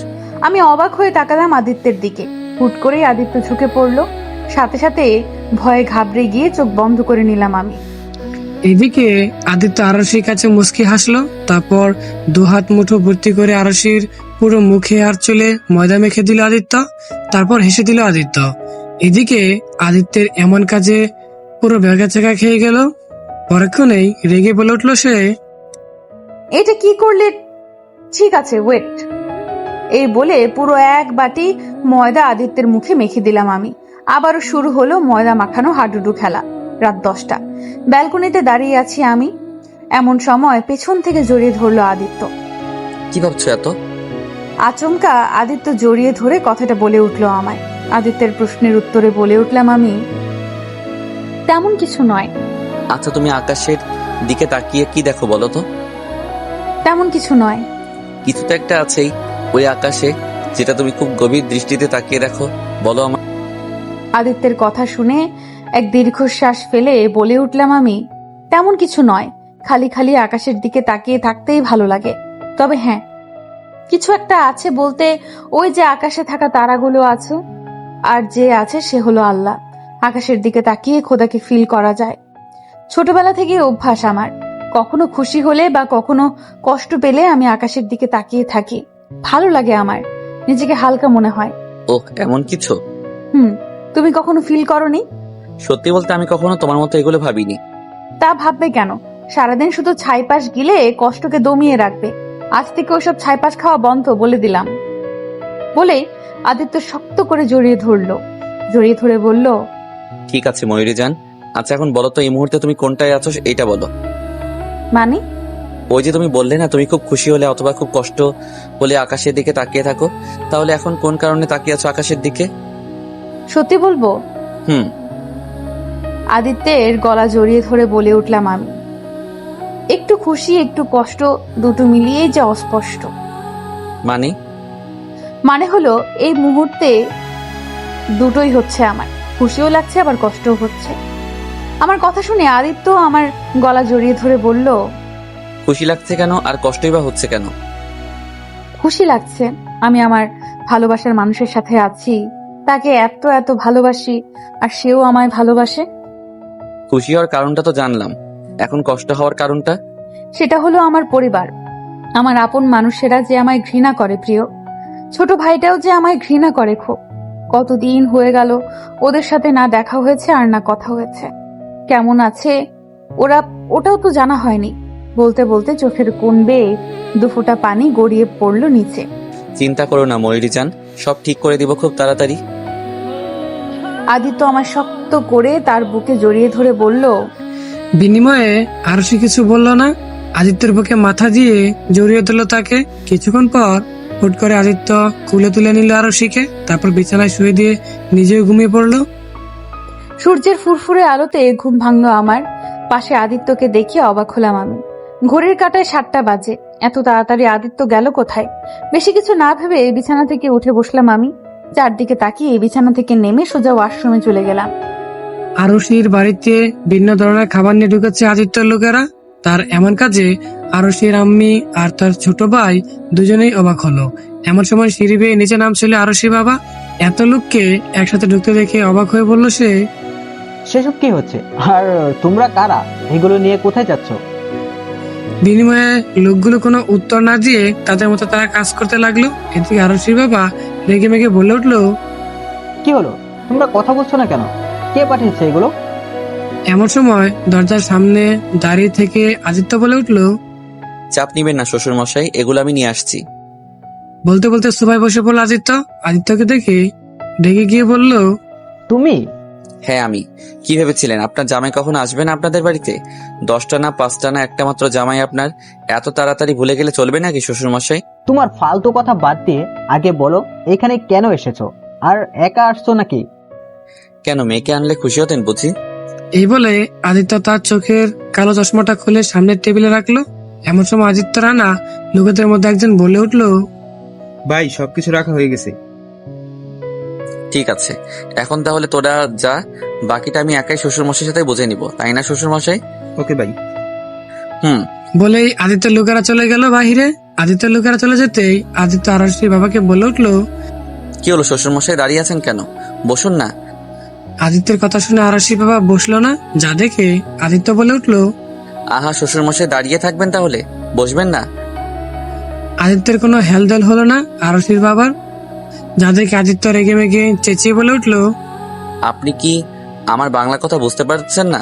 আমি অবাক হয়ে তাকালাম আদিত্যের দিকে। হুট করেই আদিত্য ঝুঁকে পড়লো, সাথে সাথে ভয়ে ঘাবড়ে গিয়ে চোখ বন্ধ করে নিলাম আমি। এদিকে আদিত্য আরশির কাছে মুচকি হাসলো, তারপর 2 হাত মুঠো ভর্তি করে আরশির পুরো মুখে আর চুলে ময়দা মেখে দিল আদিত্য, তারপর হেসে দিল আদিত্য। এদিকে আদিত্যের এমন কাজে পুরো বেগাচেকা খেয়ে গেল। পরক্ষণেই রেগে বলে উঠলো সে, এটা কি করলে? ঠিক আছে, ওয়েট। এই বলে পুরো 1 বাটি ময়দা আদিত্যের মুখে মেখে দিলাম আমি। আবারও শুরু হলো ময়দা মাখানো হাডুডু খেলা। রাত 10টা, ব্যালকনিতে দাঁড়িয়ে আছি আমি। এমন সময় পেছন থেকে জড়িয়ে ধরলো আদিত্য। কি ভাবছো এত? আচমকা আদিত্য জড়িয়ে ধরে কথাটা বলে উঠলো আমায়। আদিত্যের প্রশ্নের উত্তরে বলে উঠলাম আমি, তেমন কিছু নয়। আচ্ছা, তুমি আকাশের দিকে তাকিয়ে কি দেখো বলো তো? তেমন কিছু নয়। কিছু তো একটা আছেই ওই আকাশে, যেটা তুমি খুব গভীর দৃষ্টিতে তাকিয়ে দেখো, বলো আমার। আদিত্যের কথা শুনে এক দীর্ঘশ্বাস ফেলে বলে উঠলাম আমি, তেমন কিছু নয়, খালি খালি আকাশের দিকে তাকিয়ে থাকতেই ভালো লাগে। তবে হ্যাঁ, কিছু একটা আছে বলতে ওই যে আকাশে থাকা তারাগুলো আছে, আর যে আছে সে হলো আল্লাহ। আকাশের দিকে তাকিয়ে খোদাকে ফিল করা যায়। ছোটবেলা থেকে অভ্যাস আমার, কখনো খুশি হলে বা কখনো কষ্ট পেলে আমি আকাশের দিকে তাকিয়ে থাকি। ভালো লাগে আমার, নিজেকে হালকা মনে হয়। ও, এমন কিছু? তুমি কখনো ফিল করনি? সত্যি বলতে আমি কখনো তোমার মতো এগুলো ভাবিনি। তা ভাববে কেন? সারাদিন শুধু ছাইপাশ গিলে কষ্টকে দমিয়ে রাখবে। আজ থেকে ওইসব ছাইপাশ খাওয়া বন্ধ বলে দিলাম। বলে আদিত্য শক্ত করে জড়িয়ে ধরে বলল, ঠিক আছে ময়ূরীজান, আচ্ছা এখন বলো তো এই মুহূর্তে তুমি কোনটায় আছো এইটা বলো। মানে? ওই যে তুমি বললে না তুমি খুব খুশি হলে অথবা খুব কষ্ট হলে আকাশের দিকে তাকিয়ে থাকো, তাহলে এখন কোন কারণে তাকিয়ে আছো আকাশের দিকে? সত্যি বলবো? আদিত্যের গলা জড়িয়ে ধরে বলে উঠলাম আমি। একটু খুশি একটু কষ্ট দুটো মিলিয়ে যে অস্পষ্ট। মানে হলো এই মুহূর্তে দুটোই হচ্ছে আমার, খুশিও লাগছে আবার কষ্টও হচ্ছে। আমার কথা শুনে আদিত্য আমার গলা জড়িয়ে ধরে বলল, খুশি লাগছে কেন আর কষ্টই বা হচ্ছে কেন? খুশি লাগছে, আমি আমার ভালোবাসার মানুষের সাথে আছি, তাকে এত এত ভালোবাসি আর সেও আমায় ভালোবাসে। খুশি হওয়ার কারণটা তো জানলাম, এখন কষ্ট হওয়ার কারণটা? সেটা হলো আমার পরিবার। আমার আপন মানুষেরা যে আমায় ঘৃণা করে প্রিয়, ছোট ভাইটাও যে আমায় ঘৃণা করে খুব। কতদিন হয়ে গেল ওদের সাথে না দেখা হয়েছে আর না কথা হয়েছে। কেমন আছে ওটাও তো জানা হয়নি। বলতে বলতে চোখের কোণ বেয়ে দুফোঁটা পানি গড়িয়ে পড়লো নিচে। চিন্তা করো না ময়ূরীজান, সব ঠিক করে দিব খুব তাড়াতাড়ি। আদিত্য আমার শক্ত করে তার বুকে জড়িয়ে ধরে বলল, বিনিময়ে আরশি কিছু বলল না। আদিত্যের বুকে মাথা দিয়ে জড়িয়ে দিল তাকে। কিছুক্ষণ পর হুট করে আদিত্য কুলে তুলে নিল আরশিকে, তারপর বিছানায় শুয়ে দিয়ে নিজেও ঘুমিয়ে পড়লো। সূর্যের ফুরফুরে আলোতে ঘুম ভাঙলো আমার। পাশে আদিত্যকে দেখে অবাক হলাম আমি। ঘড়ির কাঁটায় 7টা বাজে। এত তাড়াতাড়ি আদিত্য গেল কোথায়? বেশি কিছু না ভেবে বিছানা থেকে উঠে বসলাম আমি। চারদিকে তাকিয়ে বিছানা থেকে নেমে সোজা ওয়াশরুমে চলে গেলাম। আরশির বাড়িতে ভিন্ন ধরনের খাবার নিয়ে ঢুকেছে আদিত্যর লোকেরা। তার এমন কাজে আরশির আম্মি আর তার ছোট ভাই দুজনেই অবাক হলো। এমন সময় সিঁড়ি বেয়ে নিচে নামছিল আরশি বাবা। এত লোককে একসাথে ঢুকতে দেখে অবাক হয়ে বলল সে, সেসব কি হচ্ছে? আর তোমরা কারা? এগুলো নিয়ে কোথায় যাচ্ছ? বিনিময়ে লোকগুলো কোনো উত্তর না দিয়ে তাদের মতো তারা কাজ করতে লাগলো। এদিকে আরশি বাবা রেগে মেগে বলে উঠলো, কি হলো? তোমরা কথা বলছো না কেন? কে পাঠিয়েছে এগুলো? এমন সময় দরজার সামনে দাঁড়িয়ে থেকে আদিত্য বলে উঠলো। চাপ নিবেন না শ্বশুর মশাই, এগুলো আমি নিয়ে আসছি। বলতে বলতে সোফায় বসে পড়ল আদিত্য। আদিত্যকে দেখে রেগে গিয়ে বলল, তুমি? হ্যাঁ আমি। কি ভেবেছিলেন আপনার জামাই কখন আসবে না আপনাদের বাড়িতে? 10টা না 5টা না একটা মাত্র জামাই আপনার। এত তাড়াতাড়ি ভুলে গেলে চলবে নাকি শ্বশুর মশাই? তোমার ফালতু কথা বাদ দিয়ে আগে বলো এখানে কেন এসেছো? আর একা আসছো নাকি? কেন, মেয়েকে আনলে খুশি হতেন বুঝি? এই বলে আদিত্য তার চোখের কালো চশমাটা খুলে সামনের টেবিলে রাখলো। এমন সময় আদিত্য রানা লোকেদের মধ্যে একজন বলে উঠলো, ভাই সবকিছু রাখা হয়ে গেছে। ঠিক আছে, এখন তাহলে তোরা যা, বাকিটা আমি একাই শ্বশুর মশাইয়ের সাথে বুঝে নিব, তাই না শ্বশুর মশাই? ওকে ভাই। বলেই আদিত্যের লোকেরা চলে গেল বাহিরে। আদিত্যের লোকেরা চলে যেতেই আদিত্য আরশির বাবাকে বলে উঠলো, কি হলো শ্বশুর মশাই, দাঁড়িয়ে আছেন কেন? বসুন না। আদিত্যের কথা শুনে আরশি বাবা বসলো না। যা দেখে আদিত্য বলে উঠলো, আহা শ্বশুর মশাই, দাঁড়িয়ে থাকবেন তাহলে, বসবেন না? আদিত্যের কোনো হেলদোল হলো না আরশির বাবার। যা দেখে আদিত্য রেগে মেগে চেঁচিয়ে বলে উঠলো, আপনি কি আমার বাংলা কথা বুঝতে পারছেন না?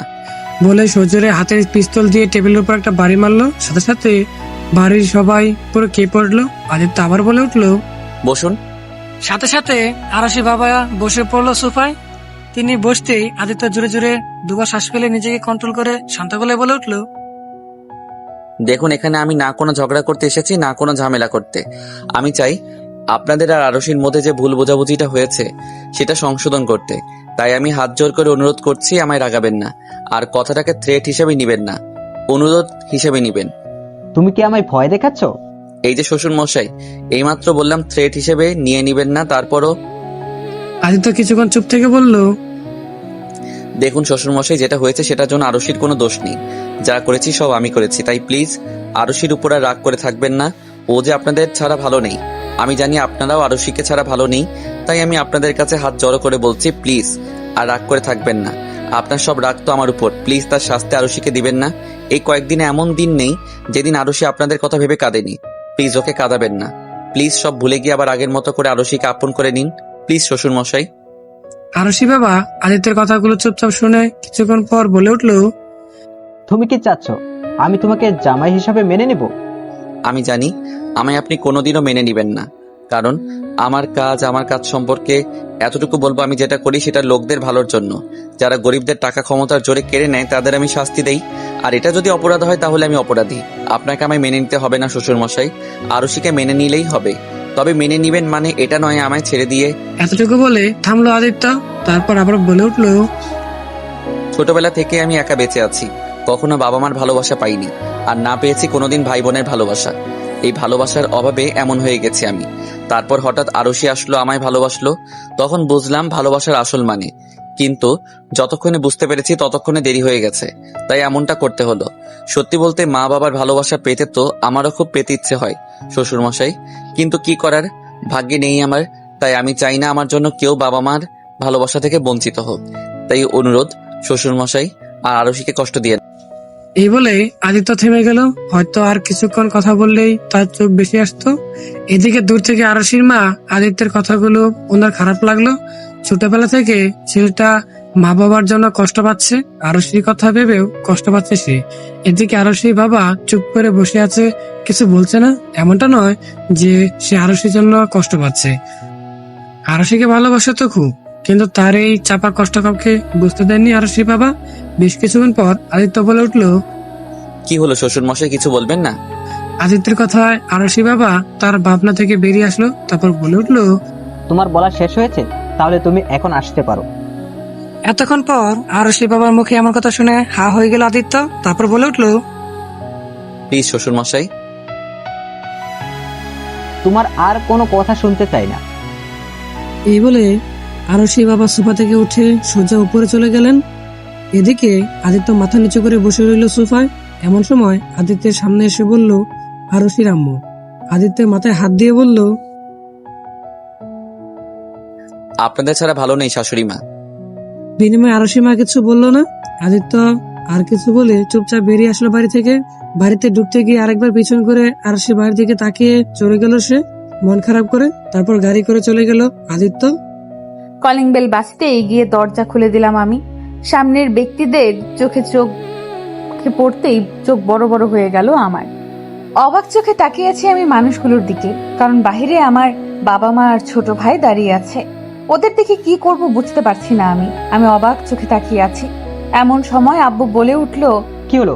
বলে সজোরে হাতের পিস্তল দিয়ে টেবিলের উপর একটা বাড়ি মারলো। সাথে সাথে বাড়ির সবাই পুরো কেঁপে উঠলো। আদিত্য আবার বলে উঠলো, বসুন। সাথে সাথে আরশি বাবা বসে পড়লো সোফায়। তিনি বসতেই আদিত্য জোরে জোরে দুবার শ্বাস ফেলে নিজেকে কন্ট্রোল করে শান্ত গলায় বলে উঠলো, দেখুন, এখানে আমি না কোনো ঝগড়া করতে এসেছি না কোনো ঝামেলা করতে। আমি চাই আপনাদের আর আরশির মধ্যে যে ভুল বোঝাবুঝিটা হয়েছে সেটা সংশোধন করতে। তাই আমি হাত জোর করে অনুরোধ করছি, আমায় রাগাবেন না, আর কথাটাকে থ্রেট হিসেবে নিবেন না, অনুরোধ হিসেবে নিবেন। তুমি কি আমায় ভয় দেখাচ্ছ? এই যে শ্বশুর মশাই, এইমাত্র বললাম থ্রেট হিসেবে নিয়ে নিবেন না, তারপরও। আদিত্য কিছুক্ষণ চুপ থেকে বলল, দেখুন শ্বশুর মশাই, যেটা হয়েছে সেটার জন্য আরশির কোনো দোষ নেই। যা করেছি সব আমি করেছি, তাই প্লিজ আরশির উপর আর রাগ করে থাকবেন না। ও যে আপনাদের ছাড়া ভালো নেই, আমি জানি আপনারাও আরশিকে ছাড়া ভালো নেই, তাই আমি আপনাদের কাছে হাত জড়ো করে বলছি, প্লিজ আর রাগ করে থাকবেন না। আপনার সব রাগ তো আমার উপর, প্লিজ তার শাস্তি আরশিকে দিবেন না। এই কয়েকদিনে এমন দিন নেই যেদিন আরশি আপনাদের কথা ভেবে কাঁদেনি। প্লিজ ওকে কাঁদাবেন না। প্লিজ সব ভুলে গিয়ে আবার আগের মতো করে আরশিকে আপন করে নিন, প্লিজ শ্বশুর মশাই। আরশি বাবা আদিত্যের কথাগুলো চুপচাপ শুনে কিছুক্ষণ পর বলে উঠলো, তুমি কি চাচ্ছ আমি তোমাকে জামাই হিসাবে মেনে নিব? আমি জানি আমায় আপনি কোনোদিনও মেনে নিবেন না, কারণ আমার কাজ সম্পর্কে এতটুকু বলবো, আমি যেটা করি সেটা লোকদের ভালোর জন্য। যারা গরিবদের টাকা ক্ষমতার জোরে কেড়ে নেয় তাদের আমি শাস্তি দেই, আর এটা যদি অপরাধ হয় তাহলে আমি অপরাধী। আপনাকে আমায় মেনে নিতে হবে না শ্বশুর মশাই, আরশিকে মেনে নিলেই হবে। তবে মেনে নিবেন মানে এটা নয় আমায় ছেড়ে দিয়ে। এতটুকু বলে থামলো আদিত্য। তারপর আবার বলে উঠলো, ছোটবেলা থেকে আমি একা বেঁচে আছি, কখনো বাবা মার ভালোবাসা পাইনি, আর না পেয়েছি কোনোদিন ভাই বোনের ভালোবাসা। এই ভালোবাসার অভাবে এমন হয়ে গেছি আমি। তারপর হঠাৎ আরশি আসলো, আমায় ভালোবাসলো, তখন বুঝলাম ভালোবাসার আসল মানে। কিন্তু যতক্ষণে বুঝতে পেরেছি ততক্ষণে দেরি হয়ে গেছে, তাই এমনটা করতে হলো। সত্যি বলতে মা বাবার ভালোবাসা পেতে তো আমারও খুব পেতে ইচ্ছে হয় শ্বশুর মশাই, কিন্তু কি করার, ভাগ্যে নেই আমার। তাই আমি চাই না আমার জন্য কেউ বাবা মার ভালোবাসা থেকে বঞ্চিত হোক। তাই অনুরোধ শ্বশুর মশাই, আর আরশিকে কষ্ট দিয়ে। এই বলে আদিত্য থেমে গেল। হয়তো আর কিছুক্ষণ কথা বললেই তার চোখ বেশি আসতো। এদিকে দূর থেকে আরশির মা আদিত্যের কথাগুলো ওনার খারাপ লাগলো। ছোটবেলা থেকে ছেলেটা মা বাবার জন্য কষ্ট পাচ্ছে, আরশির কথা ভেবেও কষ্ট পাচ্ছে সে। এদিকে আরশির বাবা চুপ করে বসে আছে, কিছু বলছে না। এমনটা নয় যে সে আরশির জন্য কষ্ট পাচ্ছে, আরশিকে ভালোবাসে তো খুব, কিন্তু তার এই চাপা কষ্ট কাউকে বুঝতে দেননি আরশির বাবা। বেশ কিছুক্ষণ পর আদিত্য বলে উঠলো, কি হলো শ্বশুর মশাই, কিছু বলবেন না? আদিত্যের কথায় আরশি বাবা তার ভাবনা থেকে বেরিয়ে আসলো। তারপর বলে উঠলো, তোমার বলা শেষ হয়েছে? তাহলে তুমি এখন আসতে পারো। এতক্ষণ পর আরশি বাবার মুখে এমন কথা শুনে হা হয়ে গেল আদিত্য। তারপর বলে উঠলো, প্লিজ শ্বশুর মশাই। তোমার আর কোনো কথা শুনতে চাই না। এই বলে আরশি বাবা সোফা থেকে উঠে সোজা উপরে চলে গেলেন। এদিকে আদিত্য মাথা নিচু করে বসে রইল সোফায়। এমন সময় আদিত্যের সামনে এসে বলল আরশির আম্মু। আদিত্যের মাথায় হাত দিয়ে বলল, আপনাদের ছাড়া ভালো নেই শাশুড়ি মা। বিনিময়ে আরশি মা কিছু বলল না। আদিত্য আর কিছু বলে চুপচাপ বেরিয়ে আসলো বাড়ি থেকে। বাড়িতে ঢুকতে গিয়ে আরেকবার পিছন করে আরশি বাড়ির দিকে তাকিয়ে চলে গেল সে, মন খারাপ করে। তারপর গাড়ি করে চলে গেল আদিত্য। কলিং বেল বাজতে গিয়ে দরজা খুলে দিলাম আমি। সামনের ব্যক্তিদের চোখে পড়তেই চোখ বড় বড় হয়ে গেল আমার। অবাক চোখে তাকিয়ে আছি আমি মানুষগুলোর দিকে, কারণ বাহিরে আমার বাবা মা আর ছোট ভাই দাঁড়িয়ে আছে। ওদের দিকে কি করব বুঝতে পারছি না আমি অবাক চোখে তাকিয়ে আছি। এমন সময় আব্বু বলে উঠলো, কি হলো,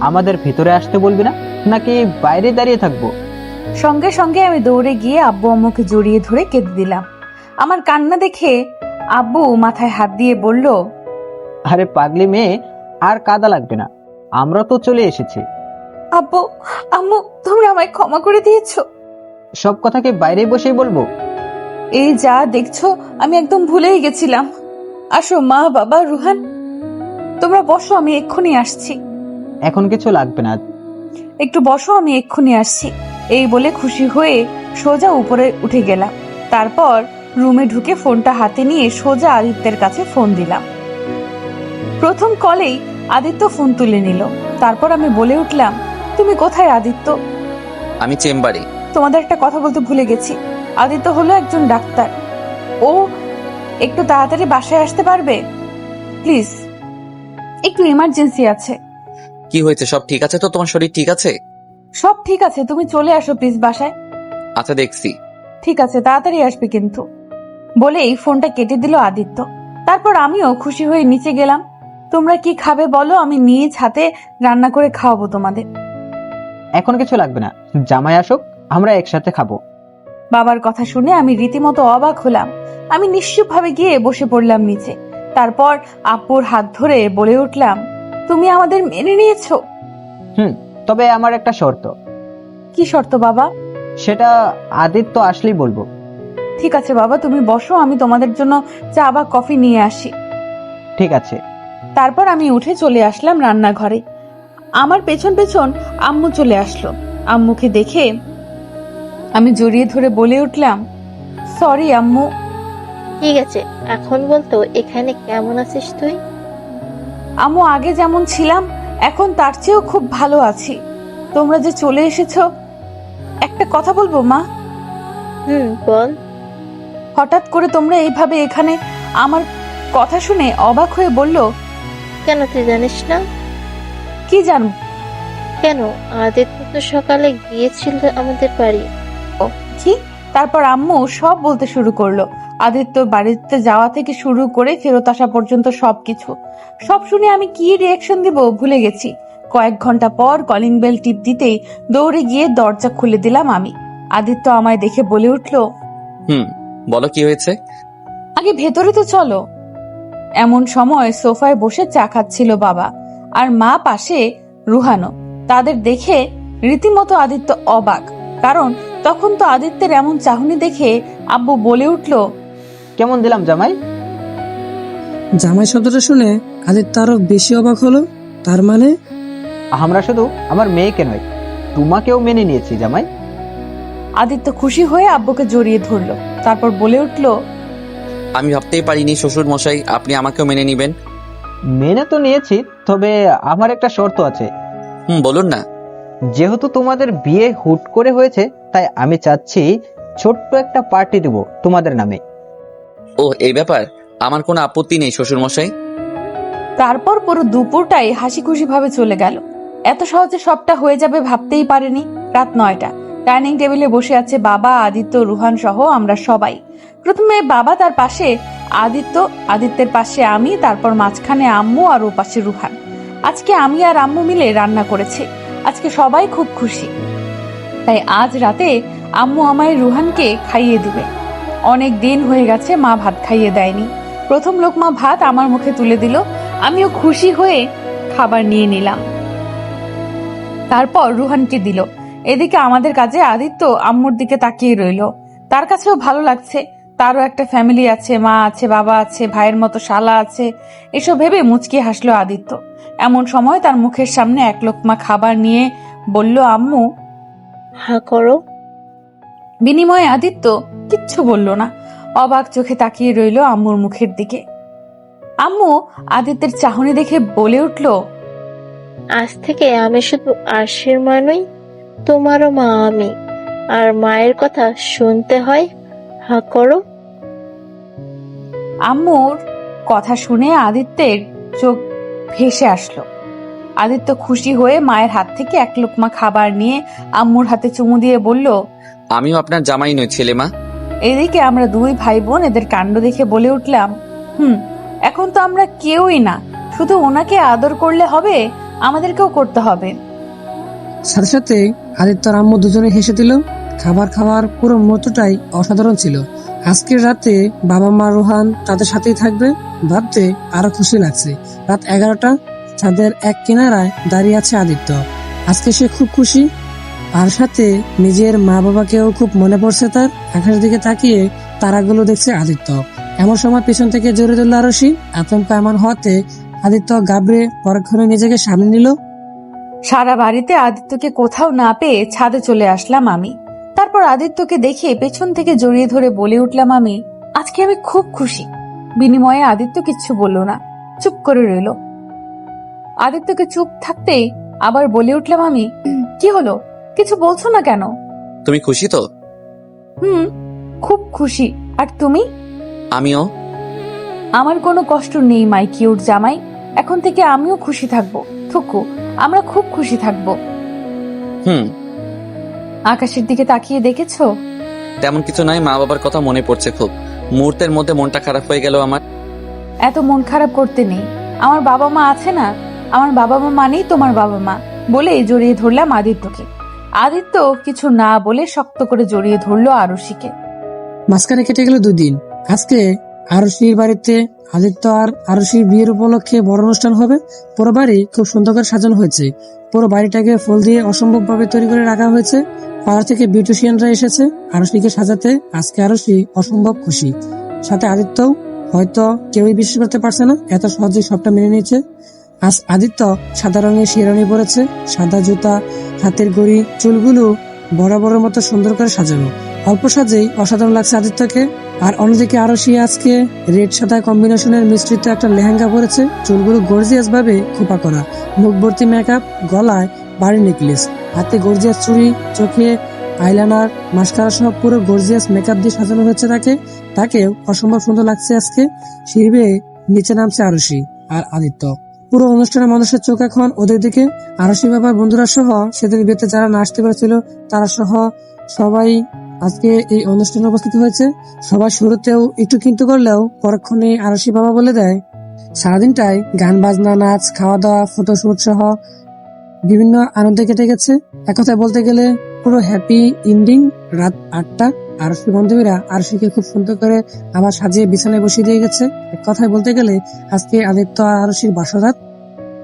আমাদের ভিতরে আসতে বলবি না, নাকি বাইরে দাঁড়িয়ে থাকবো? সঙ্গে সঙ্গে আমি দৌড়ে গিয়ে আব্বু আম্মুকে জড়িয়ে ধরে কেঁদে দিলাম। আমার কান্না দেখে আব্বু মাথায় হাত দিয়ে বলল, আরে পাগলি মেয়ে, আর কাদা লাগবে না, আমরা তো চলে এসেছি। আব্বু আম্মু, তোমরা আমায় ক্ষমা করে দিয়েছো। সব কথাকে বাইরে বসেই বলবো? এই যা দেখছো, আমি একদম ভুলেই গেছিলাম। আসো মা, বাবা, রুহান, তোমরা বসো, আমি এক্ষুনি আসছি। এখন কিছু লাগবে না। একটু বসো, আমি এক্ষুনি আসছি। এই বলে খুশি হয়ে সোজা উপরে উঠে গেলাম। তারপর রুমে ঢুকে ফোনটা হাতে নিয়ে সোজা আদিত্যের কাছে ফোন দিলাম। প্রথম কলেই আদিত্য ফোন তুলে নিল। তারপর আমি বলে উঠলাম, তুমি কোথায় আদিত্য? আমি চেম্বারে। তোমাদের একটা কথা বলতে ভুলে গেছি। আদিত্য হলো একজন ডাক্তার। ও একটু তাড়াতাড়ি বাসায় আসতে পারবে প্লিজ? একটু ইমার্জেন্সি আছে। কি হয়েছে, সব ঠিক আছে তো? তোমার শরীর ঠিক আছে? সব ঠিক আছে, তুমি চলে আসো প্লিজ বাসায়। আচ্ছা দেখছি। ঠিক আছে, তাড়াতাড়ি আসবে কিন্তু। বলেই ফোনটা কেটে দিল আদিত্য। তারপর আমিও খুশি হয়ে নিচে গেলাম। তোমরা কি খাবে বলো, আমি নিজ হাতে রান্না করে খাওয়াবো তোমাদের। এখন কিছু লাগবে না, জামাই আসুক, আমরা একসাথে খাবো। বাবার কথা শুনে আমি রীতিমতো অবাক হলাম। আমি নিশ্চুপভাবে গিয়ে বসে পড়লাম নিচে। তারপর আব্বুর হাত ধরে বলে উঠলাম, তুমি আমাদের মেনে নিয়েছো? তবে আমার একটা শর্ত। কি শর্ত বাবা? সেটা আদিত্য আসলেই বলবো। ঠিক আছে বাবা, তুমি বসো, আমি তোমাদের জন্য চা বা কফি নিয়ে আসি। ঠিক আছে। তারপর আমি উঠে চলে আসলাম রান্নাঘরে। আমার পেছন পেছন আম্মু চলে আসলো। আম্মুকে দেখে আমি জড়িয়ে ধরে বলে উঠলাম, সরি আম্মু। ঠিক আছে, এখন বলতো এখানে কেমন আছিস তুই? আম্মু, আগে যেমন ছিলাম এখন তার চেয়েও খুব ভালো আছি। তোমরা যে চলে এসেছো, একটা কথা বলবো মা? বল। হঠাৎ করে তোমরা এইভাবে এখানে? আমার কথা শুনে অবাক হয়ে বলল, কেন, তুই জানিস না? কি জানব? কেন, আদিত্য তো সকালে গিয়েছিল আমাদের বাড়ি। কি? তারপর আম্মু সব বলতে শুরু করলো। আদিত্য বাড়িতে যাওয়া থেকে শুরু করে ফেরত আসা পর্যন্ত সবকিছু। সব শুনে আমি কি রিয়াকশন দিব ভুলে গেছি। কয়েক ঘন্টা পর কলিং বেল টিপ দিতেই দৌড়ে গিয়ে দরজা খুলে দিলাম আমি। আদিত্য আমায় দেখে বলে উঠলো, বলো কি হয়েছে? আগে ভেতরে তো চলো। এমন সময় সোফায় বসে চা খাচ্ছিল বাবা, আর মা পাশে রুহানো। তাদের দেখে রীতিমতো আদিত্য অবাক, কারণ তখন তো আদিত্যের এমন চাহনি দেখে আব্বু বলে উঠলো, কেমন দিলাম জামাই? জামাই শব্দটা শুনে আদিত্য আরো বেশি অবাক হলো। তার মানে আমরা শুধু আমার মেয়েকে নয়, তোমাকেও মেনে নিয়েছি জামাই। আদিত্য খুশি হয়ে আব্বুকে জড়িয়ে ধরলো। তারপর বলে উঠলো, আমি ভাবতেই পারিনি শ্বশুর মশাই আপনি আমাকেও মেনে নিবেন। মেনে তো নিয়েছি, তবে আমার একটা শর্ত আছে। বলুন না। যেহেতু তোমাদের বিয়ে হুট করে হয়েছে, তাই আমি চাচ্ছি ছোট্ট একটা পার্টি দেব তোমাদের নামে। ও, এই ব্যাপার, আমার কোনো আপত্তি নেই শ্বশুর মশাই। তারপর পুরো দুপুরটাই হাসি খুশি ভাবে চলে গেল। এত সহজে সবটা হয়ে যাবে ভাবতেই পারেনি। রাত 9টা, ডাইনিং টেবিলে বসে আছে বাবা, আদিত্য, রুহান সহ আমরা সবাই। প্রথমে বাবা, তার পাশে আদিত্য, আদিত্যের পাশে আমি, তারপর মাঝখানে আম্মু আর ও পাশে রুহান। আজকে আমি আর আম্মু মিলে রান্না করেছি। আজকে সবাই খুব খুশি, তাই আজ রাতে আম্মু আমায় রুহানকে খাইয়ে দিবে। অনেক দিন হয়ে গেছে মা ভাত খাইয়ে দেয়নি। প্রথম লোকমা ভাত আমার মুখে তুলে দিল, আমিও খুশি হয়ে খাবার নিয়ে নিলাম। তারপর রুহানকে দিল। এদিকে আমাদের কাজে আদিত্য আম্মুর দিকে তাকিয়ে রইল। তার কাছেও ভালো লাগছে, তারও একটা ফ্যামিলি আছে, মা আছে, বাবা আছে, ভাইয়ের মতো শালা আছে। এসব ভেবে মুচকি হাসলো আদিত্য। এমন সময় তার মুখের সামনে এক লোকমা খাবার নিয়ে বলল, আম্মু। হা করো। বিনিময়ে আদিত্য কিচ্ছু বলল না, অবাক চোখে তাকিয়ে রইল আম্মুর মুখের দিকে। আম্মু আদিত্যের চাহনি দেখে বলে উঠল, আজ থেকে আমি শুধু আরশির মা নই, তোমারও মা আমি, আর মায়ের কথা শুনতে হয়। হা করো। আম্মুর কথা শুনে আদিত্যের চোখ ভেসে আসলো। আদিত্য খুশি হয়ে মায়ের হাত থেকে এক লোকমা খাবার নিয়ে আম্মুর হাতে চুমু দিয়ে বলল, আমিও আপনার জামাই নই, ছেলে মা। এদিকে আমরা দুই ভাই বোন এদের কাণ্ড দেখে বলে উঠলাম, এখন তো আমরা কেউই না, শুধু ওনাকে আদর করলে হবে, আমাদেরকেও করতে হবে। সাথে সাথে আদিত্যর আম্মু দুজনে হেসে দিল। খাবার খাওয়ার পুরো মুহূর্তটাই অসাধারণ ছিল। আজকের রাতে বাবা মা রোহান তাদের সাথেই থাকবে ভাবতে আরো খুশি লাগছে। রাত 11টা, ছাদের এক কিনারায় দাঁড়িয়ে আছে আদিত্য। আজকে সে খুব খুশি, আর সাথে নিজের মা বাবাকেও খুব মনে পড়ছে তার। আকাশের দিকে তাকিয়ে তারাগুলো দেখছে আদিত্য। এমন সময় পেছন থেকে জোরে ধরল আরশি। আতঙ্ক এমন হওয়াতে আদিত্য গাবড়ে পরক্ষণে নিজেকে সামনে নিল। সারা বাড়িতে আদিত্যকে কোথাও না পেয়ে ছাদে চলে আসলাম আমি। তারপর আদিত্যকে দেখে পেছন থেকে জড়িয়ে ধরে বলে উঠলাম, আমি আজকে আমি খুব খুশি। বিনিময়ে আদিত্য কিচ্ছু বলল না, চুপ করে রইল। আদিত্যকে চুপ থাকতেই আবার বলে উঠলাম আমি, কি হলো, কিছু বলছো না কেন? তুমি খুশি তো? খুব খুশি। আর তুমি? আমিও। আমার কোনো কষ্ট নেই মাই কিউট জামাই। এখন থেকে আমিও খুশি থাকবো। থুকু, আমরা খুব খুশি থাকবো। আকাশের দিকে তাকিয়ে দেখেছো? তেমন কিছু নয়, মা বাবার কথা মনে পড়ছে খুব। মুহূর্তের মধ্যে মনটা খারাপ হয়ে গেল আমার। এত মন খারাপ করতে নেই, আমার বাবা মা আছে না, আমার বাবা মা মানেই তোমার বাবা মা। বলে জড়িয়ে ধরলাম আদিত্যকে। আদিত্য কিছু না বলে শক্ত করে জড়িয়ে ধরলো আরশিকে। মাঝখানে কেটে গেল 2 দিন। আজকে আরশির বাড়িতে আদিত্য আর আরশির বিয়ের উপলক্ষে বড় অনুষ্ঠান হবে। পুরো বাড়ি খুব সুন্দর করে সাজানো হয়েছে। পুরো বাড়িটাকে ফুল দিয়ে অসম্ভব ভাবে তৈরি করে রাখা হয়েছে। পাড়া থেকে বিউটিশিয়ানরা এসেছে আরশিকে সাজাতে। আজকে আরশি অসম্ভব খুশি, সাথে আদিত্যও। হয়তো কেউই বিশ্বাস করতে পারছে না এত সহজে সবটা মেনে নিয়েছে। আজ আদিত্য সাদা রঙের শিরোনি পরেছে, সাদা জুতা, হাতের ঘড়ি, চুলগুলো বরাবরের মতো সুন্দর করে সাজানো। অল্প সাজেই অসাধারণ লাগছে আদিত্যকে। আর অন্যদিকে আরশি আজকে রেড সাদা কম্বিনেশনের মিশ্রিত একটা লেহেঙ্গা পরেছে। চুলগুলো গর্জিয়াস ভাবে খোপা করা, মুখ ভর্তি মেকআপ, গলায় বাড়ি নেকলেস, হাতে গর্জিয়াস চুড়ি, চোখে আইলাইনার, মাস্কারা সহ পুরো গর্জিয়াস মেকআপ দিয়ে সাজানো হয়েছে তাকে। তাকেও অসম্ভব সুন্দর লাগছে আজকে। সিঁড়ি বেয়ে নিচে নামছে আরশি আর আদিত্য। পুরো অনুষ্ঠানের মানুষের চোখ এখন ওদের দিকে। আরশি বাবার বন্ধুরা সহ সেদিন বিয়েতে যারা না আসতে পেরেছিল তারা সহ সবাই আজকে এই অনুষ্ঠানে উপস্থিত হয়েছে। সবাই শুরুতেও একটু কিন্তু করলেও পরক্ষণে আরশি বাবা বলে দেয়, সারাদিনটাই গান বাজনা, নাচ, খাওয়া দাওয়া, ফটোশুট সহ বিভিন্ন আনন্দে কেটে গেছে। এক কথায় বলতে গেলে পুরো হ্যাপি এন্ডিং। রাত 8টা, আরশি বান্ধবীরা আরশিকে খুব সুন্দর করে আবার সাজিয়ে বিছানায় বসিয়ে দিয়ে গেছে। এক কথায় বলতে গেলে আজকে আদিত্য আর আরশির বাসরাত।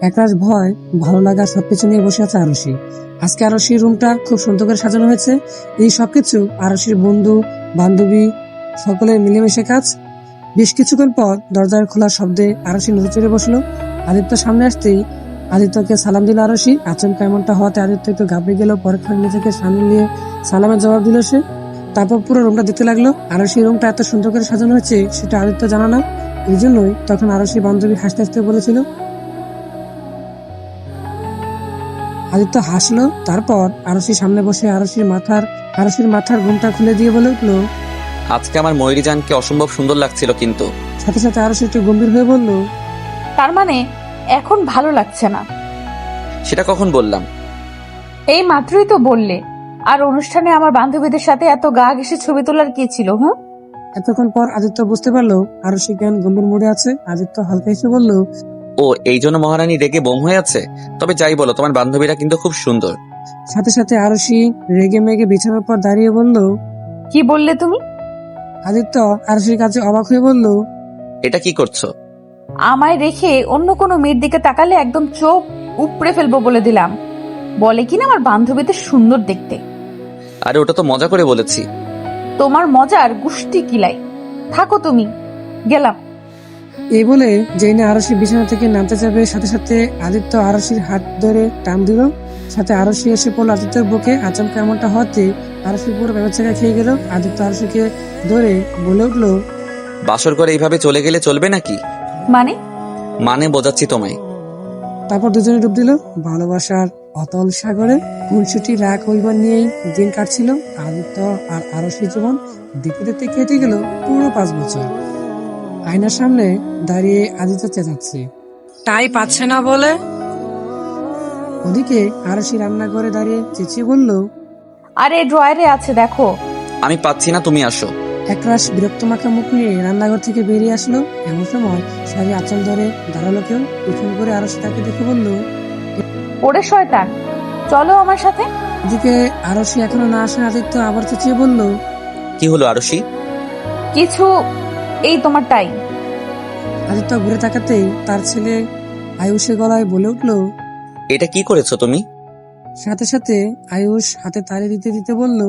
একরাশ ভয়, ভালো লাগা সবকিছু নিয়ে বসে আছে আরশি। আজকে আরশির রুমটা খুব সুন্দর করে সাজানো হয়েছে। এই সবকিছু আরশির বন্ধু বান্ধবী সকলের মিলেমিশে কাজ। বেশ কিছুক্ষণ পর দরজার খোলার শব্দে আরশি নড়ে চড়ে বসলো। আদিত্য সামনে আসতেই আদিত্যকে সালাম দিল আরশি। আচমকা এমনটা হওয়াতে আদিত্য একটু ঘাবড়ে গেল। পরক্ষণে নিজেকে সামনে নিয়ে সালামের জবাব দিল সে। তারপর পুরো রুমটা দেখতে লাগলো। আরশির রুমটা এত সুন্দর করে সাজানো হয়েছে সেটা আদিত্য জানা না। এই জন্যই তখন আরশি বান্ধবী হাসতে হাসতে বলেছিল। আদিত্য হাসলো, তারপর আরশির সামনে বসে আরশির মাথার ঘুমটা খুলে দিয়ে বলে উঠলো। আজকে আমার ময়ূরীজানকে অসম্ভব সুন্দর লাগছিল কিন্তু। সাথে সাথে আরশি একটু গম্ভীর হয়ে বলল। তার মানে এখন ভালো লাগছে না? সেটা কখন বললাম? এই মাত্রই তো বললে। আর অনুষ্ঠানে আমার বান্ধবীদের সাথে এত গা ঘেঁষে ছবি তোলার কি ছিল? হুঁ, এতক্ষণ পর আদিত্য বুঝতে পারলো আরশি কেন গম্ভীর মুডে আছে। আদিত্য হালকা হেসে বলল। ও এই জন্য মহারানী রেগে বোম হয়ে আছে? তবে যাই বলো, তোমার বান্ধবীরা কিন্তু খুব সুন্দর। সাথে সাথে আরশি রেগে মেগে বিছানার পর দাঁড়িয়ে বলল। কি বললে তুমি? আদিত্য আরশির কাছে অবাক হয়ে বলল। এটা কি করছো? আমায় রেখে অন্য কোনো মেয়ের দিকে তাকালে একদম চোখ উপড়ে ফেলবো বলে দিলাম। বলে কিনা আমার বান্ধবীদের সুন্দর দেখতে। আরে ওটা তো মজা করে বলেছি। তোমার মজার গুষ্টি কিলাই। থাকো তুমি, গেলাম। এই বলে যেই না আরশি বিছানা থেকে নামতে যাবে, সাথে সাথে আদিত্য আরশির হাত ধরে টান দিল। সাথে আরশি এসে পড়লো আদিত্যের বুকে। আচমকা এমনটা হতে আরশি পুরো ব্যবচ্ছাকা খেয়ে গেল। আদিত্য আরশিকে ধরে বলে উঠলো। বাসর করে এইভাবে চলে গেলে চলবে নাকি? মানে বোঝাচ্ছি তোমায়। তারপর দুজনে ডুব দিল ভালোবাসার অতল সাগরে। খুনসুটি রাগ হইবার নিয়েই দিন কাটছিল আদিত্য আর আরশির জীবন। দেখতে দেখতে কেটে গেল পুরো 5 বছর। আয়নার সামনে দাঁড়িয়ে আদিত্য চেঁচাচ্ছে, টাই পাচ্ছে না বলে। ওদিকে আরশি রান্নাঘরে দাঁড়িয়ে চেঁচিয়ে বলল। আরে ড্রয়ারে আছে, দেখো। আমি পাচ্ছি না, তুমি আসো। একরাশ বিরক্ত মাখা মুখ নিয়ে রান্নাঘর থেকে বেরিয়ে আসলো। এমন সময় শাড়ি আঁচল ধরে দাঁড়ালো কেউ। পিছন করে আরশি তাকে দেখে বলল। ওরে শয়তান, চলো আমার সাথে। এদিকে আরশি এখনো না আসে আদিত্য আবার চেঁচিয়ে বলল। কি হলো আরশি? কিছু, এই তোমার টাইম। আদিত্য ঘুরে তাকাতেই তার ছেলে আয়ুষের গলায় বলে উঠল। এটা কি করেছো তুমি? সাথে সাথে আয়ুষ হাতে তালি দিতে দিতে বলল।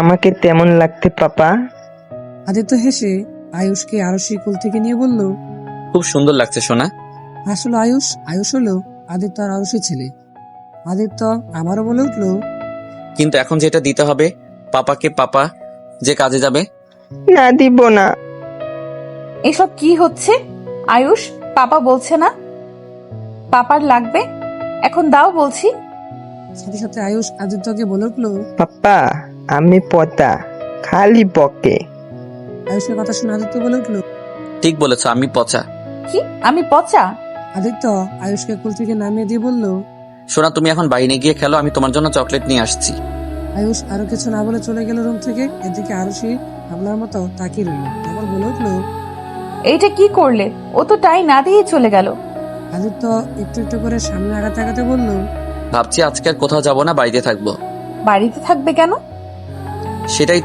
আমাকে তেমন লাগতে পাপা। আদিত্য হেসে আয়ুষকে আরশির কোল থেকে নিয়ে বলল। খুব সুন্দর লাগছে সোনা। আসলে আয়ুষ হলো আদিত্য আর আরশির ছেলে। আদিত্য আবারও বলে উঠল। কিন্তু এখন যেটা দিতে হবে পাপাকে, পাপা যে কাজে যাবে। না, দিব না। এসব কি হচ্ছে? আয়ুষ, পাপা বলছে না পাপার লাগবে, এখন দাও বলছি। সাথে সাথে আয়ুষ আদিত্যকে বলে উঠল। পাপা আমি পতা, খালি বকে। আয়ুষের কথা শুনে আদিত্য বলে উঠল। ঠিক বলেছ, আমি পচা। কি, আমি পচা? আদিত্য আয়ুষকে কোল থেকে নামিয়ে দিয়ে বলল। সোনা তুমি এখন বাইরে গিয়ে খেলো, আমি তোমার জন্য চকলেট নিয়ে আসছি। আয়ুষ আরো কিছু না বলে চলে গেল রুম থেকে। এদিকে আরশি ভাবলার মতো তাকিয়ে রইল। তারপর বলে উঠল। এইটা কি করলে? ও তো টাই না দিয়ে চলে গেল। আদিত্য একটু একটু করে সামনে আগাতে আগাতে বলল। ভাবছি আজকে আর কোথাও যাবো না, বাড়িতে থাকবো। বাড়িতে থাকবে কেন? সেটাই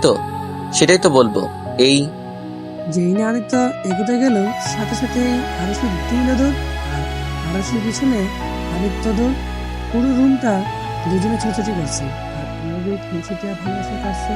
তো বলবো। এই যেই না আদিত্য এগোতে গেল, সাথে সাথে আরশি দিল দৌড়। আর আরশির পিছনে আদিত্য দৌড়। পুরো রুমটা দুজনে ছোটাছুটি করছে আর আমাদের খুনসুটি আর ভালোবাসা কাটছে।